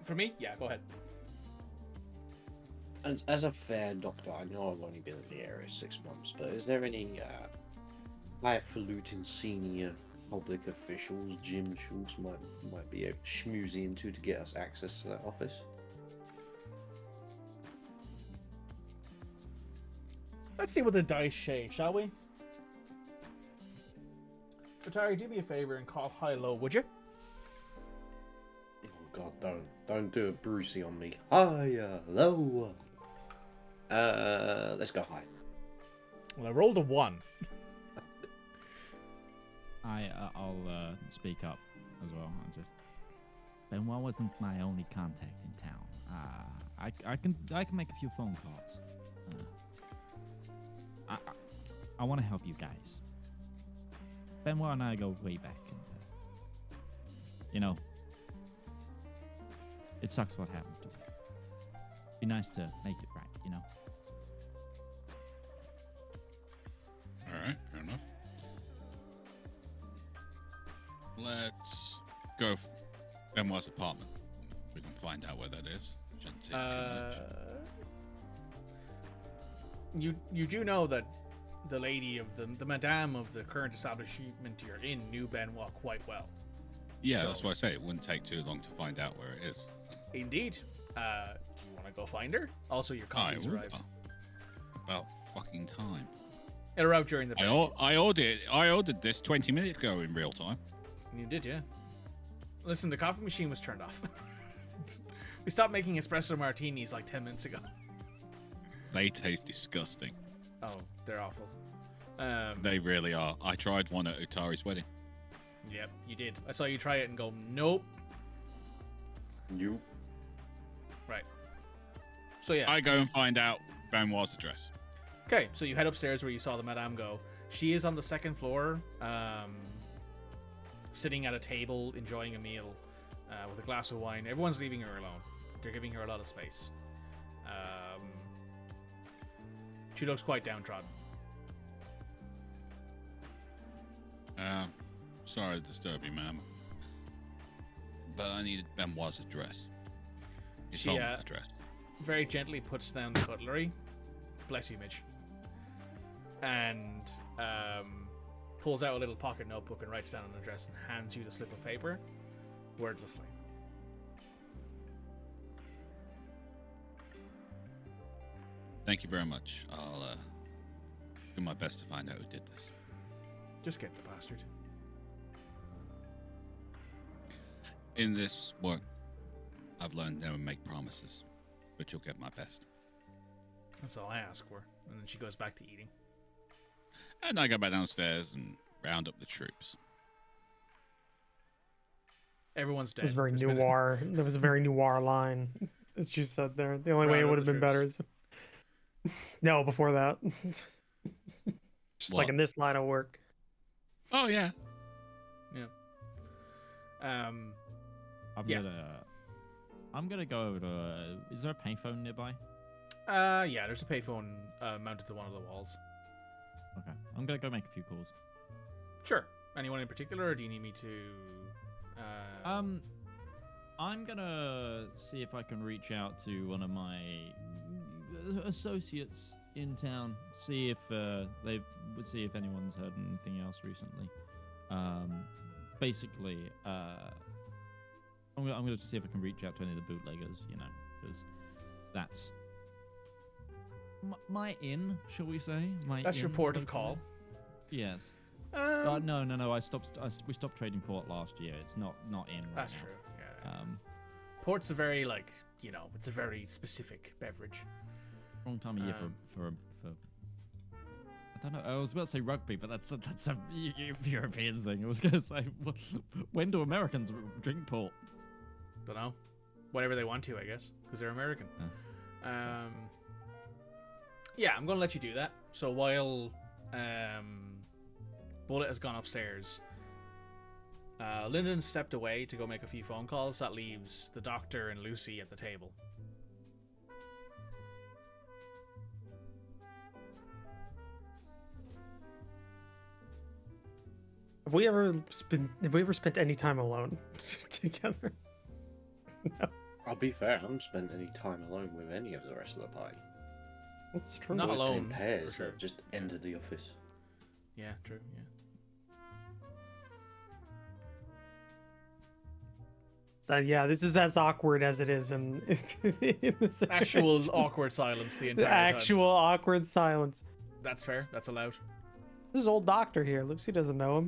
For me? Yeah, go ahead. As a fair doctor, I know I've only been in the area 6 months, but is there any highfalutin senior public officials Jim Schultz might be able to schmooze into to get us access to that office? Let's see what the dice say, shall we? Utari, do me a favor and call high-low, would you? Oh God, don't do it Brucey on me. Higher, lower. Let's go high. Well, I rolled a 1. I'll speak up as well. Benoit wasn't my only contact in town. I can make a few phone calls. I want to help you guys. Benoit and I go way back, and it sucks what happens to me. Be nice to make it right, all right, fair enough. Let's go Benoit's apartment. We can find out where that is. Shouldn't take too much. You do know that the lady of the madame of the current establishment you're in knew Benoit quite well. Yeah, So- that's why I say it wouldn't take too long to find out where it is. Indeed. Do you want to go find her? Also, your coffee's would. arrived. About fucking time. It arrived during the break. I ordered this 20 minutes ago in real time. You did, yeah. Listen, the coffee machine was turned off. We stopped making espresso martinis like 10 minutes ago. They taste disgusting. Oh, they're awful. They really are. I tried one at Utari's wedding. Yep, you did. I saw you try it and go, nope. You. Right. So yeah. I go and find out Benoit's address. Okay, so you head upstairs where you saw the madame go. She is on the second floor, sitting at a table, enjoying a meal, with a glass of wine. Everyone's leaving her alone. They're giving her a lot of space. She looks quite downtrodden. Sorry to disturb you, ma'am. But I needed Benoit's address. His She home address. very gently puts down the cutlery. Bless you, Midge. And pulls out a little pocket notebook and writes down an address and hands you the slip of paper, wordlessly. Thank you very much. I'll do my best to find out who did this. Just get the bastard. In this work, I've learned never make promises, but you'll get my best. That's all I ask for. And then she goes back to eating. And I go back downstairs and round up the troops. Everyone's dead. It was very There's been a- noir. There was a very noir line that you said there. The only way Round it up would have the been better is no, before that. Just like What? in this line of work. Oh yeah. Yeah. I'm gonna go over to. Is there a payphone nearby? Yeah, there's a payphone mounted to one of the walls. Okay, I'm gonna go make a few calls. Sure. Anyone in particular, or do you need me to? I'm gonna see if I can reach out to one of my associates in town. See if they would see if anyone's heard anything else recently. Basically, I'm gonna see if I can reach out to any of the bootleggers. Because that's my in, shall we say? That's your port of call. Yes. Um, No. We stopped trading port last year. It's not in. Right That's now. true. Yeah. Port's a very it's a very specific beverage. Wrong time of year for don't know. I was about to say rugby, but that's a European thing. I was going to say, when do Americans drink port? Don't know. Whatever they want to, I guess, because they're American. Yeah, I'm going to let you do that. So while Bullet has gone upstairs, Lyndon stepped away to go make a few phone calls. That leaves the doctor and Lucy at the table. Have we ever spent any time alone together? No. I'll be fair, I haven't spent any time alone with any of the rest of the party. That's true. Not alone, In pairs, for sure. they've just entered the office. Yeah, true, yeah. So yeah, this is as awkward as it is in the Actual awkward silence the entire time. actual awkward silence. That's fair. That's allowed. There's old doctor here. Lucy doesn't know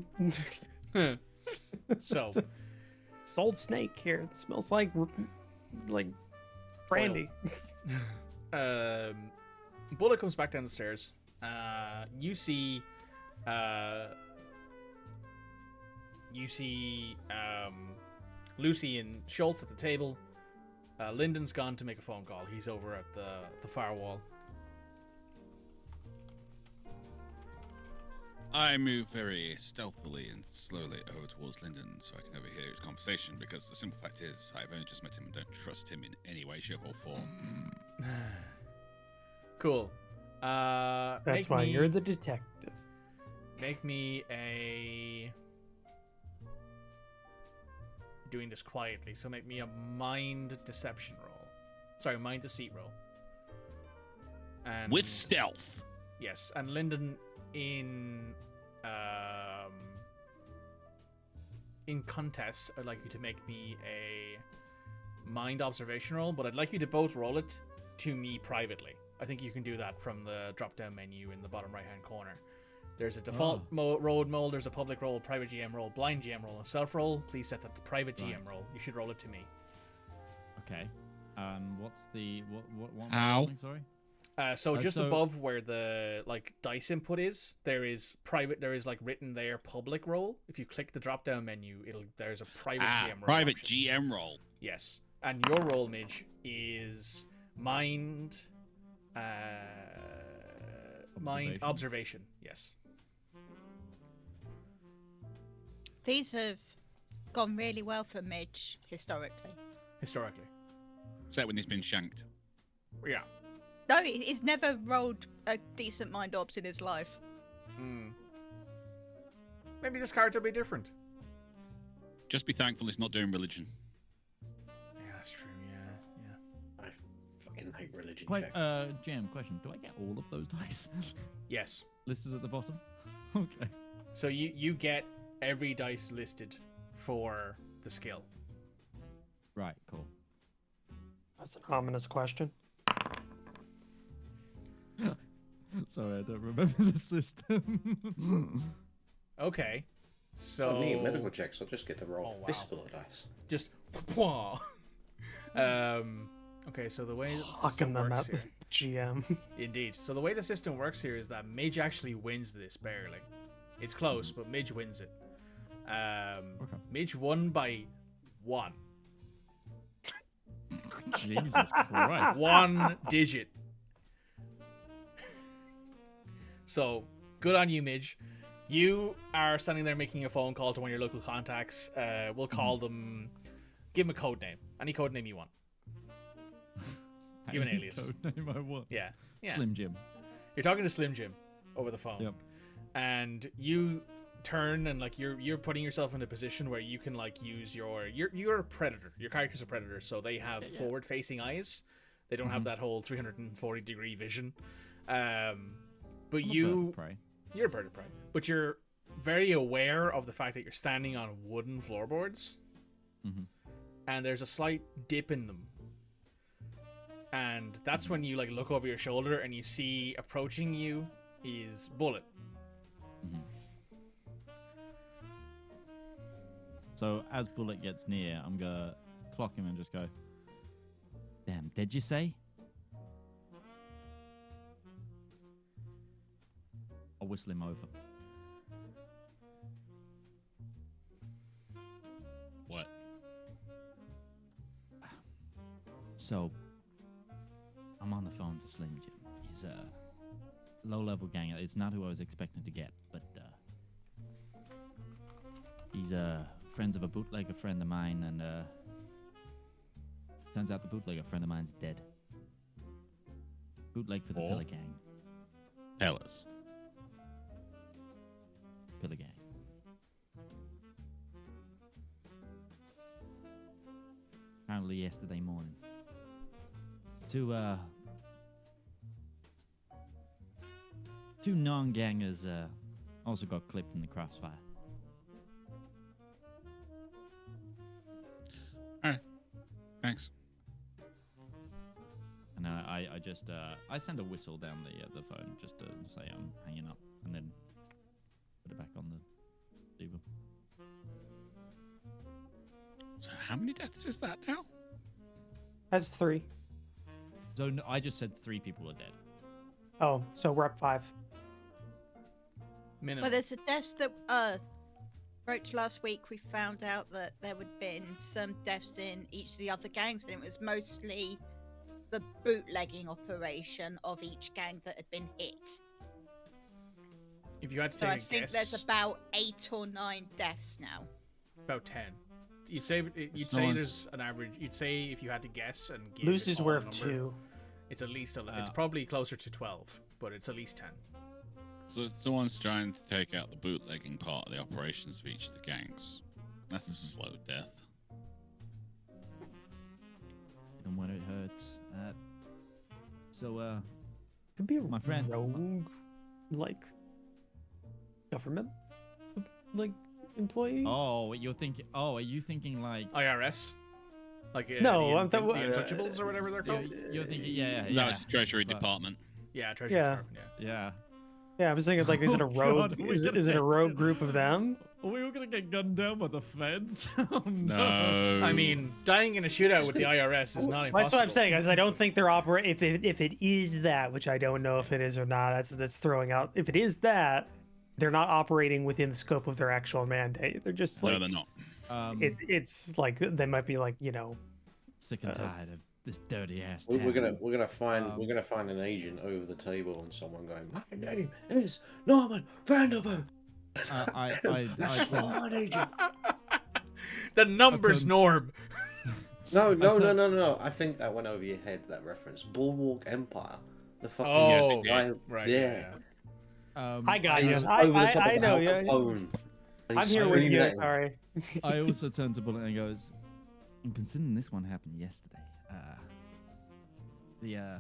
him. So, This old snake here. It smells like brandy. Bullet comes back down the stairs. You see Lucy and Schultz at the table. Lyndon's gone to make a phone call. He's over at the far wall. I move very stealthily and slowly over towards Lyndon so I can overhear his conversation, because the simple fact is I've only just met him and don't trust him in any way, shape, or form. Cool. That's why you're the detective. Make me a... Doing this quietly, so make me a mind deception roll. Sorry, mind deceit roll. And With stealth. yes, and Lyndon, in contest, I'd like you to make me a mind observation roll, but I'd like you to both roll it to me privately. I think you can do that from the drop-down menu in the bottom right-hand corner. There's a default road mode, there's a public roll, private GM roll, blind GM roll, and self roll. Please set that to private GM roll. You should roll it to me. Okay. What's the what am I Ow. rolling, sorry? So just so- above where the dice input is, there is written there public roll. If you click the drop down menu, there's a private GM roll. Private option. GM roll. Yes. And your roll, Midge, is mind observation. Yes. These have gone really well for Midge historically. Historically. Except when he's been shanked. Yeah. No, he's never rolled a decent mind orbs in his life. Maybe this card will be different. Just be thankful he's not doing religion. Yeah, that's true. Yeah. I fucking hate religion Quite, check. Jam, question. Do I get all of those dice Yes. listed at the bottom? Okay. So you get every dice listed for the skill. Right, cool. That's an ominous question. Sorry, I don't remember the system. Okay. So I need medical checks. I'll just get to roll Oh, wow. a fistful of dice. just okay, so the way that the Fucking system them works up, here, GM. indeed. So the way the system works here is that Midge actually wins this barely. It's close, but Midge wins it. Okay. Midge won by 1. Jesus Christ. 1 digit. So good on you, Midge. You are standing there making a phone call to one of your local contacts. We'll call them. Give them a code name. Any code name you want. Give an Any alias. code name I want. Yeah. Slim Jim. You're talking to Slim Jim over the phone. Yep. And you turn and you're putting yourself in a position where you can use you're a predator. Your character's a predator, so they have forward facing eyes. They don't have that whole 340 degree vision. But you're a bird of prey. But you're very aware of the fact that you're standing on wooden floorboards. Mm-hmm. And there's a slight dip in them. And that's when you look over your shoulder and you see approaching you is Bullet. Mm-hmm. So as Bullet gets near, I'm gonna clock him and just go, "Damn, did you say?" I'll whistle him over. What? So, I'm on the phone to Slim Jim. He's a low-level ganger. It's not who I was expecting to get, but he's friends of a bootlegger friend of mine, and turns out the bootlegger friend of mine's dead. Bootleg for the Pillar Gang. Tell us. Pillar Gang. Apparently yesterday morning. Two non-gangers also got clipped in the crossfire. All right. Thanks. And I just I send a whistle down the phone just to say I'm hanging up, and then put it back on the receiver. So how many deaths is that now? That's 3. So no, I just said 3 people are dead. Oh, so we're up 5. Minimum. Well, there's a death that Roach last week. We found out that there would been some deaths in each of the other gangs, and it was mostly the bootlegging operation of each gang that had been hit. If you had to So take I a think guess, there's about 8 or 9 deaths now. about 10. You'd say there's an average. You'd say if you had to guess and give Lucy's a worth number, 2. it's at least it's probably closer to 12, but it's at least 10. So someone's trying to take out the bootlegging part of the operations of each of the gangs. That's a slow death. Even when it hurts. Could be a my friend, rogue, like government, like employee. Oh, you're thinking? Oh, are you thinking like IRS? Like No, the, I'm the talking- Untouchables or whatever they're called. You're thinking? Yeah. No, it's the Treasury Department. Yeah, Treasury Yeah. Department. Yeah. Yeah. Yeah, I was thinking like, is it a Oh, rogue? God, is it a rogue group of them? We were gonna get gunned down by the feds. Oh, No. I mean, dying in a shootout with the IRS is not impossible. That's what I'm saying, guys. I don't think they're operating. If it is that, which I don't know if it is or not, that's throwing out. If it is that, they're not operating within the scope of their actual mandate. They're just like No, they're not. it's like they might be like, you know, sick and tired of this dirty ass. We're town. gonna find an agent over the table and someone going, my name is Norman Vanderbilt. I That's my agent. The numbers, Norm. No. I think that went over your head. That reference, Bulwark Empire. The fucking Oh, guy right. there. I got you. He's over the top I of know. Al Yeah, Capone, and I'm he's here with screaming you. at him. Sorry. I also turned to Bullet and goes, and considering this one happened yesterday, the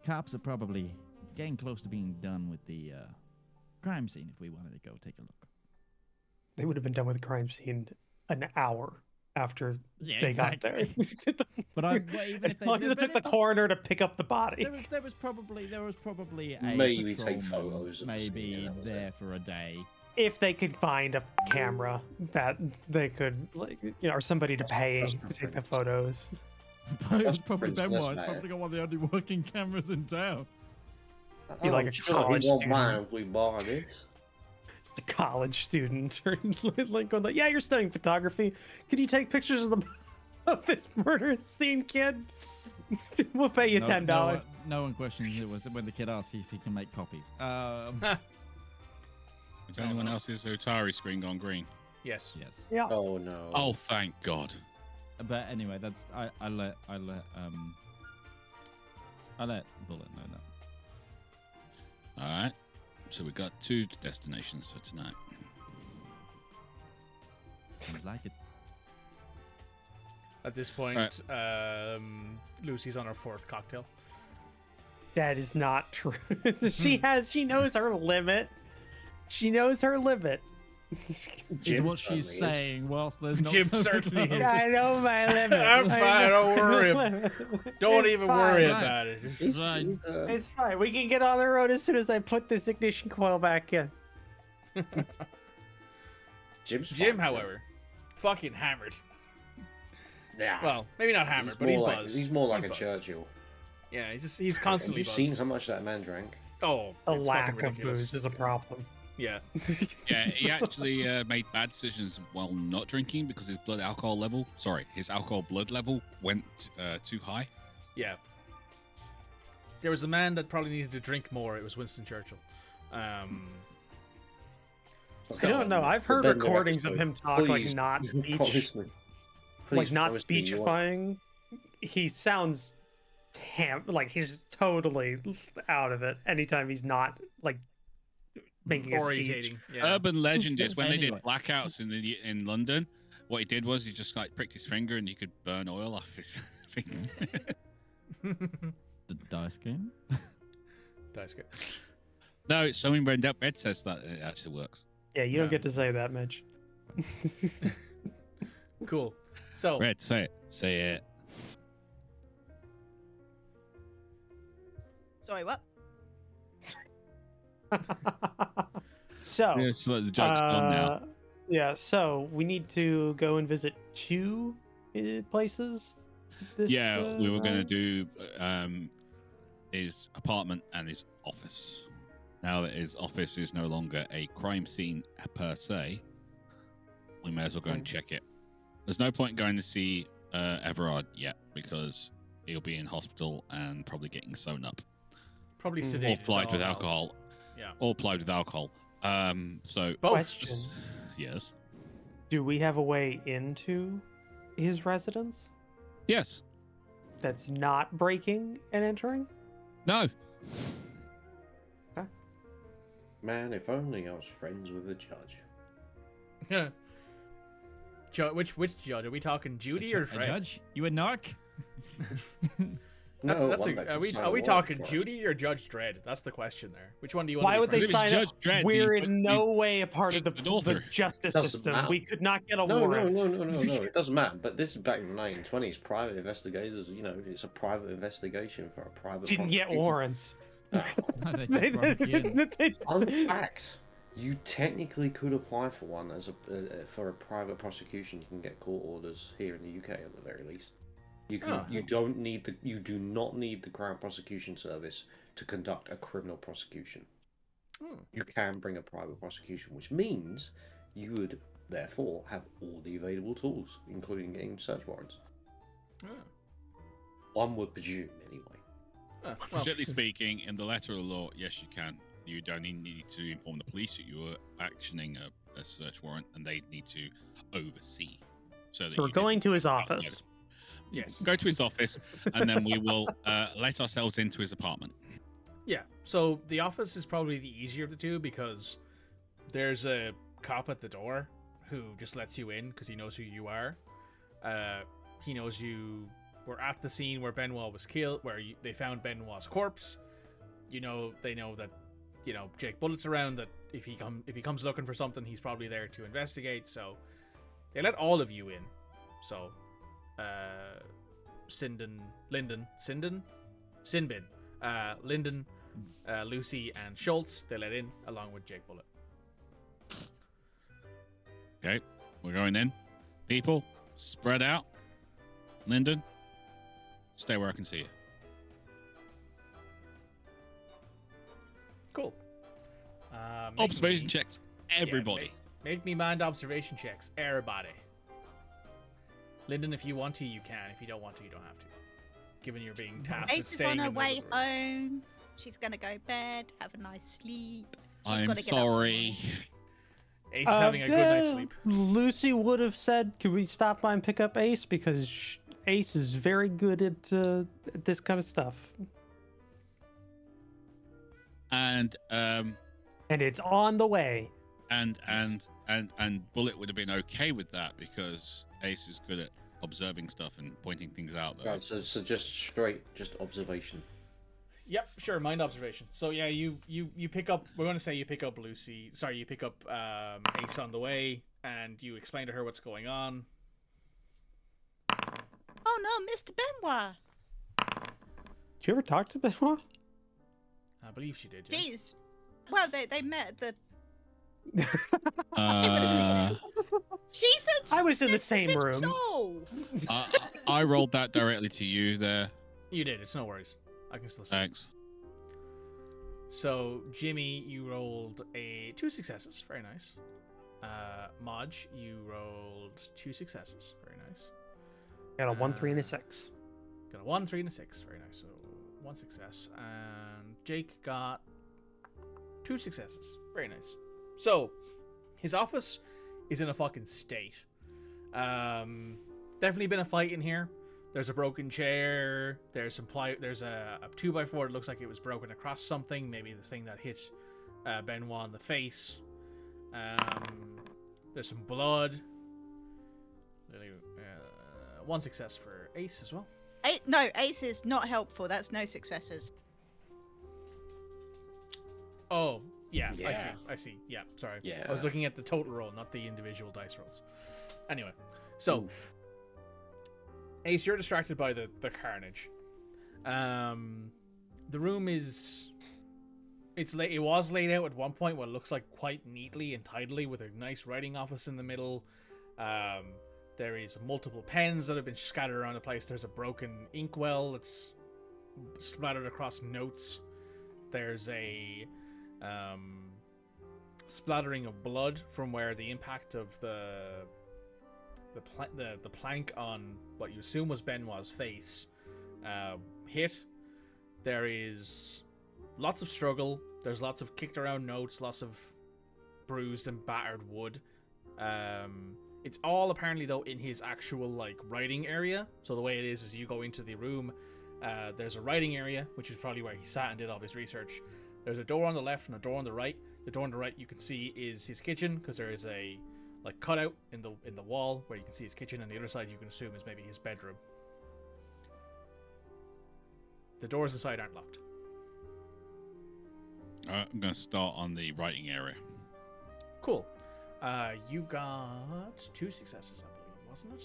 cops are probably getting close to being done with the crime scene if we wanted to go take a look. They would have been done with the crime scene an hour after they got there. But even As long as it took the coroner to pick up the body. There was probably a Maybe patrolman take photos of the scene, maybe and that was there it. for a day. If they could find a camera that they could, like, you know, or somebody to pay That's to not take the Prince. photos. But it was probably Princess Benoît. It's Leia. probably got one of the only working cameras in town. Be like I'm a sure college he won't student. mind if we borrow this. A college student or like going like, yeah, you're studying photography. Can you take pictures of the of this murder scene, kid? We'll pay you $10. No one questions it was when the kid asked if he can make copies. Is anyone else's Utari screen gone green? Yes. Yes. Yeah. Oh no. Oh, thank God. But anyway, that's I let Bullet know that. All right. So we got 2 destinations for tonight. Seems like it. At this point, Lucy's on her 4th cocktail. That is not true. She knows her limit. She knows her limit. Is what she's saying. Whilst there's not Jim certainly is. I know my limit. I'm fine. Don't worry. Don't It's even fine. worry Right. about it. Right. It's fine. We can get on the road as soon as I put this ignition coil back in. Jim, However, fucking hammered. Yeah. Well, maybe not hammered, but he's buzzed. He's more like a buzzed. Churchill. Yeah, he's constantly You've buzzed. seen how much that man drank. Oh, A it's lack fucking of ridiculous. booze is a problem. Yeah. Yeah, he actually made bad decisions while not drinking because his alcohol blood level went too high. Yeah. There was a man that probably needed to drink more. It was Winston Churchill. I don't know. I've heard recordings of him talk like not speech, like not speechifying. He sounds like he's totally out of it anytime he's not like making a speech. Yeah. Urban legend is when they did blackouts in London, what he did was he just like pricked his finger and he could burn oil off his finger. The dice game? Dice game. No, it's something Red says that it actually works. Yeah, you don't get to say that, Mitch. Cool. So Red, say it. Say it. Sorry, what? So, Yeah, it's like the joke's gone now. Yeah, so we need to go and visit 2 places. We were going to do his apartment and his office. Now that his office is no longer a crime scene per se, we may as well go and check it. There's no point going to see Everard yet because he'll be in hospital and probably getting sewn up. Probably sedated. Or plied with alcohol. Yeah. Or plied with alcohol. So both. Question. Yes. Do we have a way into his residence? Yes. That's not breaking and entering? No. Man, if only I was friends with a judge. Yeah. Which judge? Are we talking Judy or Fred? Judge? You a narc? Are we talking Judy or Judge Dredd? That's the question there. Which one do you want? Why to would they sign up? Dredd, We're in no way a part of the justice Doesn't system. matter. We could not get a No, warrant. no. It doesn't matter. But this is back in the 1920s. Private investigators, it's a private investigation for a private. Didn't get warrants. No. No, they broke in. Fun fact: you technically could apply for one for a private prosecution. You can get court orders here in the UK at the very least. You can. You do not need the Crown Prosecution Service to conduct a criminal prosecution. You can bring a private prosecution, which means you would therefore have all the available tools, including getting search warrants. One would presume, anyway. Strictly speaking, in the letter of the law, yes, you can. You don't need to inform the police that you are actioning a search warrant, and they need to oversee. So we're going to his office. Yes. Go to his office, and then we will let ourselves into his apartment. Yeah. So the office is probably the easier of the two because there's a cop at the door who just lets you in because he knows who you are. He knows you were at the scene where Benoît was killed, where they found Benoît's corpse. They know that Jake Bullet's around. That if he comes looking for something, he's probably there to investigate. So they let all of you in. So. Sinbin, Linden, Lucy, and Schultz, they let in along with Jake Bullet. Okay, we're going in. People, spread out. Linden, stay where I can see you. Cool. Observation checks, everybody. Yeah, make me mind observation checks, everybody. Linden, if you want to, you can. If you don't want to, you don't have to. Given you're being tasked with Ace is staying on her in the way room. home. She's gonna go bed, have a nice sleep. I'm sorry. Ace is having a good night's sleep. Lucy would have said, "Could we stop by and pick up Ace?" Because Ace is very good at this kind of stuff. And it's on the way. And Bullet would have been okay with that because Ace is good at observing stuff and pointing things out. Right, so just observation. Yep, sure, mind observation. So yeah, you pick up. We're going to say you pick up Lucy. Sorry, you pick up Ace on the way, and you explain to her what's going on. Oh no, Mr. Benoît. Did you ever talk to Benoît? I believe she did. Yeah. Jeez. Well, they met at the. She said I was in the same room. I rolled that directly to you there. You did. It's no worries. I can still say. Thanks. So, Jimmy, you rolled 2 successes. Very nice. Modge, you rolled 2 successes. Very nice. Got a 1, 3, and a 6. Got a 1, 3, and a 6. Very nice. So, 1 success. And Jake got 2 successes. Very nice. So, his office is in a fucking state. Definitely been a fight in here. There's a broken chair. There's some there's a 2x4 that looks like it was broken across something. Maybe the thing that hit Benoît in the face. There's some blood. 1 success for Ace as well. No, Ace is not helpful. That's no successes. Oh, yeah. I see. Yeah, sorry. Yeah. I was looking at the total roll, not the individual dice rolls. Anyway, so Ace, you're distracted by the carnage. The room is... It was laid out at one point what looks like quite neatly and tidily with a nice writing office in the middle. There is multiple pens that have been scattered around the place. There's a broken inkwell that's splattered across notes. There's a splattering of blood from where the impact of the plank on what you assume was Benoit's face hit. There is lots of struggle. There's lots of kicked around notes, lots of bruised and battered wood. It's all apparently though in his actual writing area. So the way it is you go into the room. There's a writing area, which is probably where he sat and did all of his research. There's a door on the left and a door on the right. The door on the right you can see is his kitchen because there is a cutout in the wall where you can see his kitchen, and the other side you can assume is maybe his bedroom. The doors inside aren't locked. I'm going to start on the writing area. Cool. You got 2 successes, I believe, wasn't it?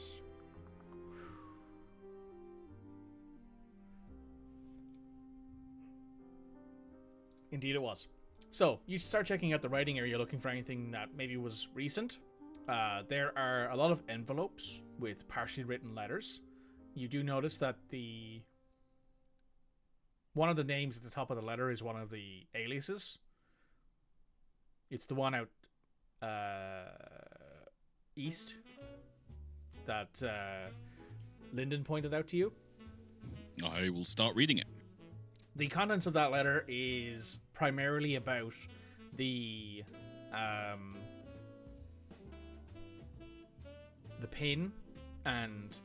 Indeed it was. So, you start checking out the writing area looking for anything that maybe was recent. There are a lot of envelopes with partially written letters. You do notice that one of the names at the top of the letter is one of the aliases. It's the one out east that Lyndon pointed out to you. I will start reading it. The contents of that letter is primarily about the pin and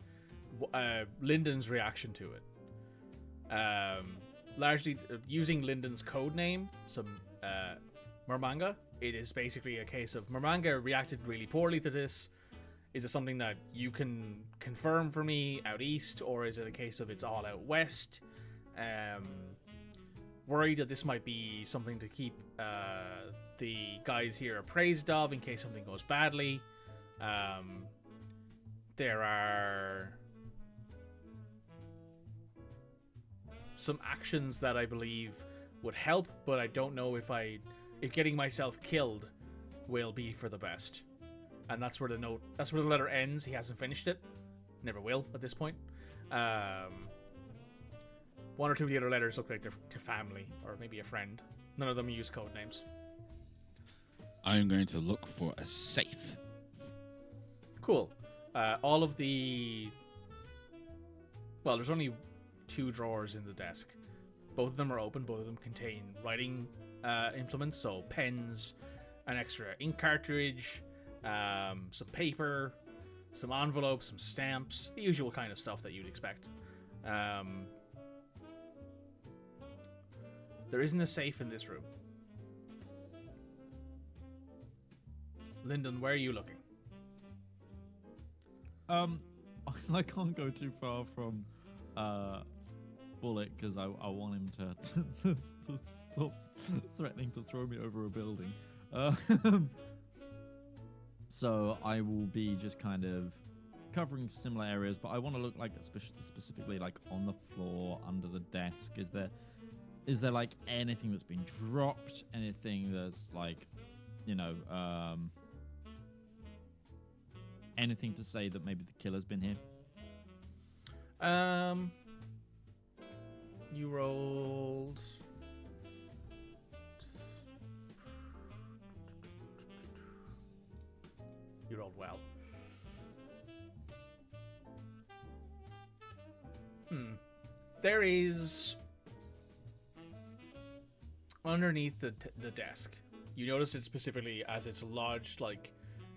Lyndon's reaction to it. Largely using Lyndon's code name, some Mermanga. It is basically a case of Mermanga reacted really poorly to this. Is it something that you can confirm for me out east, or is it a case of it's all out west? Worried that this might be something to keep the guys here appraised of in case something goes badly. There are some actions that I believe would help, but I don't know if getting myself killed will be for the best. And that's where the letter ends. He hasn't finished it. Never will at this point. One or two of the other letters look like they're to family or maybe a friend. None of them use code names. I'm going to look for a safe. Cool. All of there's only 2 drawers in the desk. Both of them are open. Both of them contain writing implements, so pens, an extra ink cartridge, some paper, some envelopes, some stamps, the usual kind of stuff that you'd expect. There isn't a safe in this room. Lyndon, where are you looking? I can't go too far from Bullet because I want him to stop threatening to throw me over a building. So I will be just kind of covering similar areas, but I want to look like specifically like on the floor, under the desk. Is there like anything that's been dropped? Anything that's like, anything to say that maybe the killer's been here? You rolled rolled well. There is underneath the desk. You notice it specifically as it's lodged, like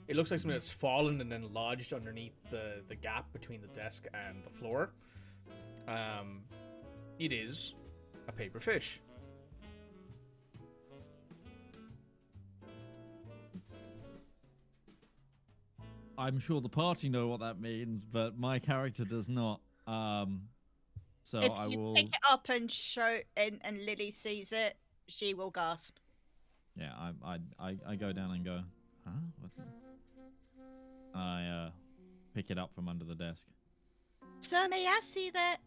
it looks like something that's fallen and then lodged underneath the gap between the desk and the floor. It is a paper fish. I'm sure the party know what that means, but my character does not. So If I you will. pick it up and show, and Lily sees it, she will gasp. Yeah, I go down and go, huh? What? I pick it up from under the desk. So may I see that?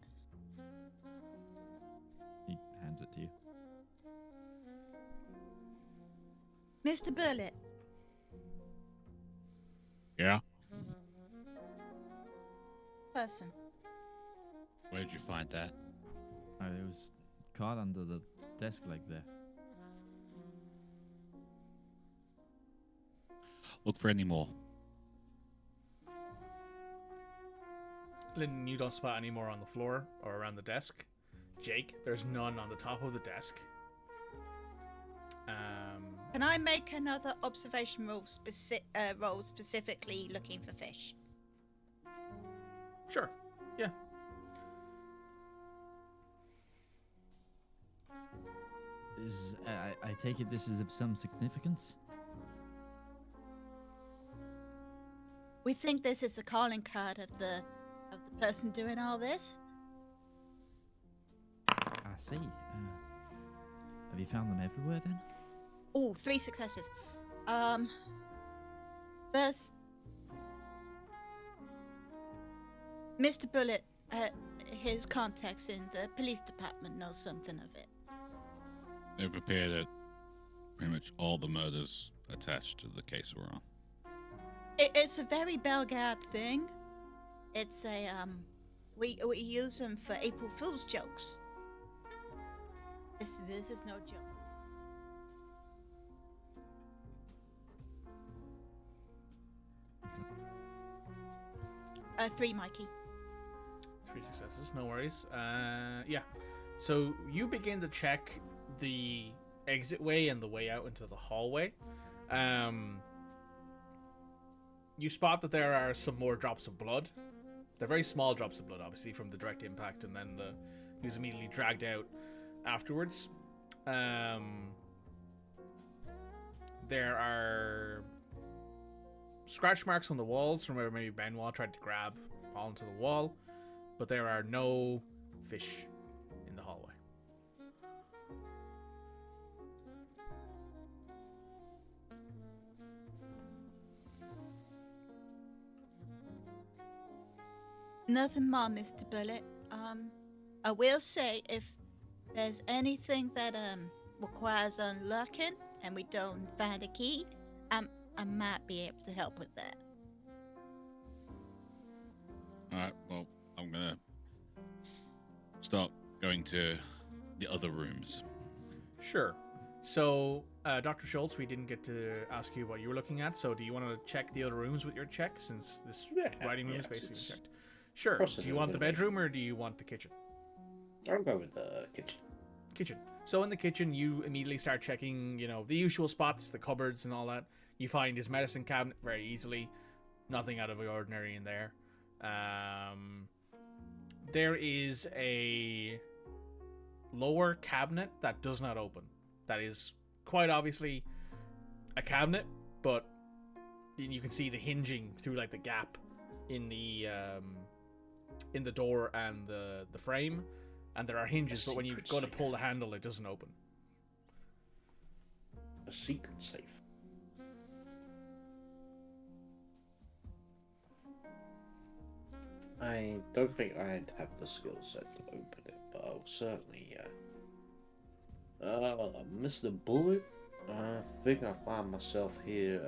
He hands it to you. Mr. Bullet. Yeah? Person. Where'd you find that? It was caught under the desk like there. Look for any more. Lyndon, you don't spot any more on the floor or around the desk. Jake, there's none on the top of the desk. Can I make another observation roll, specifically looking for fish? Sure. Yeah. I take it this is of some significance? We think this is the calling card of the person doing all this. I see. Have you found them everywhere then? Oh, 3 successes. First, Mr. Bullet, his contacts in the police department know something of it. They've appeared at pretty much all the murders attached to the case we're on. It's a very Bellegarde thing. It's a we use them for April Fool's jokes. This is no joke. 3, Mikey. 3 successes, no worries. Yeah. So you begin to check the exit way and the way out into the hallway. You spot that there are some more drops of blood. They're very small drops of blood, obviously, from the direct impact, and then he was immediately dragged out afterwards. There are scratch marks on the walls from where maybe Benoît tried to grab onto the wall, but there are no fish in the hallway. Nothing more, Mr. Bullet. I will say if there's anything that requires unlocking and we don't find a key, I might be able to help with that. Alright, well, I'm gonna start going to the other rooms. Sure. So, Dr. Schultz, we didn't get to ask you what you were looking at, so do you want to check the other rooms with your check, since this writing room is basically checked? Sure. Do you want the bedroom or do you want the kitchen? I'll go with the kitchen. Kitchen. So in the kitchen, you immediately start checking, the usual spots, the cupboards and all that. You find his medicine cabinet very easily. Nothing out of the ordinary in there. There is a lower cabinet that does not open. That is quite obviously a cabinet, but you can see the hinging through like the gap in the door and the frame, and there are hinges, but when you go to pull the handle, it doesn't open. A secret safe. I don't think I'd have the skill set to open it, but I'll certainly, Mr. Bullet, I think I find myself here,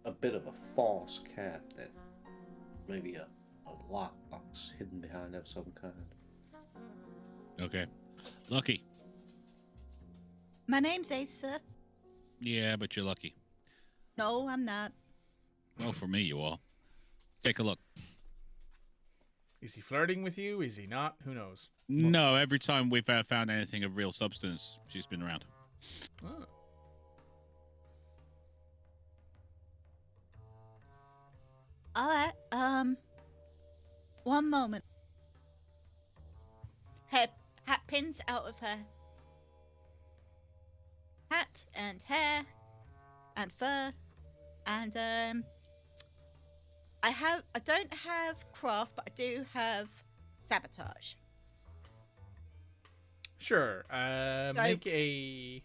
a bit of a false cabinet. Maybe a lockbox hidden behind of some kind. Okay. Lucky. My name's Ace, sir. Yeah, but you're lucky. No, I'm not. Well, for me, you are. Take a look. Is he flirting with you? Is he not? Who knows? No, every time we've found anything of real substance, she's been around. Oh. All right. One moment. Hat pins out of her hat and hair and fur, and I don't have craft, but I do have sabotage. Sure. Make a,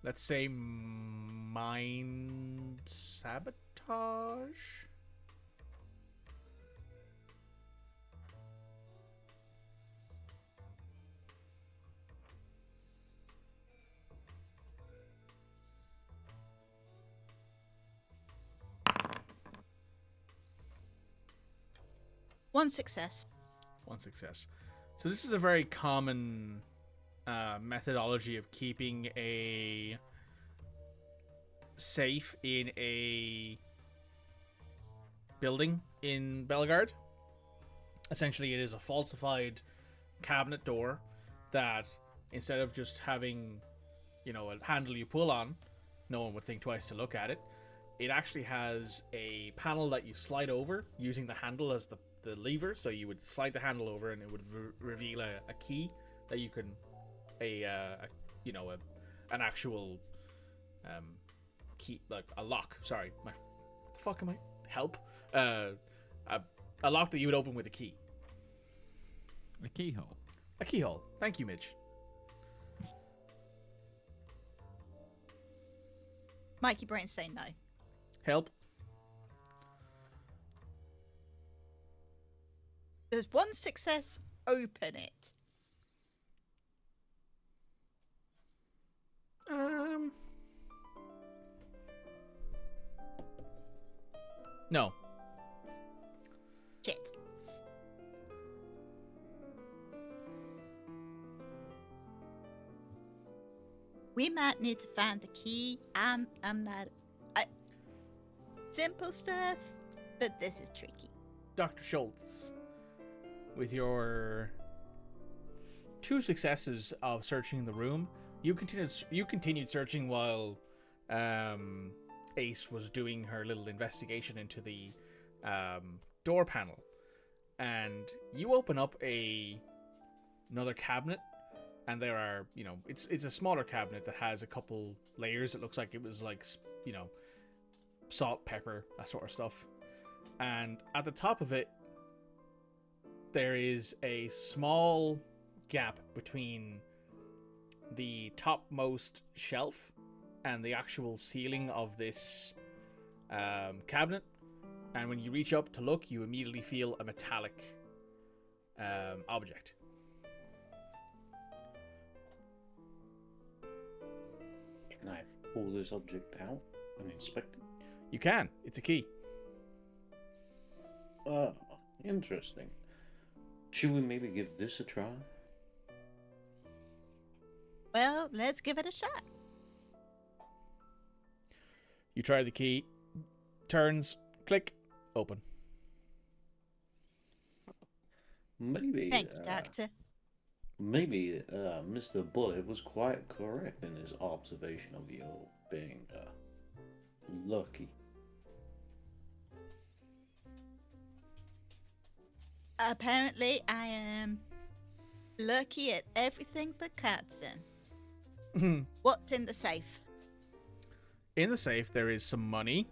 let's say, mind sabotage. One success. One success. So this is a very common methodology of keeping a safe in a building in Bellegarde. Essentially, it is a falsified cabinet door that, instead of just having, you know, a handle you pull on, no one would think twice to look at it. It actually has a panel that you slide over using the handle as the lever. So you would slide the handle over and it would reveal a key that you can, an actual key, like a lock. Sorry, what the fuck am I? Help. A lock that you would open with a key. A keyhole. A keyhole. Thank you, Midge. Mikey Brain's saying no. Help. There's one success. Open it. No. Shit. We might need to find the key. I'm not. Simple stuff, but this is tricky. Dr. Schultz, with your 2 successes of searching the room, you continued searching while Ace was doing her little investigation into the door panel, and you open up another cabinet, and there are, you know, it's a smaller cabinet that has a couple layers. It looks like it was like, you know, salt, pepper, that sort of stuff, and at the top of it there is a small gap between the topmost shelf and the actual ceiling of this cabinet, and when you reach up to look, you immediately feel a metallic object. Can I pull this object out and inspect it? You can. It's a key. Oh, interesting. Should we maybe give this a try? Well, let's give it a shot. You try the key. Turns. Click. Open. Maybe. Thank you, Doctor. Maybe Mr. Bullet was quite correct in his observation of you being lucky. Apparently, I am lucky at everything but cards. What's in the safe? In the safe, there is some money.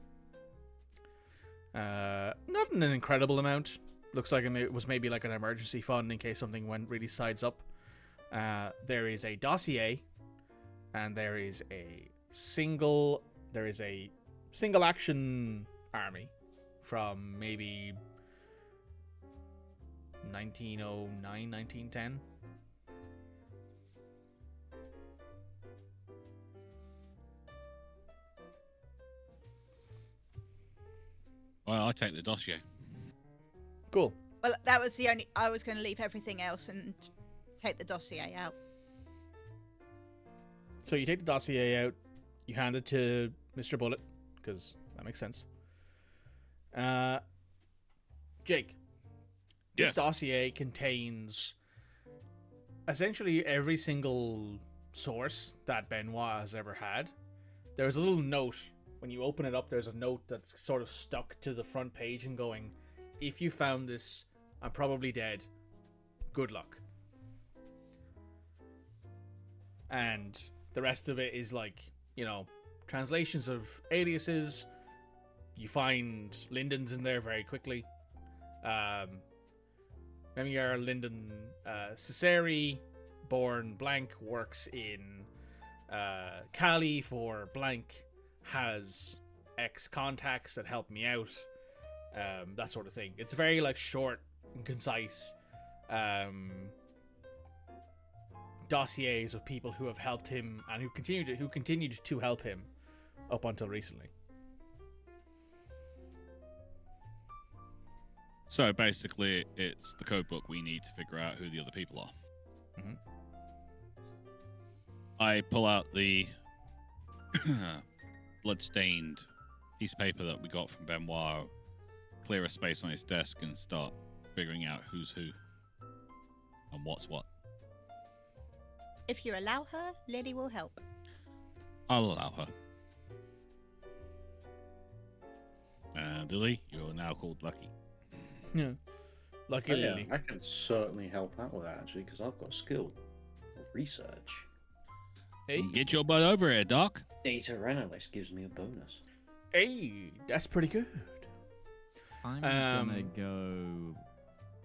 Not an incredible amount. Looks like it was maybe like an emergency fund in case something went really sides up. There is a dossier, and there is a single action army from maybe 1909, 1910. Well, I'll take the dossier. Cool. Well, that was the only. I was going to leave everything else and take the dossier out. So you take the dossier out, you hand it to Mr. Bullet, because that makes sense. Jake, this dossier contains essentially every single source that Benoît has ever had. There's a little note. When you open it up, there's a note that's sort of stuck to the front page and going, if you found this, I'm probably dead. Good luck. And the rest of it is like, you know, translations of aliases. You find Lyndon's in there very quickly. Memiar Lyndon Cesari, born blank, works in Cali for blank, has X contacts that help me out, that sort of thing. It's very like short and concise dossiers of people who have helped him and who continued to help him up until recently. So basically, it's the code book we need to figure out who the other people are. Mm-hmm. I pull out the blood-stained piece of paper that we got from Benoît, clear a space on his desk, and start figuring out who's who and what's what. If you allow her, Lily will help. I'll allow her. Lily, you're now called Lucky. Yeah. Lucky Lily. I can certainly help out with that, actually, because I've got skill. Research. Hey. Get your butt over here, Doc. Data analyst gives me a bonus. Hey, that's pretty good. I'm gonna go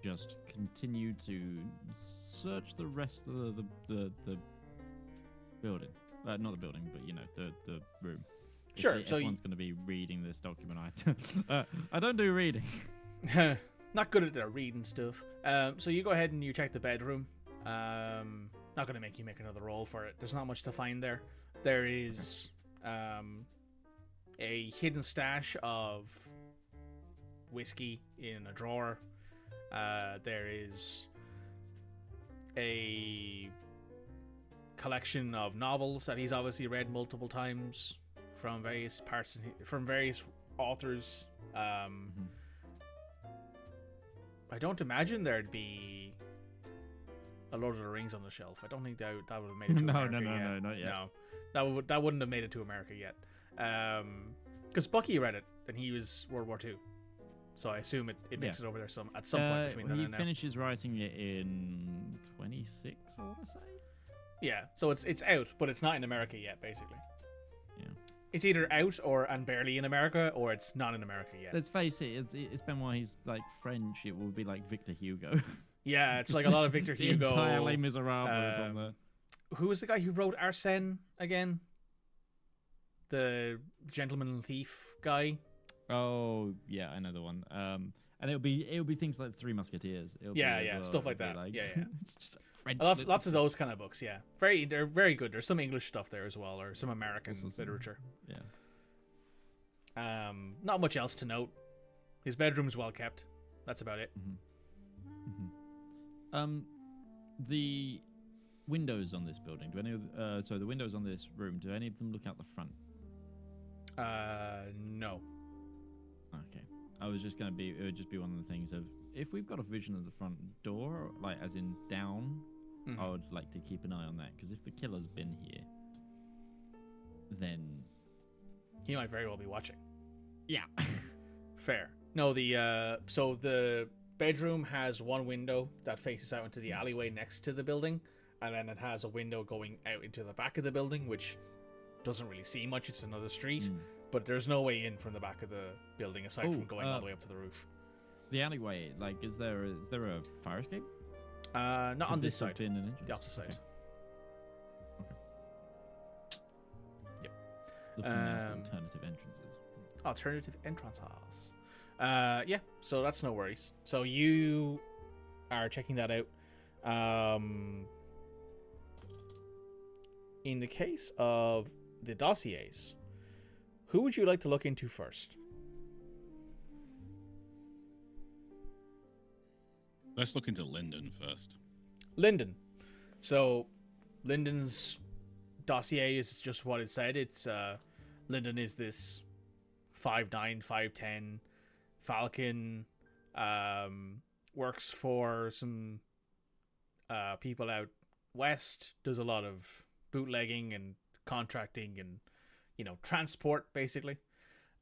just continue to search the rest of the building. Not the building, but, you know, the room. Sure. So everyone's going to be reading this document. I don't do reading. Not good at the reading stuff. So you go ahead and you check the bedroom. Not going to make you make another roll for it. There's not much to find there. There is a hidden stash of whiskey in a drawer. There is a collection of novels that he's obviously read multiple times from various parts, from various authors. I don't imagine there'd be a Lord of the Rings on the shelf. I don't think that would have made it to America yet. No, not yet. No, that wouldn't have made it to America yet. Because Bucky read it, and he was World War II. So I assume it makes it over there at some point between then and now. He finishes writing it in 26, I want to say. Yeah, so it's out, but it's not in America yet, basically. Yeah. It's either out and barely in America, or it's not in America yet. Let's face it, it's Benoît. He's like French. It would be like Victor Hugo. Yeah, it's like a lot of Victor Hugo. The entire Les Miserables is on there. Who was the guy who wrote Arsène again? The gentleman thief guy. Oh yeah, I know the one. And it'll be things like Three Musketeers. Yeah, stuff like that. Yeah. It's just French lots of those kind of books. Yeah, they're very good. There's some English stuff there as well, or some American literature. Yeah. Not much else to note. His bedroom's well kept. That's about it. The windows on this building. Do any of the windows on this room? Do any of them look out the front? No. Okay. It would just be one of the things of, if we've got a vision of the front door, like as in down, I would like to keep an eye on that, because if the killer's been here, then he might very well be watching. Yeah. Fair. No, so the bedroom has one window that faces out into the alleyway next to the building, and then it has a window going out into the back of the building, which doesn't really see much. It's another street, but there's no way in from the back of the building aside from going all the way up to the roof. The alleyway, like, is there a fire escape? Not on this side. The opposite side. Okay. Yep. Looking at alternative entrances. Alternative entrances. Yeah, so that's no worries. So you are checking that out. In the case of the dossiers, who would you like to look into first? Let's look into Lyndon first. Lyndon. So Lyndon's dossier is just what it said. It's Lyndon is this 5'9", 5'10". Falcon works for some people out west, does a lot of bootlegging and contracting and, transport, basically.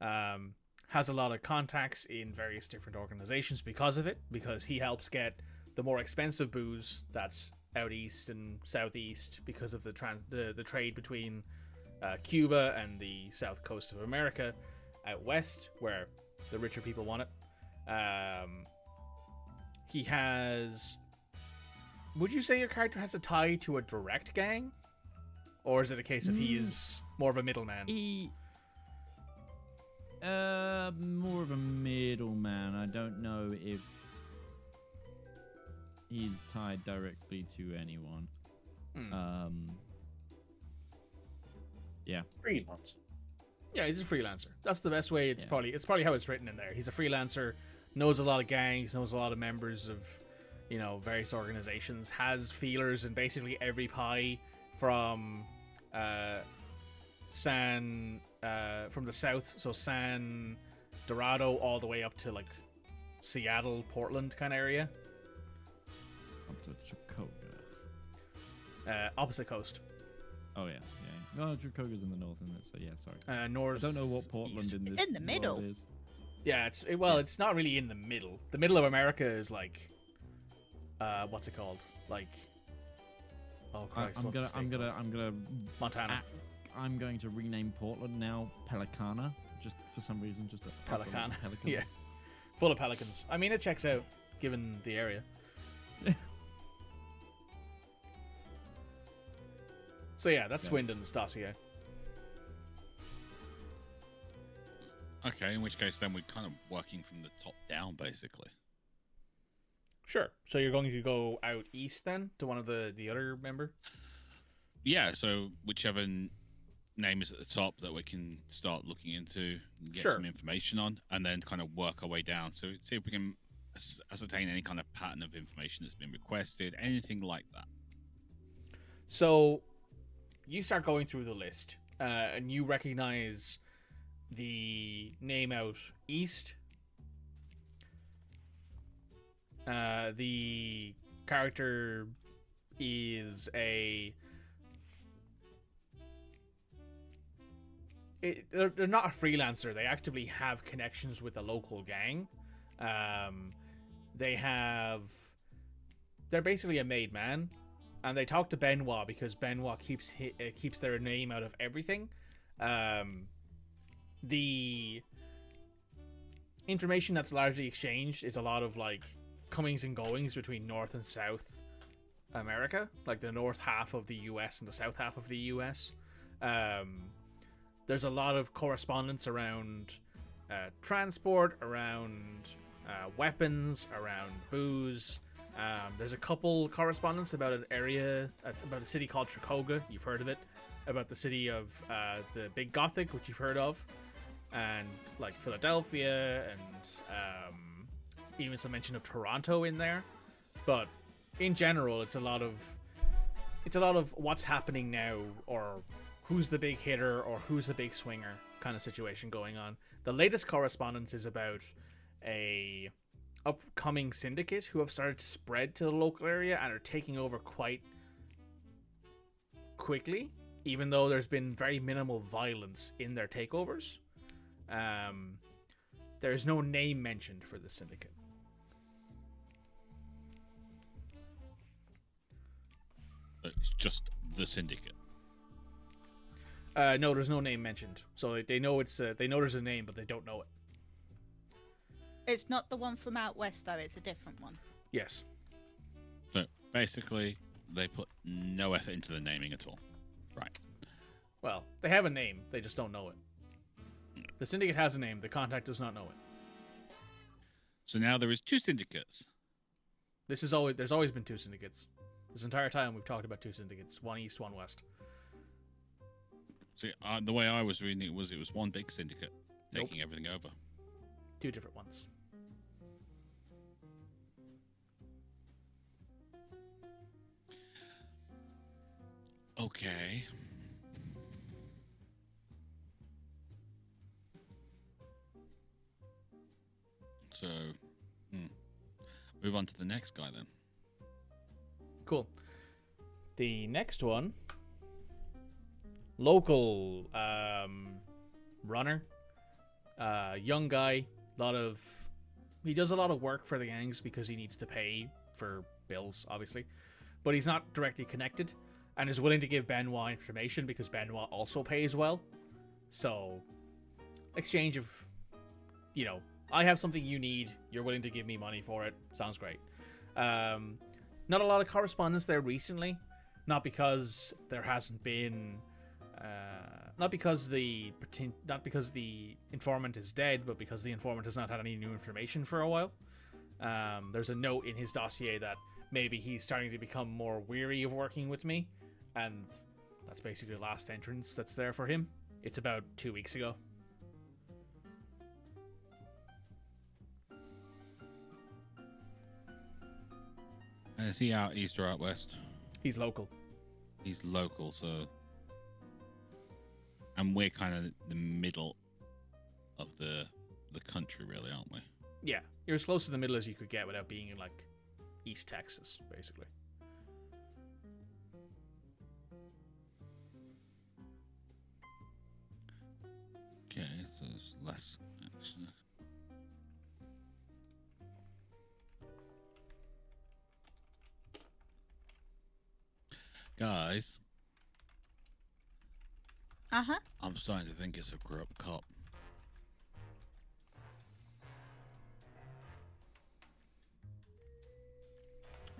Has a lot of contacts in various different organizations because of it, because he helps get the more expensive booze that's out east and southeast because of the trade between Cuba and the south coast of America out west, where the richer people want it. He has... Would you say your character has a tie to a direct gang? Or is it a case of he is more of a middleman? More of a middleman. I don't know if he's tied directly to anyone. Yeah. Freelance. Yeah, he's a freelancer. That's the best way. It's probably how it's written in there. He's a freelancer, knows a lot of gangs, knows a lot of members of, various organizations, has feelers in basically every pie from from the south, so San Dorado all the way up to like Seattle, Portland kind of area. Up to Chicago. Opposite coast. Oh yeah. No, Chicago's in the north, isn't it? So yeah, sorry. North. I don't know what Portland east. in this It's in the middle. world is. Yeah, it's not really in the middle. The middle of America is like, what's it called? Like, oh Christ, I'm gonna Montana. I'm going to rename Portland now Pelicana, just for some reason, just a Pelicana. Pelicans. Yeah, full of pelicans. I mean, it checks out given the area. So yeah, that's Swindon's dossier. Okay, in which case then we're kind of working from the top down, basically. Sure. So you're going to go out east then to one of the other member? Yeah, so whichever name is at the top that we can start looking into and get some information on, and then kind of work our way down. So see if we can ascertain any kind of pattern of information that's been requested, anything like that. So you start going through the list, and you recognize the name out east. The character is they're not a freelancer. They actively have connections with a local gang. They're basically a made man, and they talk to Benoît because Benoît keeps their name out of everything. The information that's largely exchanged is a lot of like comings and goings between North and South America, like the north half of the US and the south half of the US. There's a lot of correspondence around transport, around weapons, around booze. There's a couple correspondence about an area, about a city called Chicago. You've heard of it. About the city of the Big Gothic, which you've heard of. And like Philadelphia, and even some mention of Toronto in there. But in general, it's a lot of what's happening now, or who's the big hitter, or who's the big swinger kind of situation going on. The latest correspondence is about a upcoming syndicate who have started to spread to the local area and are taking over quite quickly, even though there's been very minimal violence in their takeovers. There's no name mentioned for the syndicate. It's just the syndicate. No, there's no name mentioned. So they know they know there's a name, but they don't know it. It's not the one from out west, though. It's a different one. Yes. So basically, they put no effort into the naming at all. Right. Well, they have a name. They just don't know it. The syndicate has a name. The contact does not know it. So now there is two syndicates. There's always been two syndicates. This entire time we've talked about two syndicates. One east, one west. See, the way I was reading it was one big syndicate taking everything over. Two different ones. Okay. So, move on to the next guy then. Cool. The next one, local runner, young guy. He does a lot of work for the gangs because he needs to pay for bills, obviously, but he's not directly connected, and is willing to give Benoît information because Benoît also pays well. So, exchange of, I have something you need, you're willing to give me money for it. Sounds great. Not a lot of correspondence there recently, not because there hasn't been, not because the informant is dead, but because the informant has not had any new information for a while. There's a note in his dossier that maybe he's starting to become more weary of working with me, and that's basically the last entrance that's there for him. It's about 2 weeks ago. Is he out east or out west? He's local. He's local, so... And we're kind of the middle of the country, really, aren't we? Yeah, you're as close to the middle as you could get without being in, like, East Texas, basically. Okay, so there's less, actually. Guys. Uh-huh. I'm starting to think it's a corrupt cop.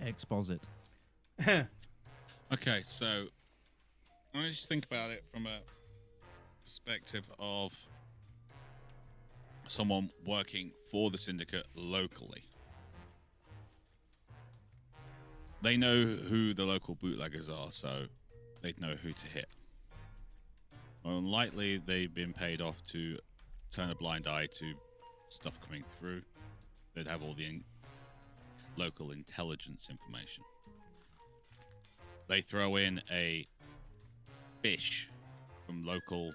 Exposit. Okay, so I just think about it from a perspective of someone working for the syndicate locally. They know who the local bootleggers are, so they'd know who to hit. Unlikely they've been paid off to turn a blind eye to stuff coming through. They'd have all the local intelligence information. They throw in a fish from local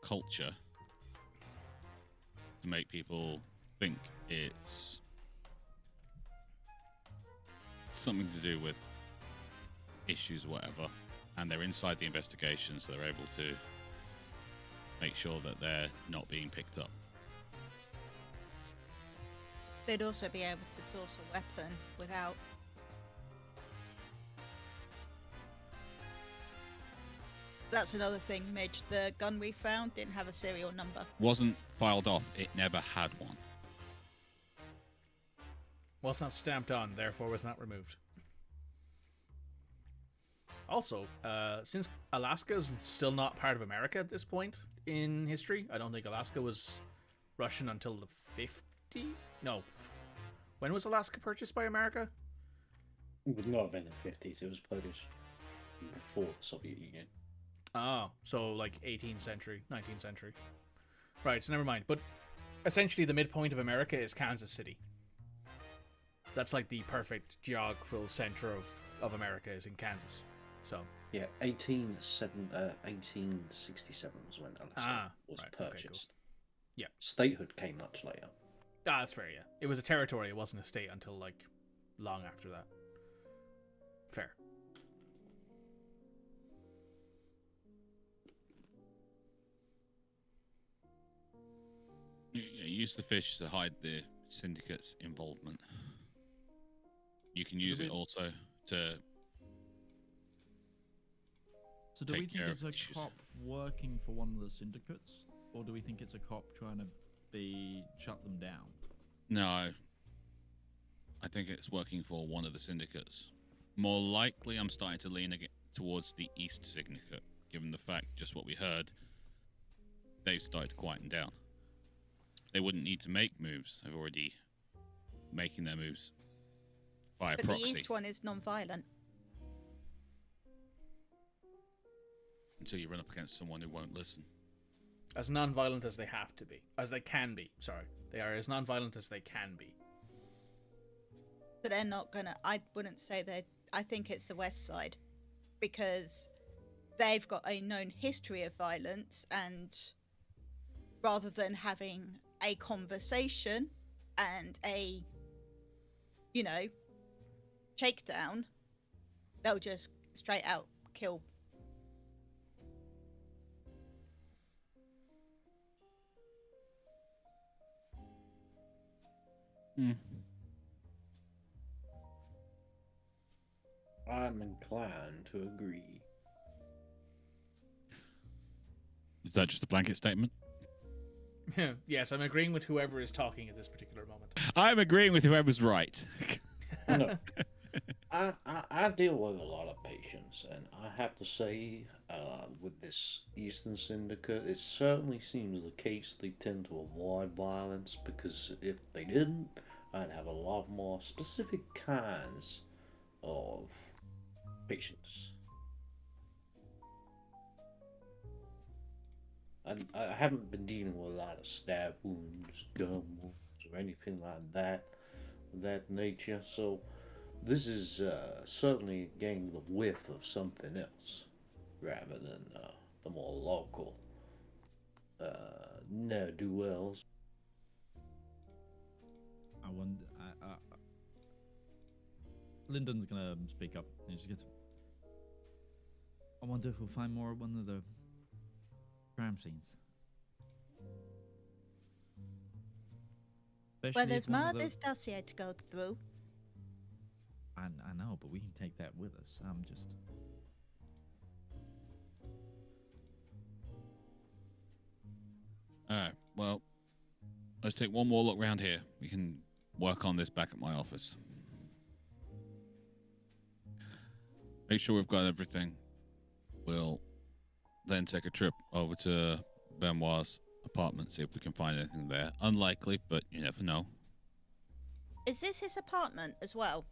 culture to make people think it's something to do with issues or whatever, and they're inside the investigation, so they're able to make sure that they're not being picked up. They'd also be able to source a weapon without... That's another thing, Midge. The gun we found didn't have a serial number. Wasn't filed off, it never had one. Well, it's not stamped on, therefore was not removed. Also, since Alaska is still not part of America at this point in history, I don't think Alaska was Russian until the 50s? No. When was Alaska purchased by America? It would not have been in the 50s. It was Polish before the Soviet Union. Oh, so like 18th century, 19th century. Right, so never mind. But essentially the midpoint of America is Kansas City. That's like the perfect geographical center of America is in Kansas. So yeah, 1867 was when Alaska was purchased. Okay, cool. Yeah, statehood came much later. Ah, that's fair. Yeah, it was a territory. It wasn't a state until like long after that. Fair. Use the fish to hide the syndicate's involvement. You can use it also to. So do we think it's a cop working for one of the syndicates, or do we think it's a cop trying to shut them down? No, I think it's working for one of the syndicates. More likely, I'm starting to lean towards the East Syndicate, given the fact, just what we heard, they've started to quieten down. They wouldn't need to make moves. They've already making their moves via proxy. But the East one is non-violent. Until you run up against someone who won't listen. As non-violent as they have to be. As they can be. Sorry. They are as non-violent as they can be. So they're not gonna... I wouldn't say they're... I think it's the West Side. Because they've got a known history of violence, and rather than having a conversation, and a, shakedown, they'll just straight out kill. I'm inclined to agree. Is that just a blanket statement? Yes, I'm agreeing with whoever is talking at this particular moment. I'm agreeing with whoever's right. No. I deal with a lot of patients, and I have to say, with this Eastern Syndicate, it certainly seems the case they tend to avoid violence, because if they didn't, I'd have a lot more specific kinds of patients. I haven't been dealing with a lot of stab wounds, gun wounds, or anything like that, of that nature, so this is certainly getting the whiff of something else, rather than the more local ne'er-do-wells. I wonder. Lyndon's gonna speak up. And she gets. I wonder if we'll find more of one of the crime scenes. Well, Especially there's if one more of of the- this dossier to go through. I know, but we can take that with us. I'm just. Alright, well, let's take one more look around here. We can work on this back at my office. Make sure we've got everything. We'll then take a trip over to Benoit's apartment, see if we can find anything there. Unlikely, but you never know. Is this his apartment as well?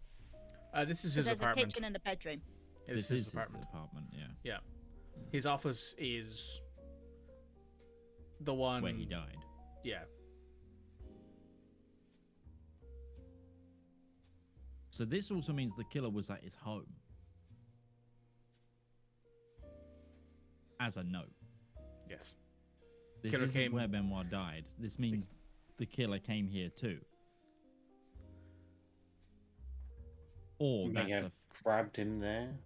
This is 'Cause his there's apartment. a kitchen and a bedroom. This is his apartment. Yeah. Yeah. His office is the one Where he died. Yeah. So this also means the killer was at his home. As a note. Yes. This Killer isn't came where Benoit died. This means the killer came here too. Or May that's have grabbed him there.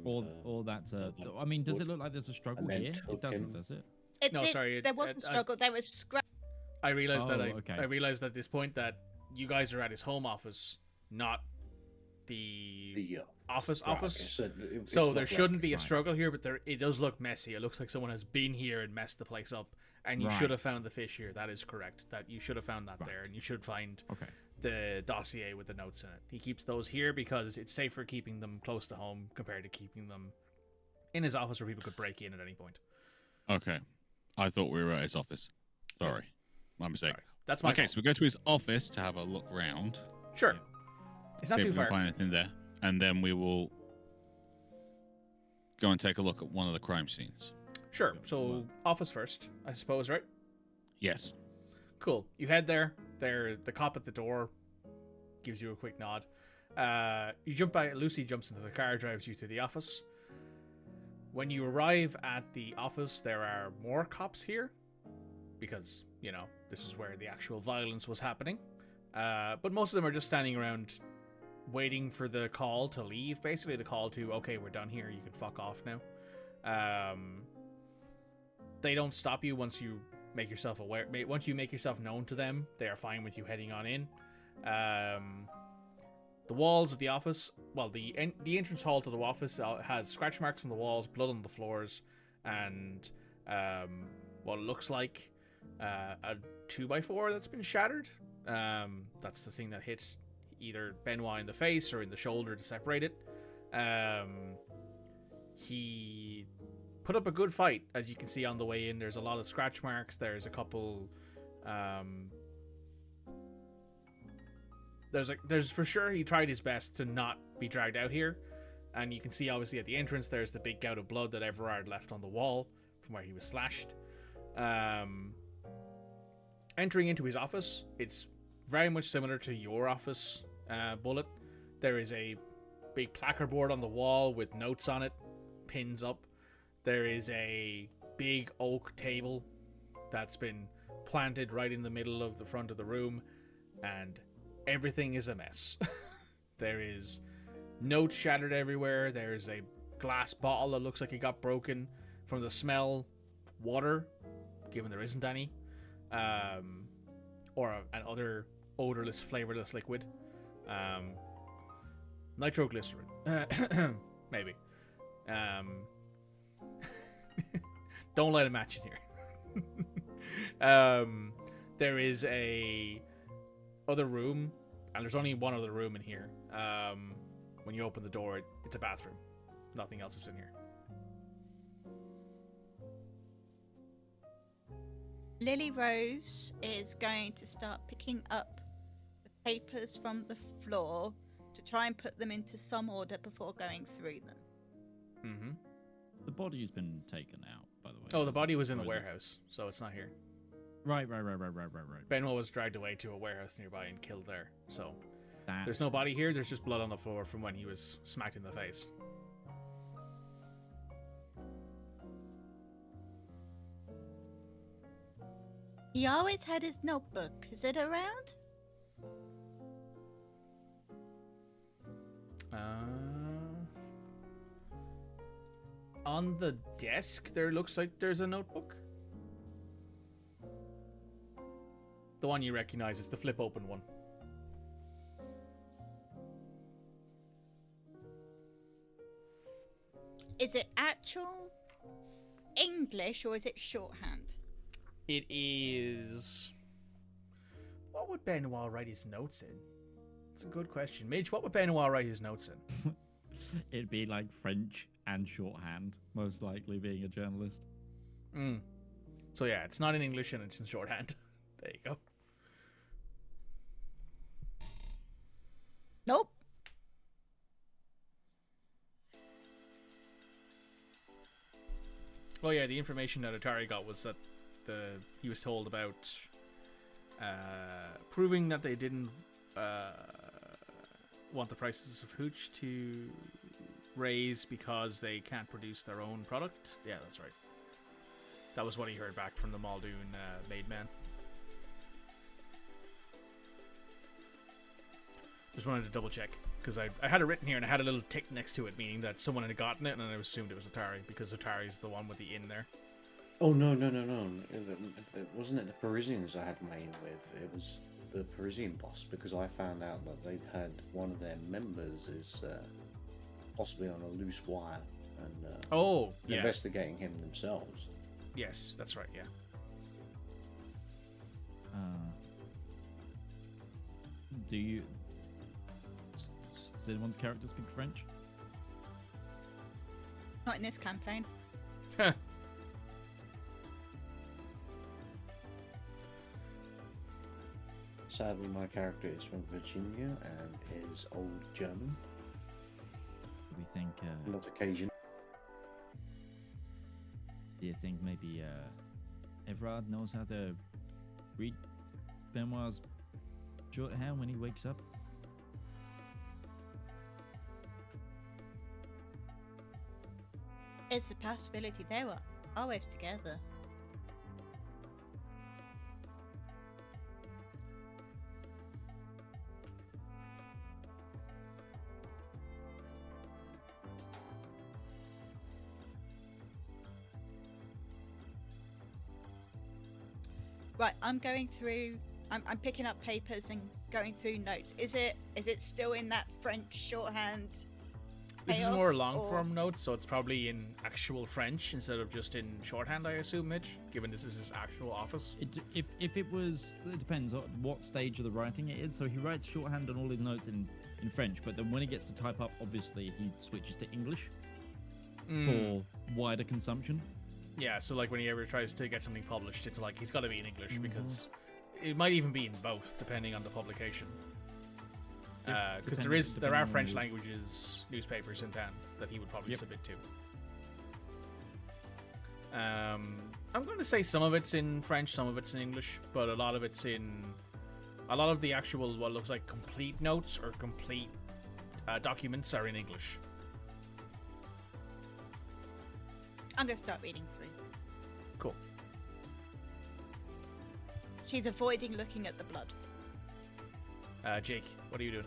or that's a. I mean, does it look like there's a struggle and then here? took It doesn't, him. does it? No, sorry, There wasn't struggle. There was scrap. I realized that Oh, okay. I realized at this point that you guys are at his home office, not the office. So there shouldn't be a struggle here, but it does look messy. It looks like someone has been here and messed the place up, and you should have found the fish here. That is correct. That you should have found that there, and you should find the dossier with the notes in it. He keeps those here because it's safer keeping them close to home compared to keeping them in his office where people could break in at any point. Okay. I thought we were at his office. Sorry. My mistake. Sorry. That's my Okay, fault. so we go to his office to have a look around. Sure. It's not See too if we can far. find anything there. And then we will go and take a look at one of the crime scenes. Sure. So office first, I suppose, right? Yes. Cool. You head there. The cop at the door gives you a quick nod. You jump by. Lucy jumps into the car, drives you to the office. When you arrive at the office, there are more cops here because, this is where the actual violence was happening. But most of them are just standing around waiting for the call to leave, basically the call to, okay, we're done here, you can fuck off now. They don't stop you once you make yourself aware. Once you make yourself known to them, they are fine with you heading on in. The walls of the office, well, the entrance hall to the office has scratch marks on the walls, blood on the floors, and what looks like a 2x4 that's been shattered. That's the thing that hit either Benoît in the face or in the shoulder to separate it. He put up a good fight, as you can see on the way in. There's a lot of scratch marks. There's a couple. There's for sure he tried his best to not be dragged out here, and you can see obviously at the entrance there's the big gout of blood that Everard left on the wall from where he was slashed. Entering into his office, it's very much similar to your office, Bullet. There is a big placard board on the wall with notes on it, pins up. There is a big oak table that's been planted right in the middle of the front of the room. and everything is a mess. There is notes shattered everywhere. There's a glass bottle that looks like it got broken from the smell. Water, given there isn't any, or an other odorless, flavorless liquid. Nitroglycerin, maybe. Don't light a match in here. There is a other room, and there's only one other room in here. When you open the door, it's a bathroom. Nothing else is in here. Lily Rose is going to start picking up the papers from the floor to try and put them into some order before going through them. Mm-hmm. The body's been taken out, by the way. Oh, the body was in the warehouse, so it's not here. Right. Benoît was dragged away to a warehouse nearby and killed there, so there's no body here. There's just blood on the floor from when he was smacked in the face. He always had his notebook. Is it around? On the desk, there looks like there's a notebook. The one you recognize is the flip open one. Is it actual English or is it shorthand? It is... What would Benoît write his notes in? It's a good question. Midge, what would Benoît write his notes in? It'd be like French and shorthand, most likely, being a journalist. So yeah, it's not in English and it's in shorthand. There you go. Nope. Oh yeah, the information that Utari got was that he was told about proving that they didn't want the prices of hooch to raise because they can't produce their own product. Yeah, that's right. That was what he heard back from the Muldoon Midgeman. Just wanted to double check because I had it written here and I had a little tick next to it, meaning that someone had gotten it, and I assumed it was Utari because Utari's the one with the in there. Oh no! It wasn't it the Parisians I had my in with. It was the Parisian boss, because I found out that they've had one of their members is possibly on a loose wire and investigating him themselves. Yes, that's right. Yeah. Does anyone's character speak French? Not in this campaign. Sadly, my character is from Virginia and is old German. We think. Not Cajun. Do you think maybe Everard knows how to read Benoit's shorthand when he wakes up? It's a possibility. They were always together. Right, I'm going through. I'm picking up papers and going through notes. Is it still in that French shorthand? This is more long form notes, so it's probably in actual French instead of just in shorthand, I assume, Mitch, given this is his actual office. If it was, it depends on what stage of the writing it is. So he writes shorthand on all his notes in French, but then when he gets to type up, obviously he switches to English for wider consumption. Yeah, so like when he ever tries to get something published, it's like he's got to be in English because it might even be in both, depending on the publication. Because there are French languages newspapers in town that he would probably submit to. I'm going to say some of it's in French, some of it's in English, but a lot of the actual what looks like complete notes or complete documents are in English. I'm going to start reading through. Cool. She's avoiding looking at the blood. Jake, what are you doing?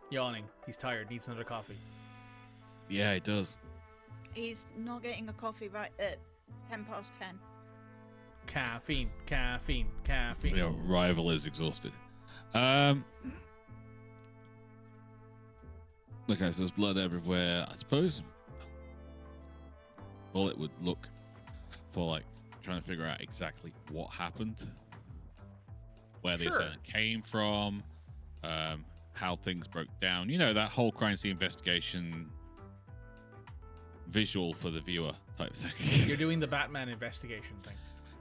Yawning. He's tired. Needs another coffee. Yeah, it does. He's not getting a coffee right at 10 past 10. Caffeine, caffeine, caffeine. The rival is exhausted. Okay, so there's blood everywhere. I suppose all it would look for, like, trying to figure out exactly what happened, where the assailant came from, how things broke down. You know, that whole crime scene investigation visual for the viewer type thing. You're doing the Batman investigation thing.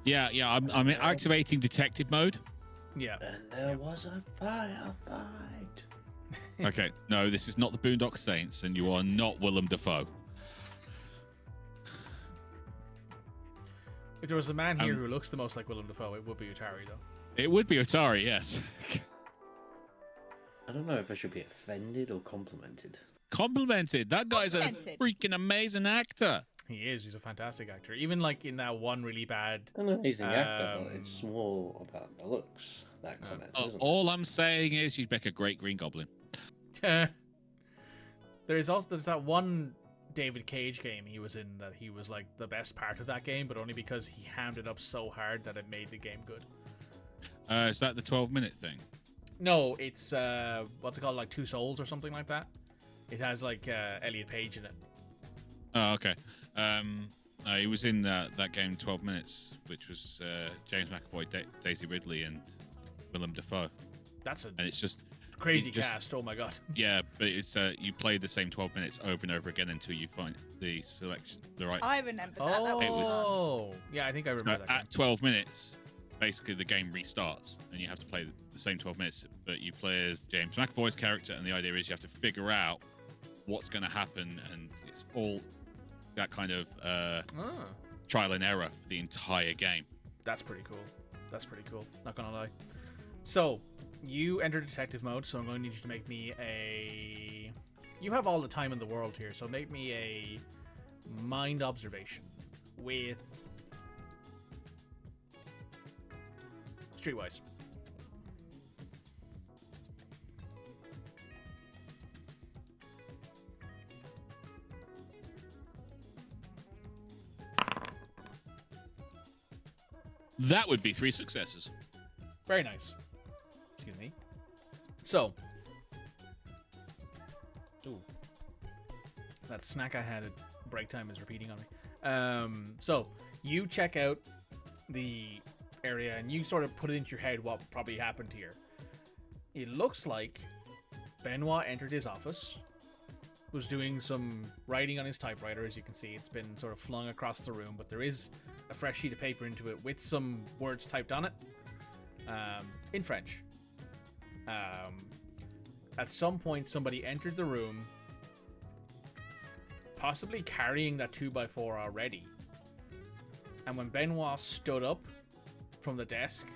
Yeah. I'm activating detective mode. Yeah. And there was a firefight. Okay, no, this is not the Boondock Saints, and you are not Willem Dafoe. If there was a man here who looks the most like Willem Dafoe, it would be Utari, though. It would be Utari, yes. I don't know if I should be offended or complimented. Complimented. That guy's a freaking amazing actor. He is. He's a fantastic actor. Even like in that one really bad. An amazing actor, but it's more about the looks. That comment. Isn't All I'm saying is you'd make a great Green Goblin. there's that one David Cage game he was in that he was like the best part of that game, but only because he hammed it up so hard that it made the game good. Is that the 12-minute thing? No, it's what's it called, like Two Souls or something like that. It has like Elliot Page in it. Oh, okay. He was in that game 12 Minutes, which was James McAvoy, Daisy Ridley, and Willem Dafoe. And it's just crazy cast. Oh my god. Yeah, but it's you play the same 12 minutes over and over again until you find the selection, the right. I remember that. Oh, yeah, I think I remember that. At 12 minutes, basically the game restarts, and you have to play the same 12 minutes. But you play as James McAvoy's character, and the idea is you have to figure out what's going to happen, and it's all that kind of trial and error for the entire game. That's pretty cool. Not gonna lie. So, you enter detective mode, so I'm going to need you to make me a... You have all the time in the world here, so make me a mind observation with... Streetwise. That would be 3 successes. Very nice. Excuse me. So. Ooh. That snack I had at break time is repeating on me. So, you check out the area and you sort of put it into your head what probably happened here. It looks like Benoît entered his office, was doing some writing on his typewriter. As you can see, it's been sort of flung across the room, but there is a fresh sheet of paper into it with some words typed on it in French. At some point, somebody entered the room, possibly carrying that 2x4 already. And when Benoît stood up from the desk,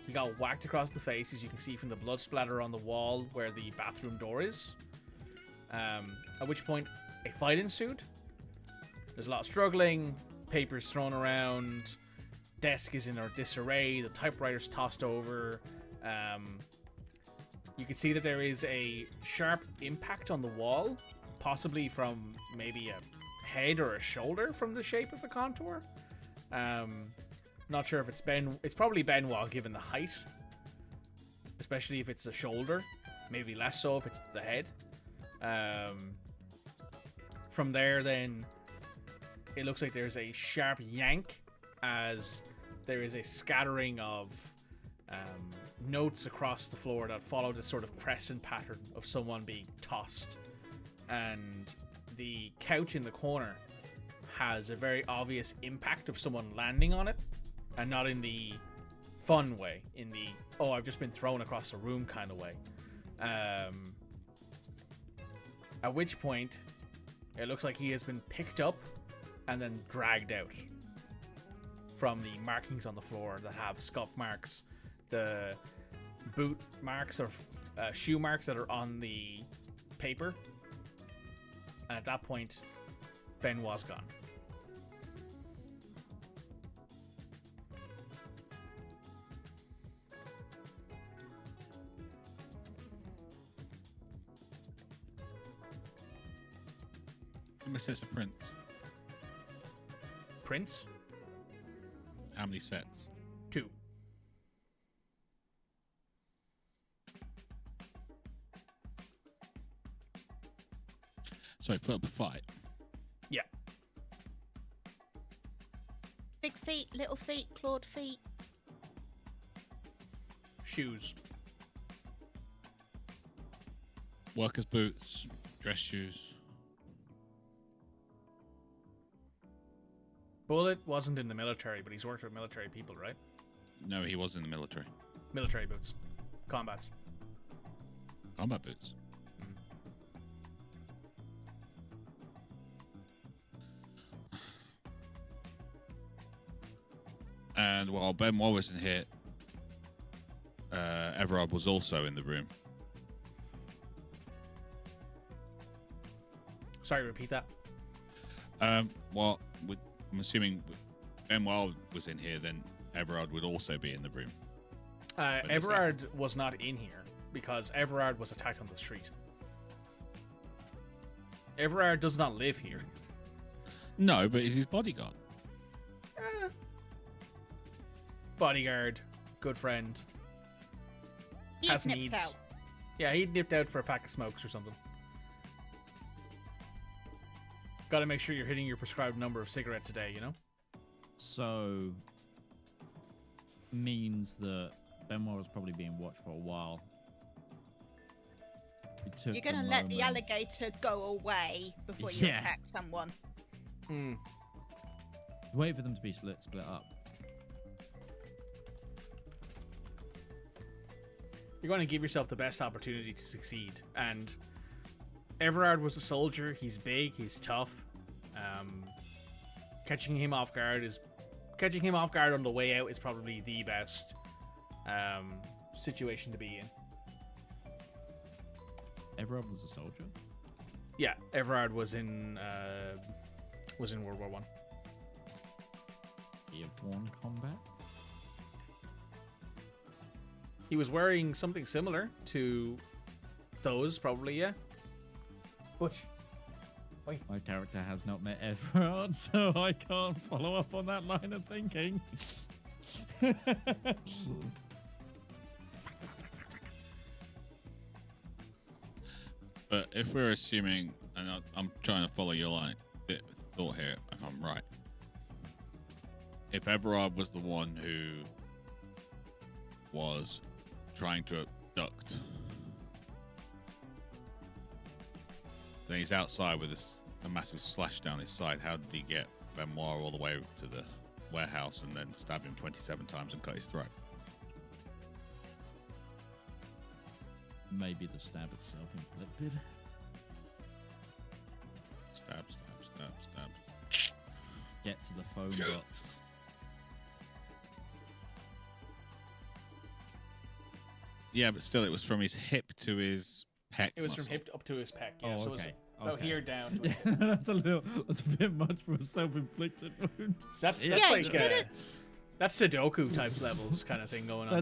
he got whacked across the face, as you can see from the blood splatter on the wall where the bathroom door is. At which point, a fight ensued. There's a lot of struggling, papers thrown around, desk is in disarray, the typewriter's tossed over. You can see that there is a sharp impact on the wall, possibly from maybe a head or a shoulder from the shape of the contour. Not sure if it's it's probably Benoît given the height, especially if it's the shoulder. Maybe less so if it's the head. From there, then, it looks like there's a sharp yank as there is a scattering of notes across the floor that follow this sort of crescent pattern of someone being tossed. And the couch in the corner has a very obvious impact of someone landing on it, and not in the fun way, in the, oh, I've just been thrown across the room kind of way. At which point, it looks like he has been picked up and then dragged out from the markings on the floor that have scuff marks, the boot marks or shoe marks that are on the paper. And at that point, Benoît's gone. How many sets of prints? Prints? How many sets? 2. Sorry, put up a fight. Yeah. Big feet, little feet, clawed feet. Shoes. Workers' boots, dress shoes. Bullet wasn't in the military, but he's worked with military people, right? No, he was in the military. Military boots. Combats. Combat boots. And while Benoît was in here, Everard was also in the room. Sorry, repeat that. Well, I'm assuming Benoît was in here, then Everard would also be in the room. Everard was not in here because Everard was attacked on the street. Everard does not live here. No, but he's his bodyguard. Bodyguard, good friend. He's Has nipped needs. out. Yeah, he nipped out for a pack of smokes or something. Got to make sure you're hitting your prescribed number of cigarettes a day, you know? So, means that Benoît was probably being watched for a while. You're going to let the alligator go away before you attack someone. Wait for them to be split up. You're going to give yourself the best opportunity to succeed. And Everard was a soldier. He's big. He's tough. Catching him off guard on the way out is probably the best situation to be in. Everard was a soldier? Yeah, Everard was in World War One. He have won combat? He was wearing something similar to those, probably, yeah. Butch. Wait. My character has not met Everard, so I can't follow up on that line of thinking. But if we're assuming, and I'm trying to follow your line, bit of thought here, if I'm right. If Everard was the one who was trying to abduct, then he's outside with a massive slash down his side. How did he get Benoît all the way to the warehouse and then stab him 27 times and cut his throat? Maybe the stab is self-inflicted. Stab, stab, stab, stab. Get to the phone box. Yeah, but still, it was from his hip to his pec. It was muscle. from hip up to his pec, yeah. Oh, So it was okay. about here down to his Yeah, hip. that's a bit much for a self-inflicted wound. That's Yeah, like you did it. that's Sudoku type levels kind of thing going on there.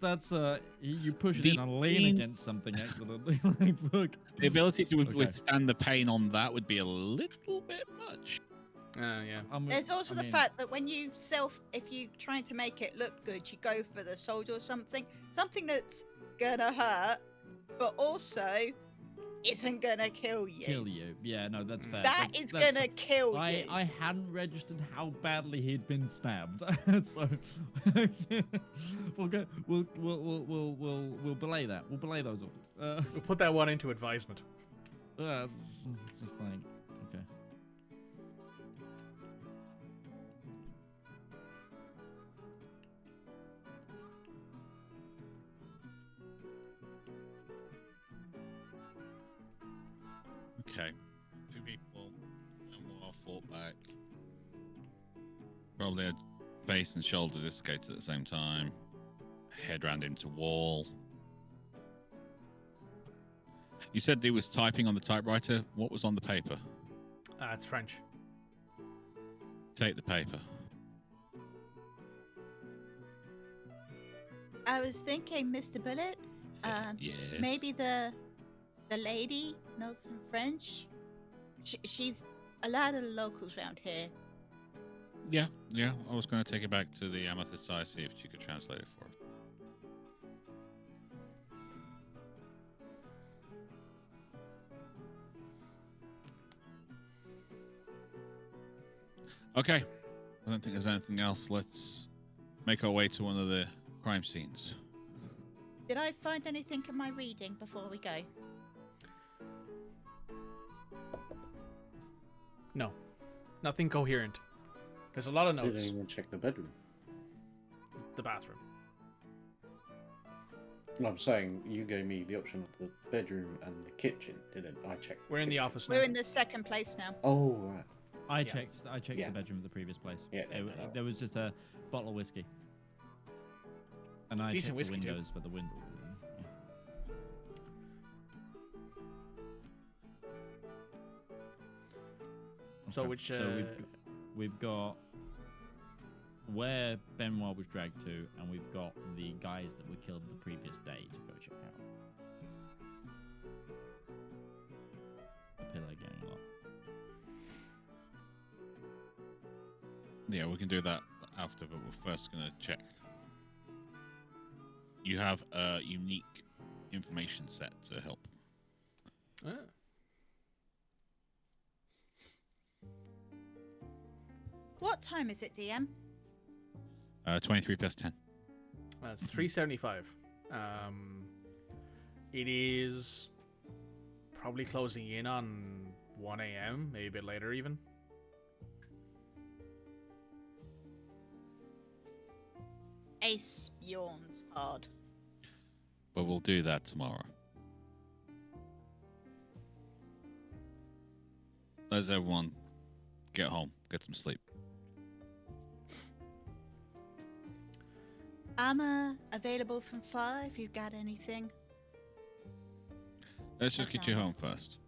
That's you push it The in and lean in- against something excellently. Like, look. The ability to Okay. withstand the pain on that would be a little bit much. Yeah. There's also the fact that when you if you're trying to make it look good, you go for the soldier or something that's gonna hurt, but also isn't gonna kill you. Kill you. Yeah, no, that's fair. That That's is gonna fair. kill you. I hadn't registered how badly he'd been stabbed, so we'll go. We'll belay that. We'll belay those orders. We'll put that one into advisement. It's just like okay. Okay. Two people. And we'll fought back. Probably a base and shoulder dislocated at the same time. Head rammed into wall. You said he was typing on the typewriter. What was on the paper? It's French. Take the paper. I was thinking, Mr. Bullet, Yes. maybe the lady knows some French. She's a lot of the locals around here. Yeah. I was going to take it back to the Amethyst Eye, see if she could translate it for her. Okay. I don't think there's anything else. Let's make our way to one of the crime scenes. Did I find anything in my reading before we go? No, nothing coherent. There's a lot of Didn't notes. even check the bedroom. The bathroom. No, I'm saying you gave me the option of the bedroom and the kitchen, didn't I? Check. We're in the office now. We're in the second place now. Oh right. I checked Yeah. the bedroom of the previous place. Yeah, no. There was just a bottle of whiskey. And I Decent checked whiskey, the too. windows, but the window. So Okay, which? we've got where Benoît was dragged to, and we've got the guys that were killed the previous day to go check out. The pillar gang lot. Yeah, we can do that after, but we're first going to check. You have a unique information set to help. Ah. What time is it, DM? 23 plus 10. It's 375. It is probably closing in on 1 a.m., maybe a bit later even. Ace yawns hard. But we'll do that tomorrow. Let's everyone get home, get some sleep. I'm available from 5. You got anything? Let's just That's get you all. home first.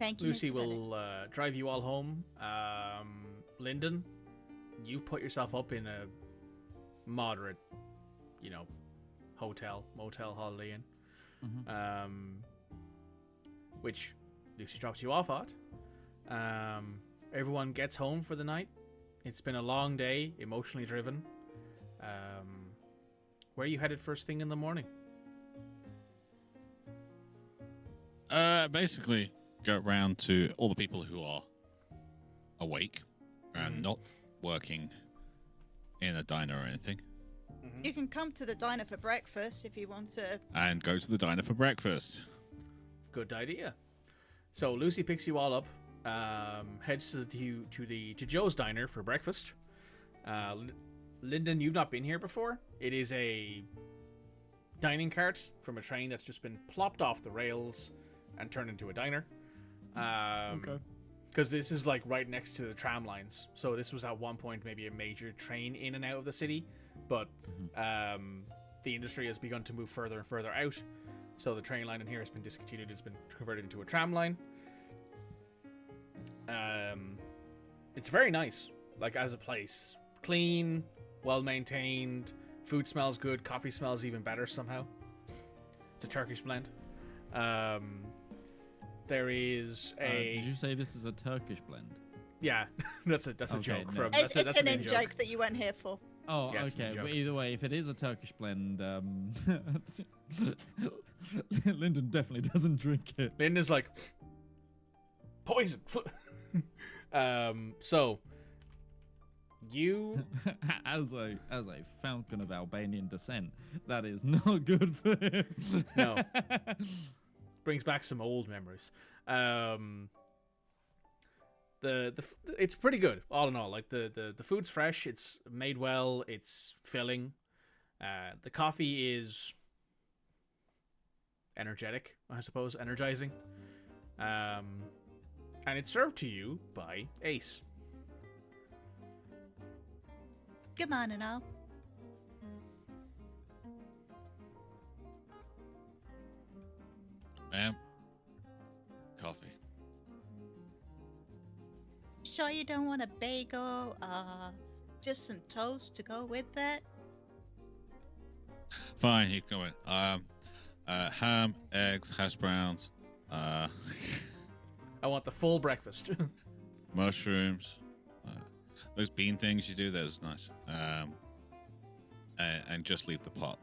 Thank you, Lucy Mr. Bennett. will drive you all home. Lyndon, you've put yourself up in a moderate, hotel, motel, Holiday Inn, which Lucy drops you off at. Everyone gets home for the night. It's been a long day, emotionally driven. Where are you headed first thing in the morning? Basically, go around to all the people who are awake and not working in a diner or anything. You can come to the diner for breakfast if you want to. And go to the diner for breakfast. Good idea. So Lucy picks you all up, heads to Joe's diner for breakfast. Lyndon, you've not been here before. It is a dining cart from a train that's just been plopped off the rails and turned into a diner. Okay. Because this is like right next to the tram lines. So this was at one point maybe a major train in and out of the city, but the industry has begun to move further and further out. So the train line in here has been discontinued. It's been converted into a tram line. It's very nice, like as a place. Clean, well maintained. Food smells good. Coffee smells even better somehow. It's a Turkish blend. There is a. Did you say this is a Turkish blend? Yeah, that's a Okay, joke no. from. It's That's an an in-joke that you weren't here for. Oh, Yeah, it's a okay. joke. But either way, if it is a Turkish blend, Lyndon definitely doesn't drink it. Linda's like poison. So you as a falcon of Albanian descent, that is not good for him. No. brings back some old memories. It's pretty good all in all. Like the food's fresh, it's made well, it's filling. The coffee is energetic, I suppose, energizing. And it's served to you by Ace. Good morning, all. Ma'am, coffee. Sure you don't want a bagel, just some toast to go with that? Fine, you can go in. Ham, eggs, hash browns. I want the full breakfast. Mushrooms. Those bean things you do, those are nice. And just leave the pot.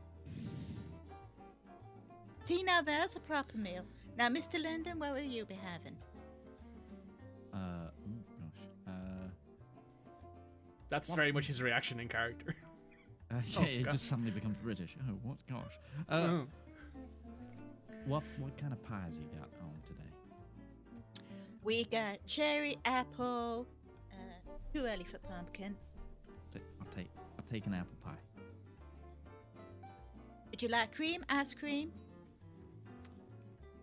See, now that's a proper meal. Now, Mr. Linden, what will you be having? Oh gosh. That's very much his reaction in character. Yeah, it just suddenly becomes British. Oh, what gosh. What kind of pies you got on today? We got cherry, apple, too early for pumpkin. I'll take an apple pie. Would you like cream, ice cream?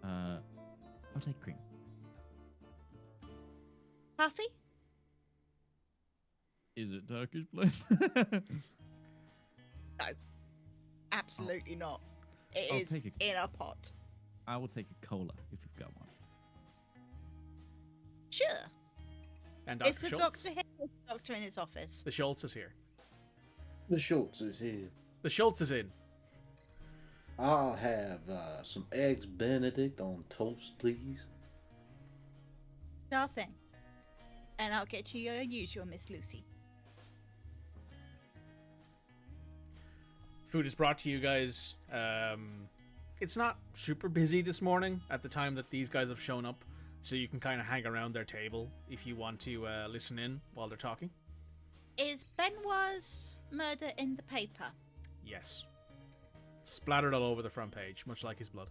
I'll take cream. Coffee? Is it Turkish blend? No, absolutely not. It I'll is take in a pot. I will take a cola if you've got one. Sure. And Is Dr. the Schultz. doctor here? Or is the doctor in his office? The Schultz is here. The Schultz is here. The Schultz is in. I'll have some eggs Benedict on toast, please. Sure thing. And I'll get you your usual, Miss Lucy. Food is brought to you guys. It's not super busy this morning at the time that these guys have shown up, so you can kind of hang around their table if you want to listen in while they're talking. Is Benoit's murder in the paper? Yes. Splattered all over the front page, much like his blood.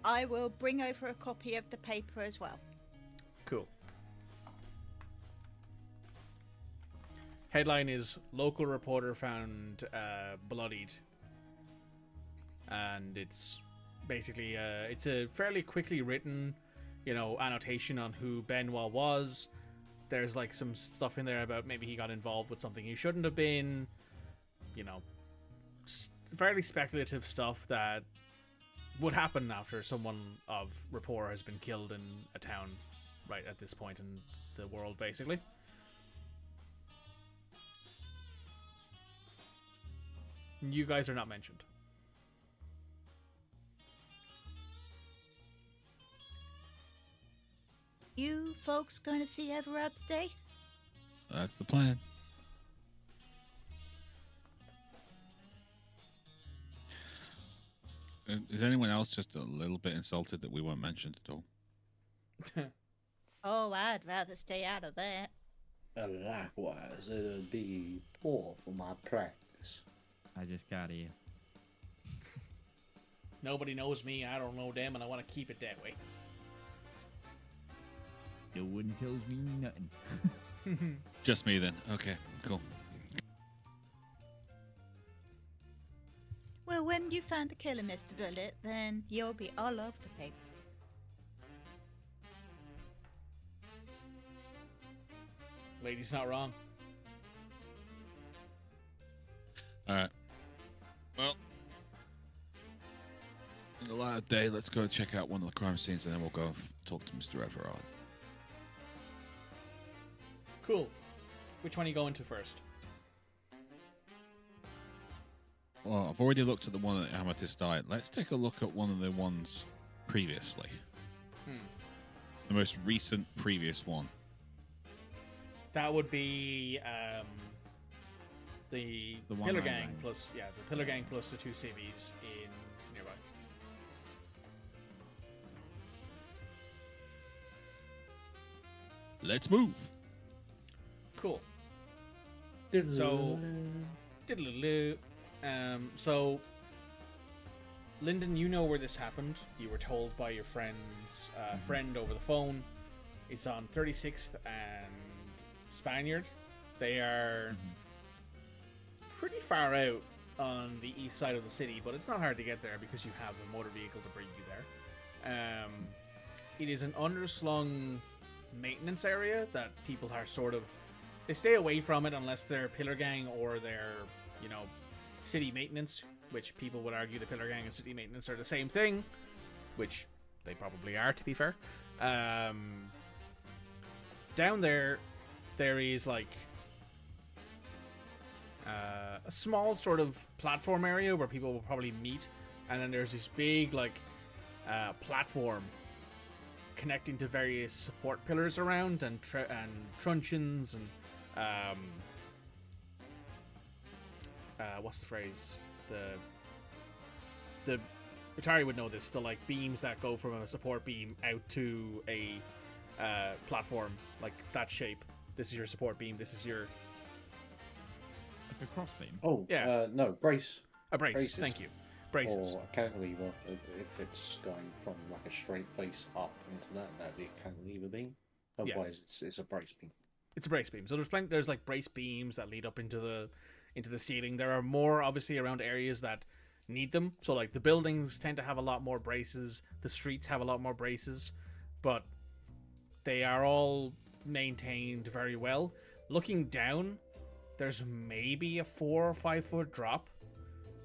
I will bring over a copy of the paper as well. Cool. Headline is local reporter found bloodied. And it's basically it's a fairly quickly written, annotation on who Benoît was. There's like some stuff in there about maybe he got involved with something he shouldn't have been. Fairly speculative stuff that would happen after someone of rapport has been killed in a town right at this point in the world, basically. You guys are not mentioned. You folks going to see Everard today? That's the plan. Is anyone else just a little bit insulted that we weren't mentioned at all? Oh, I'd rather stay out of that. Likewise, it'll be poor for my practice. I just got here. Nobody knows me, I don't know them, and I want to keep it that way. No one tells me nothing. Just me then. Okay, cool. Well, when you find the killer, Mr. Bullet, then you'll be all over the paper. Lady's not wrong. Alright. Well, in the light of day, let's go check out one of the crime scenes and then we'll go talk to Mr. Everard. Cool. Which one are you going to first? Well, I've already looked at the one at Amethyst Diet. Let's take a look at one of the ones previously. The most recent previous one. That would be the Pillar Gang plus the Pillar Gang plus the 2 civvies in nearby. Let's move. Cool. So, so Lyndon, you know where this happened. You were told by your friend's friend over the phone. It's on 36th and Spaniard. They are pretty far out on the east side of the city, but it's not hard to get there because you have a motor vehicle to bring you there. It is an underslung maintenance area that people are they stay away from it unless they're Pillar Gang or they're, city maintenance, which people would argue the Pillar Gang and city maintenance are the same thing, which they probably are, to be fair. Down there is like a small sort of platform area where people will probably meet, and then there's this big platform connecting to various support pillars around, and truncheons, and what's the phrase? The Utari would know this. The like beams that go from a support beam out to a platform, like that shape. This is your support beam. This is your like a crossbeam. Oh, yeah. No, brace. A brace. Braces. Thank you. Braces. Or a cantilever, if it's going from like a straight face up into that'd be a cantilever beam. Otherwise, it's a brace beam. It's a brace beam. So there's like brace beams that lead up into the ceiling. There are more obviously around areas that need them. So like the buildings tend to have a lot more braces. The streets have a lot more braces, but they are all maintained very well. Looking down, there's maybe a 4 or 5 foot drop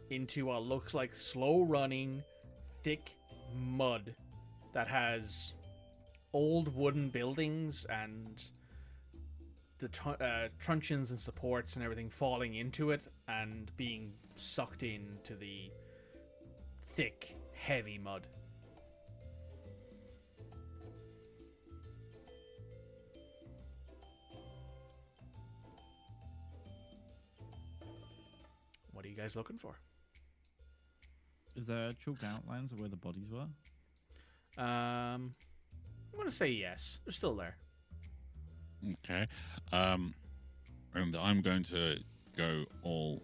into what looks like slow running, thick mud that has old wooden buildings and the truncheons and supports and everything falling into it and being sucked into the thick, heavy mud. What are you guys looking for? Is there chalk outlines of where the bodies were? I'm gonna say yes. They're still there. Okay. Remember, I'm going to go all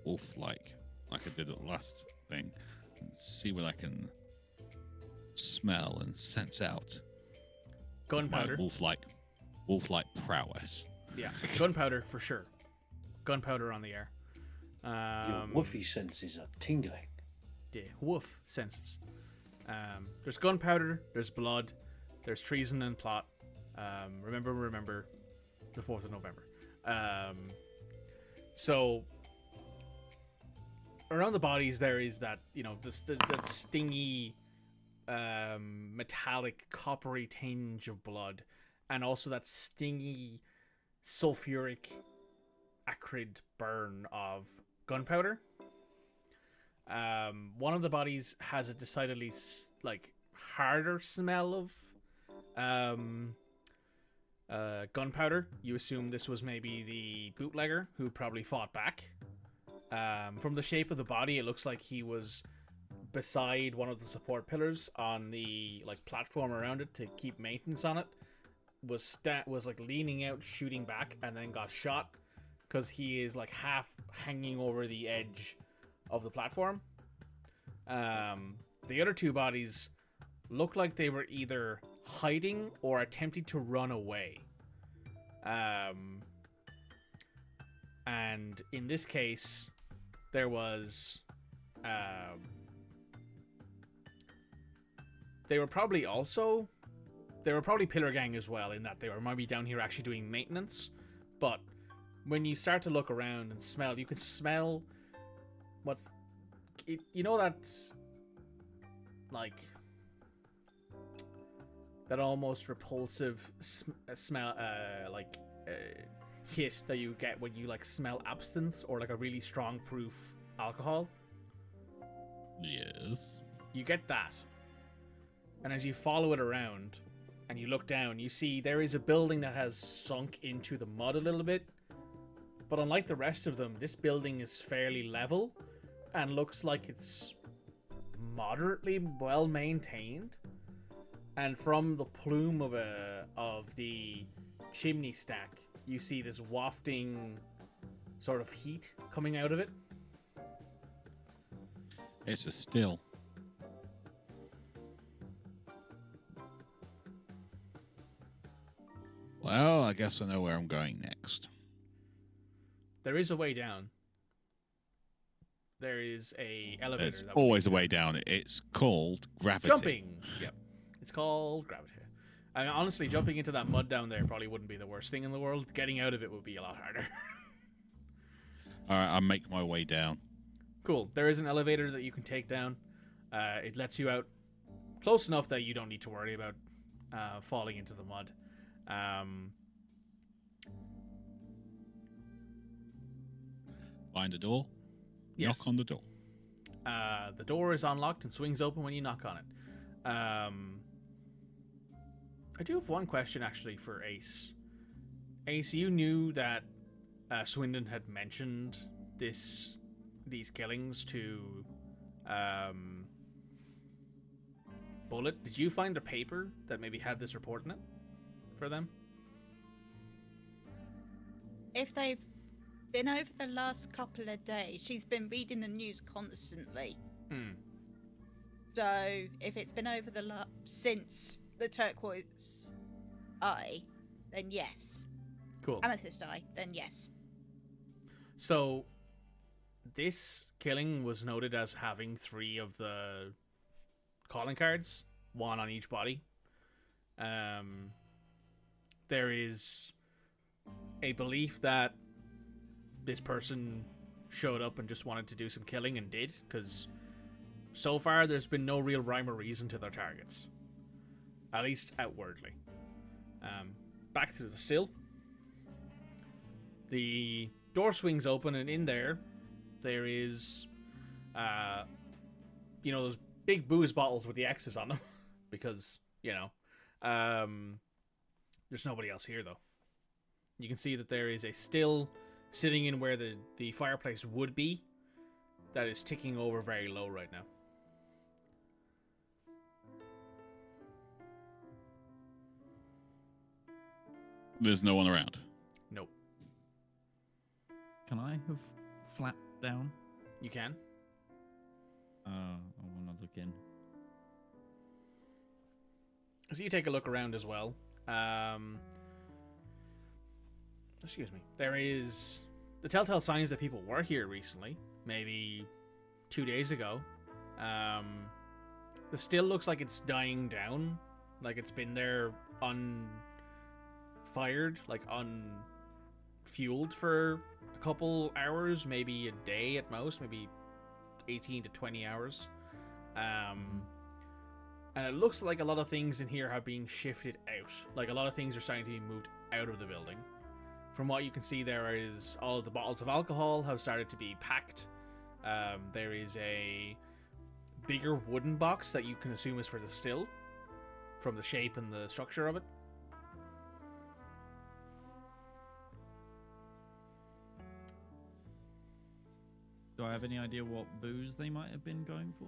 wolf-like I did at the last thing, and see what I can smell and sense out. Gunpowder. Wolf-like prowess. Yeah, gunpowder for sure. Gunpowder on the air. Your woofy senses are tingling. The woof senses. There's gunpowder, there's blood, there's treason and plot. Remember the 4th of November. So around the bodies there is that, that stingy metallic coppery tinge of blood, and also that stingy sulfuric acrid burn of gunpowder. One of the bodies has a decidedly harder smell of gunpowder. You assume this was maybe the bootlegger who probably fought back. From the shape of the body, it looks like he was beside one of the support pillars on the platform around it to keep maintenance on it. Was leaning out, shooting back, and then got shot because he is half hanging over the edge of the platform. The other two bodies look like they were either hiding or attempting to run away. And in this case, there was they were probably pillar gang as well, in that they were maybe down here actually doing maintenance. But when you start to look around and smell, you can smell that almost repulsive smell, hit that you get when you smell absinthe or a really strong proof alcohol. Yes. You get that. And as you follow it around and you look down, you see there is a building that has sunk into the mud a little bit. But unlike the rest of them, this building is fairly level and looks like it's moderately well maintained. And from the plume of the chimney stack, you see this wafting sort of heat coming out of it. It's a still. Well, I guess I know where I'm going next. There is a way down. There is a elevator. There's always a way down. It's called gravity. Jumping. Yep. It's called gravity. I mean, honestly, jumping into that mud down there probably wouldn't be the worst thing in the world. Getting out of it would be a lot harder. All right, I'll make my way down. Cool. There is an elevator that you can take down. It lets you out close enough that you don't need to worry about falling into the mud. Find a door. Yes. Knock on the door. The door is unlocked and swings open when you knock on it. I do have one question actually for Ace. Ace, you knew that Swindon had mentioned these killings to Bullet. Did you find a paper that maybe had this report in it for them? If they've been over the last couple of days, she's been reading the news constantly. So if it's been over since the turquoise eye, then yes. Cool. Amethyst eye, then yes. So this killing was noted as having 3 of the calling cards, 1 on each body. There is a belief that this person showed up and just wanted to do some killing and did, because so far there's been no real rhyme or reason to their targets, at least outwardly. Back to the still. The door swings open, and in there is those big booze bottles with the X's on them because there's nobody else here though. You can see that there is a still sitting in where the fireplace would be that is ticking over very low right now. There's no one around. Nope. Can I have flapped down? You can. I want to look in. So you take a look around as well. Excuse me. There is the telltale signs that people were here recently, maybe 2 days ago. The still looks like it's dying down, like it's been there unfired, like unfueled for a couple hours, maybe a day at most, maybe 18 to 20 hours. And it looks like a lot of things in here are being shifted out. Like a lot of things are starting to be moved out of the building. From what you can see, there is all of the bottles of alcohol have started to be packed. There is a bigger wooden box that you can assume is for the still, from the shape and the structure of it. Do I have any idea what booze they might have been going for?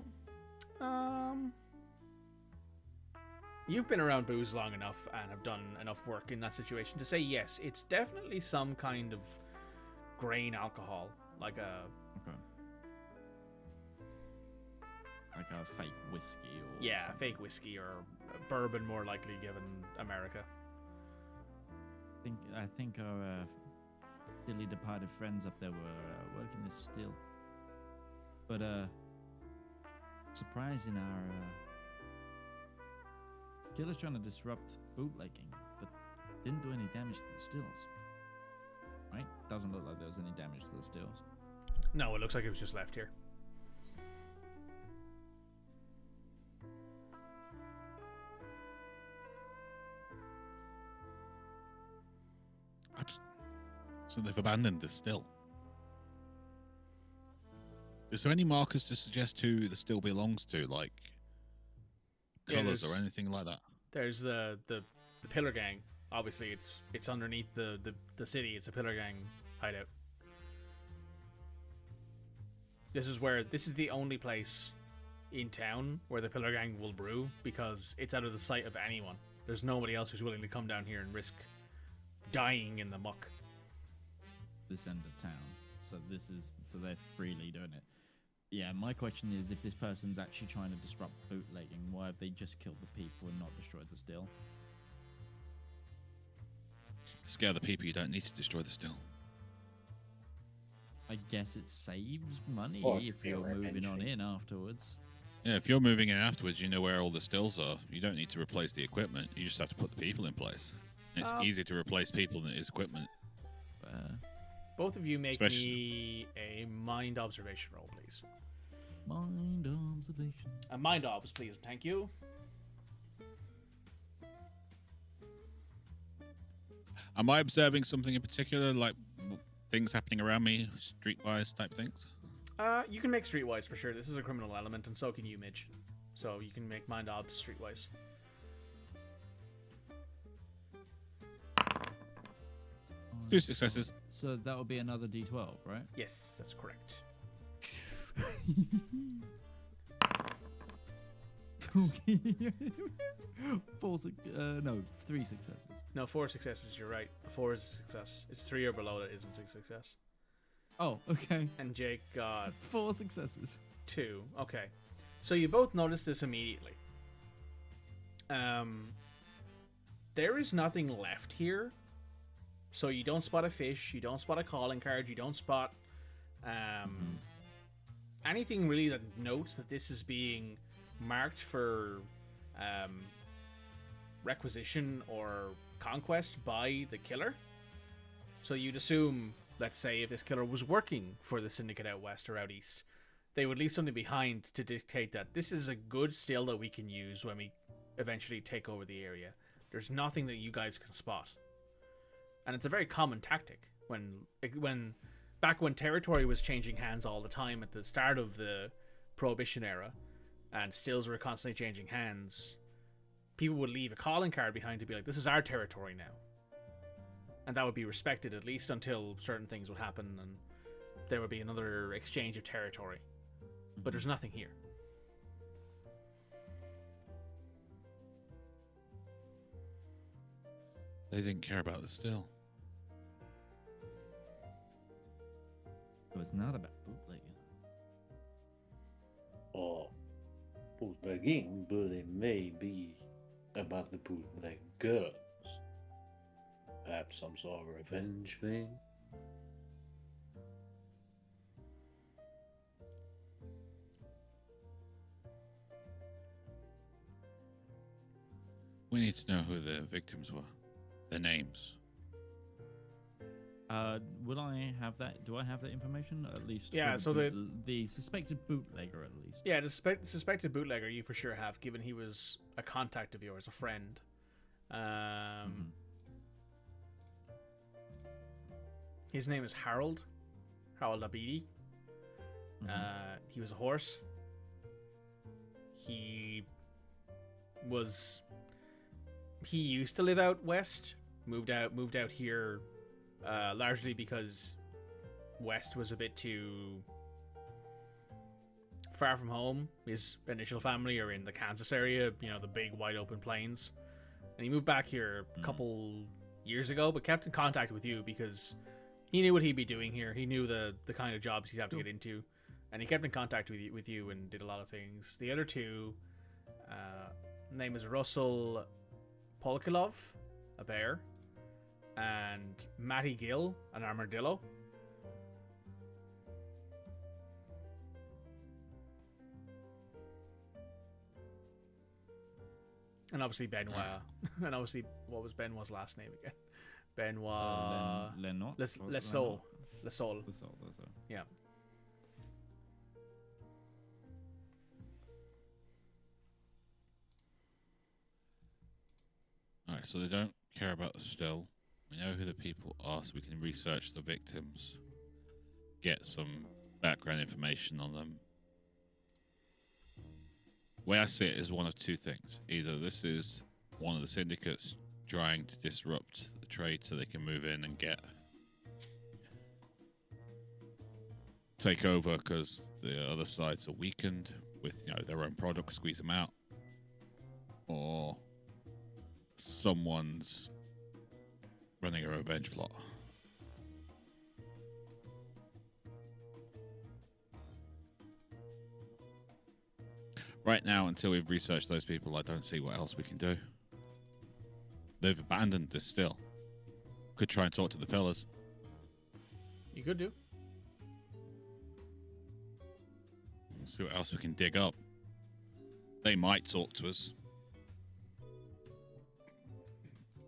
You've been around booze long enough and have done enough work in that situation to say yes, it's definitely some kind of grain alcohol, like a fake whiskey or something. Fake whiskey or bourbon, more likely given America. I think our dearly departed friends up there were working this still, but surprising our killer's trying to disrupt bootlegging, but didn't do any damage to the stills. Right? Doesn't look like there was any damage to the stills. No, it looks like it was just left here. So they've abandoned the still. Is there any markers to suggest who the still belongs to, like colors or anything like that? There's the Pillar Gang. Obviously, it's underneath the city. It's a Pillar Gang hideout. This is the only place in town where the Pillar Gang will brew, because it's out of the sight of anyone. There's nobody else who's willing to come down here and risk dying in the muck. This end of town, so they're freely doing it. Yeah, my question is, if this person's actually trying to disrupt bootlegging, why have they just killed the people and not destroyed the still? Scare the people, you don't need to destroy the still. I guess it saves money if you're moving on in afterwards. Yeah, if you're moving in afterwards, you know where all the stills are. You don't need to replace the equipment. You just have to put the people in place. It's easier to replace people than it is equipment. Both of you make me a mind observation roll, please. Mind observation. A mind obs, please. Thank you. Am I observing something in particular, like things happening around me, streetwise type things? You can make streetwise for sure. This is a criminal element, and so can you, Midge. So you can make mind obs streetwise. 2 successes. So that would be another D12, right? Yes, that's correct. No, 3 successes. No, 4 successes. You're right. The 4 is a success. It's 3 or below that isn't a success. Oh, okay. And Jake got 4 successes. 2. Okay, so you both noticed this immediately. There is nothing left here. So you don't spot a fish. You don't spot a calling card. You don't spot anything really that notes that this is being marked for requisition or conquest by the killer. So you'd assume, let's say, if this killer was working for the Syndicate out west or out east, they would leave something behind to dictate that this is a good still that we can use when we eventually take over the area. There's nothing that you guys can spot. And it's a very common tactic back when territory was changing hands all the time at the start of the Prohibition era, and stills were constantly changing hands, people would leave a calling card behind to be like, this is our territory now. And that would be respected at least until certain things would happen and there would be another exchange of territory. But there's nothing here. They didn't care about the still. It was not about bootlegging. Or bootlegging, but it may be about the bootleggers. Perhaps some sort of revenge thing. We need to know who the victims were. Their names. Would I have that? Do I have that information? At least. Yeah, for so the suspected bootlegger, at least. Yeah, the suspected bootlegger you for sure have, given he was a contact of yours, a friend. His name is Harold Abidi. He was a horse. He used to live out west, moved out here largely because west was a bit too far from home. His initial family are in the Kansas area, the big wide open plains. And he moved back here a couple years ago, but kept in contact with you because he knew what he'd be doing here. He knew the kind of jobs he'd have to get into. And he kept in contact with you and did a lot of things. The other two, name is Russell Polkilov, a bear, and Matty Gill, an armadillo. And obviously Benoît. And obviously, what was Benoît's last name again? Benoît... Lessoile. Yeah. Alright, so they don't care about the still. We know who the people are, so we can research the victims, get some background information on them. The way I see it is one of two things. Either this is one of the syndicates trying to disrupt the trade so they can move in and take over because the other sides are weakened with their own products, squeeze them out, or someone's running a revenge plot. Right now, until we've researched those people, I don't see what else we can do. They've abandoned this still. Could try and talk to the fellas. You could do. See what else we can dig up. They might talk to us.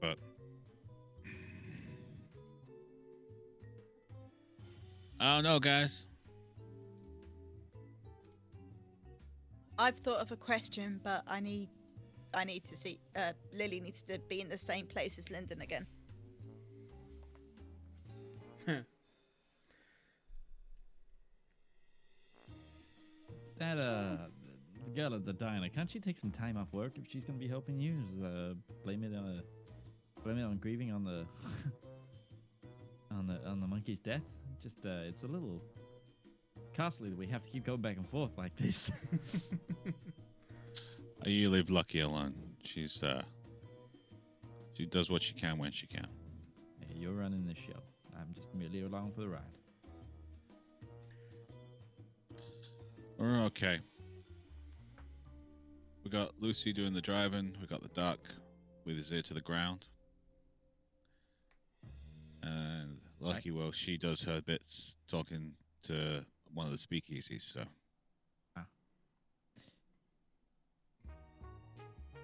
But I don't know, guys. I've thought of a question, but I need to see. Lily needs to be in the same place as Lyndon again. That the girl at the diner, can't she take some time off work if she's gonna be helping you? Blame it on grieving on the on the monkey's death. Just it's a little costly that we have to keep going back and forth like this. You leave Lucky alone. She does what she can when she can. Yeah, you're running the show. I'm just merely along for the ride. We're okay. We got Lucy doing the driving. We got the duck with his ear to the ground. And Lucky, well, she does her bits talking to one of the speakeasies, so.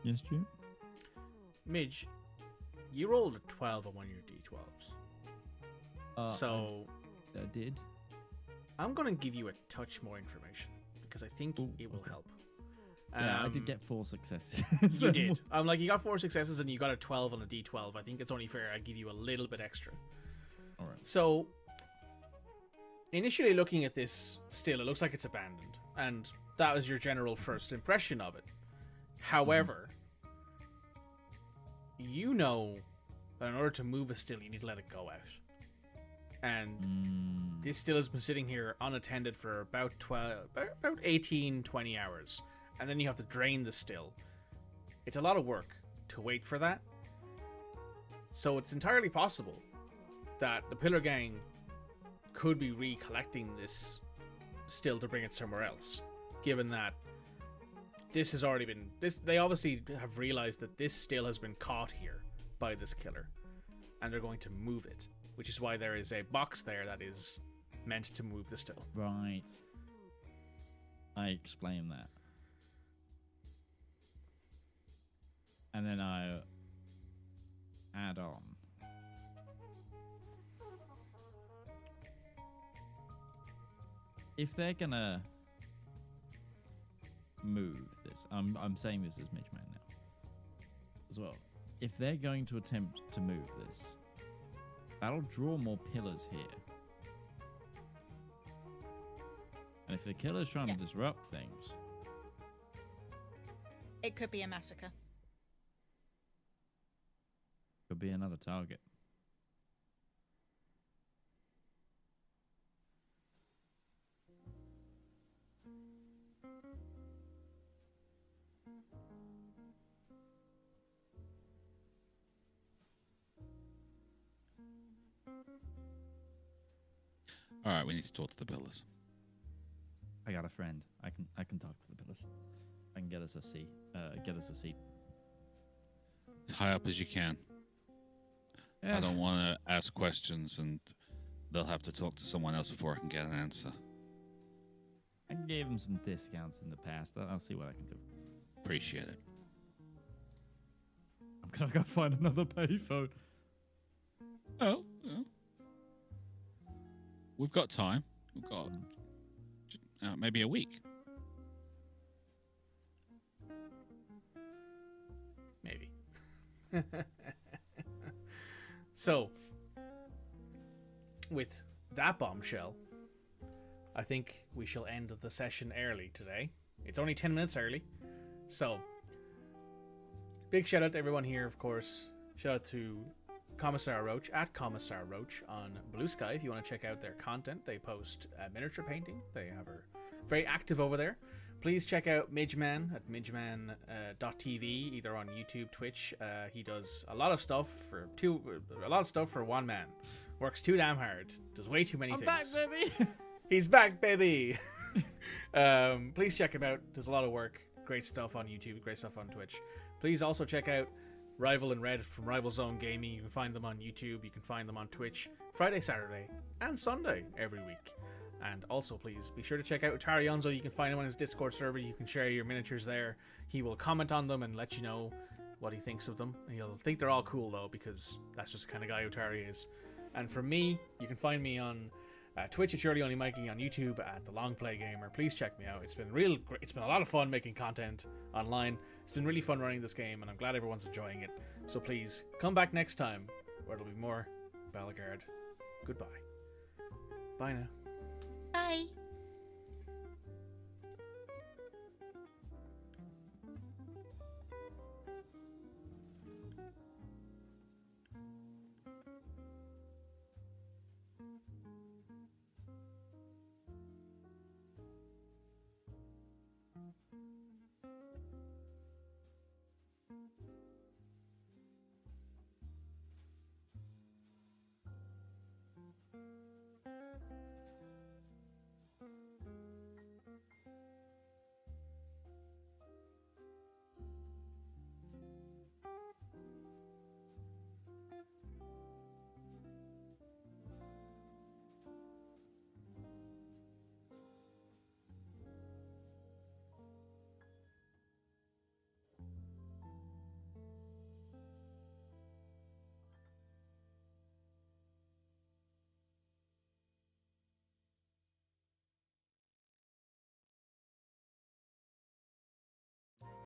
Yes, Jim? Midge, you rolled a 12 on one of your d12s. So I did. I'm going to give you a touch more information because I think it will help. Yeah, I did get 4 successes. You did. You got 4 successes and you got a 12 on a d12. I think it's only fair I give you a little bit extra. All right. So, initially looking at this still, it looks like it's abandoned. And that was your general first impression of it. However, you know that in order to move a still, you need to let it go out. And this still has been sitting here unattended for about 18, 20 hours. And then you have to drain the still. It's a lot of work to wait for that. So it's entirely possible that the Pillar Gang could be recollecting this still to bring it somewhere else. Given that this has already been... They obviously have realized that this still has been caught here by this killer. And they're going to move it. Which is why there is a box there that is meant to move the still. Right. I explained that. And then I add on. If they're gonna move this, I'm saying this as Midgeman now as well. If they're going to attempt to move this, that'll draw more pillars here. And if the killer's trying to disrupt things, it could be a massacre. could be another target. All right, we need to talk to the pillars. I got a friend. I can talk to the pillars. I can get us a seat. As high up as you can. Yeah. I don't want to ask questions and they'll have to talk to someone else before I can get an answer. I gave them some discounts in the past. I'll see what I can do. Appreciate it. I'm gonna go find another payphone. Oh, yeah. We've got time. We've got maybe a week. Maybe. So, with that bombshell, I think we shall end the session early today. It's only 10 minutes early. So, big shout out to everyone here, of course. Shout out to Commissar Roach at Commissar Roach on Blue Sky. If you want to check out their content, they post miniature painting. They are very active over there. Please check out Midgeman at midgeman.tv, either on YouTube, Twitch. He does a lot of stuff for one man. Works too damn hard. Does way too many things. I'm back, baby. He's back, baby. Please check him out. Does a lot of work. Great stuff on YouTube. Great stuff on Twitch. Please also check out Rival and Red from RivalzoneGaming. You can find them on YouTube. You can find them on Twitch Friday, Saturday, and Sunday every week. And also, please be sure to check out Utari Onzo. You can find him on his Discord server. You can share your miniatures there. He will comment on them and let you know what he thinks of them. He'll think they're all cool, though, because that's just the kind of guy Utari is. And for me, you can find me on Twitch at SurelyOnlyMikey, on YouTube at The Long Play Gamer. Please check me out. It's been it's been a lot of fun making content online. It's been really fun running this game, and I'm glad everyone's enjoying it. So please, come back next time, where it'll be more Bellegarde. Goodbye. Bye now. Bye.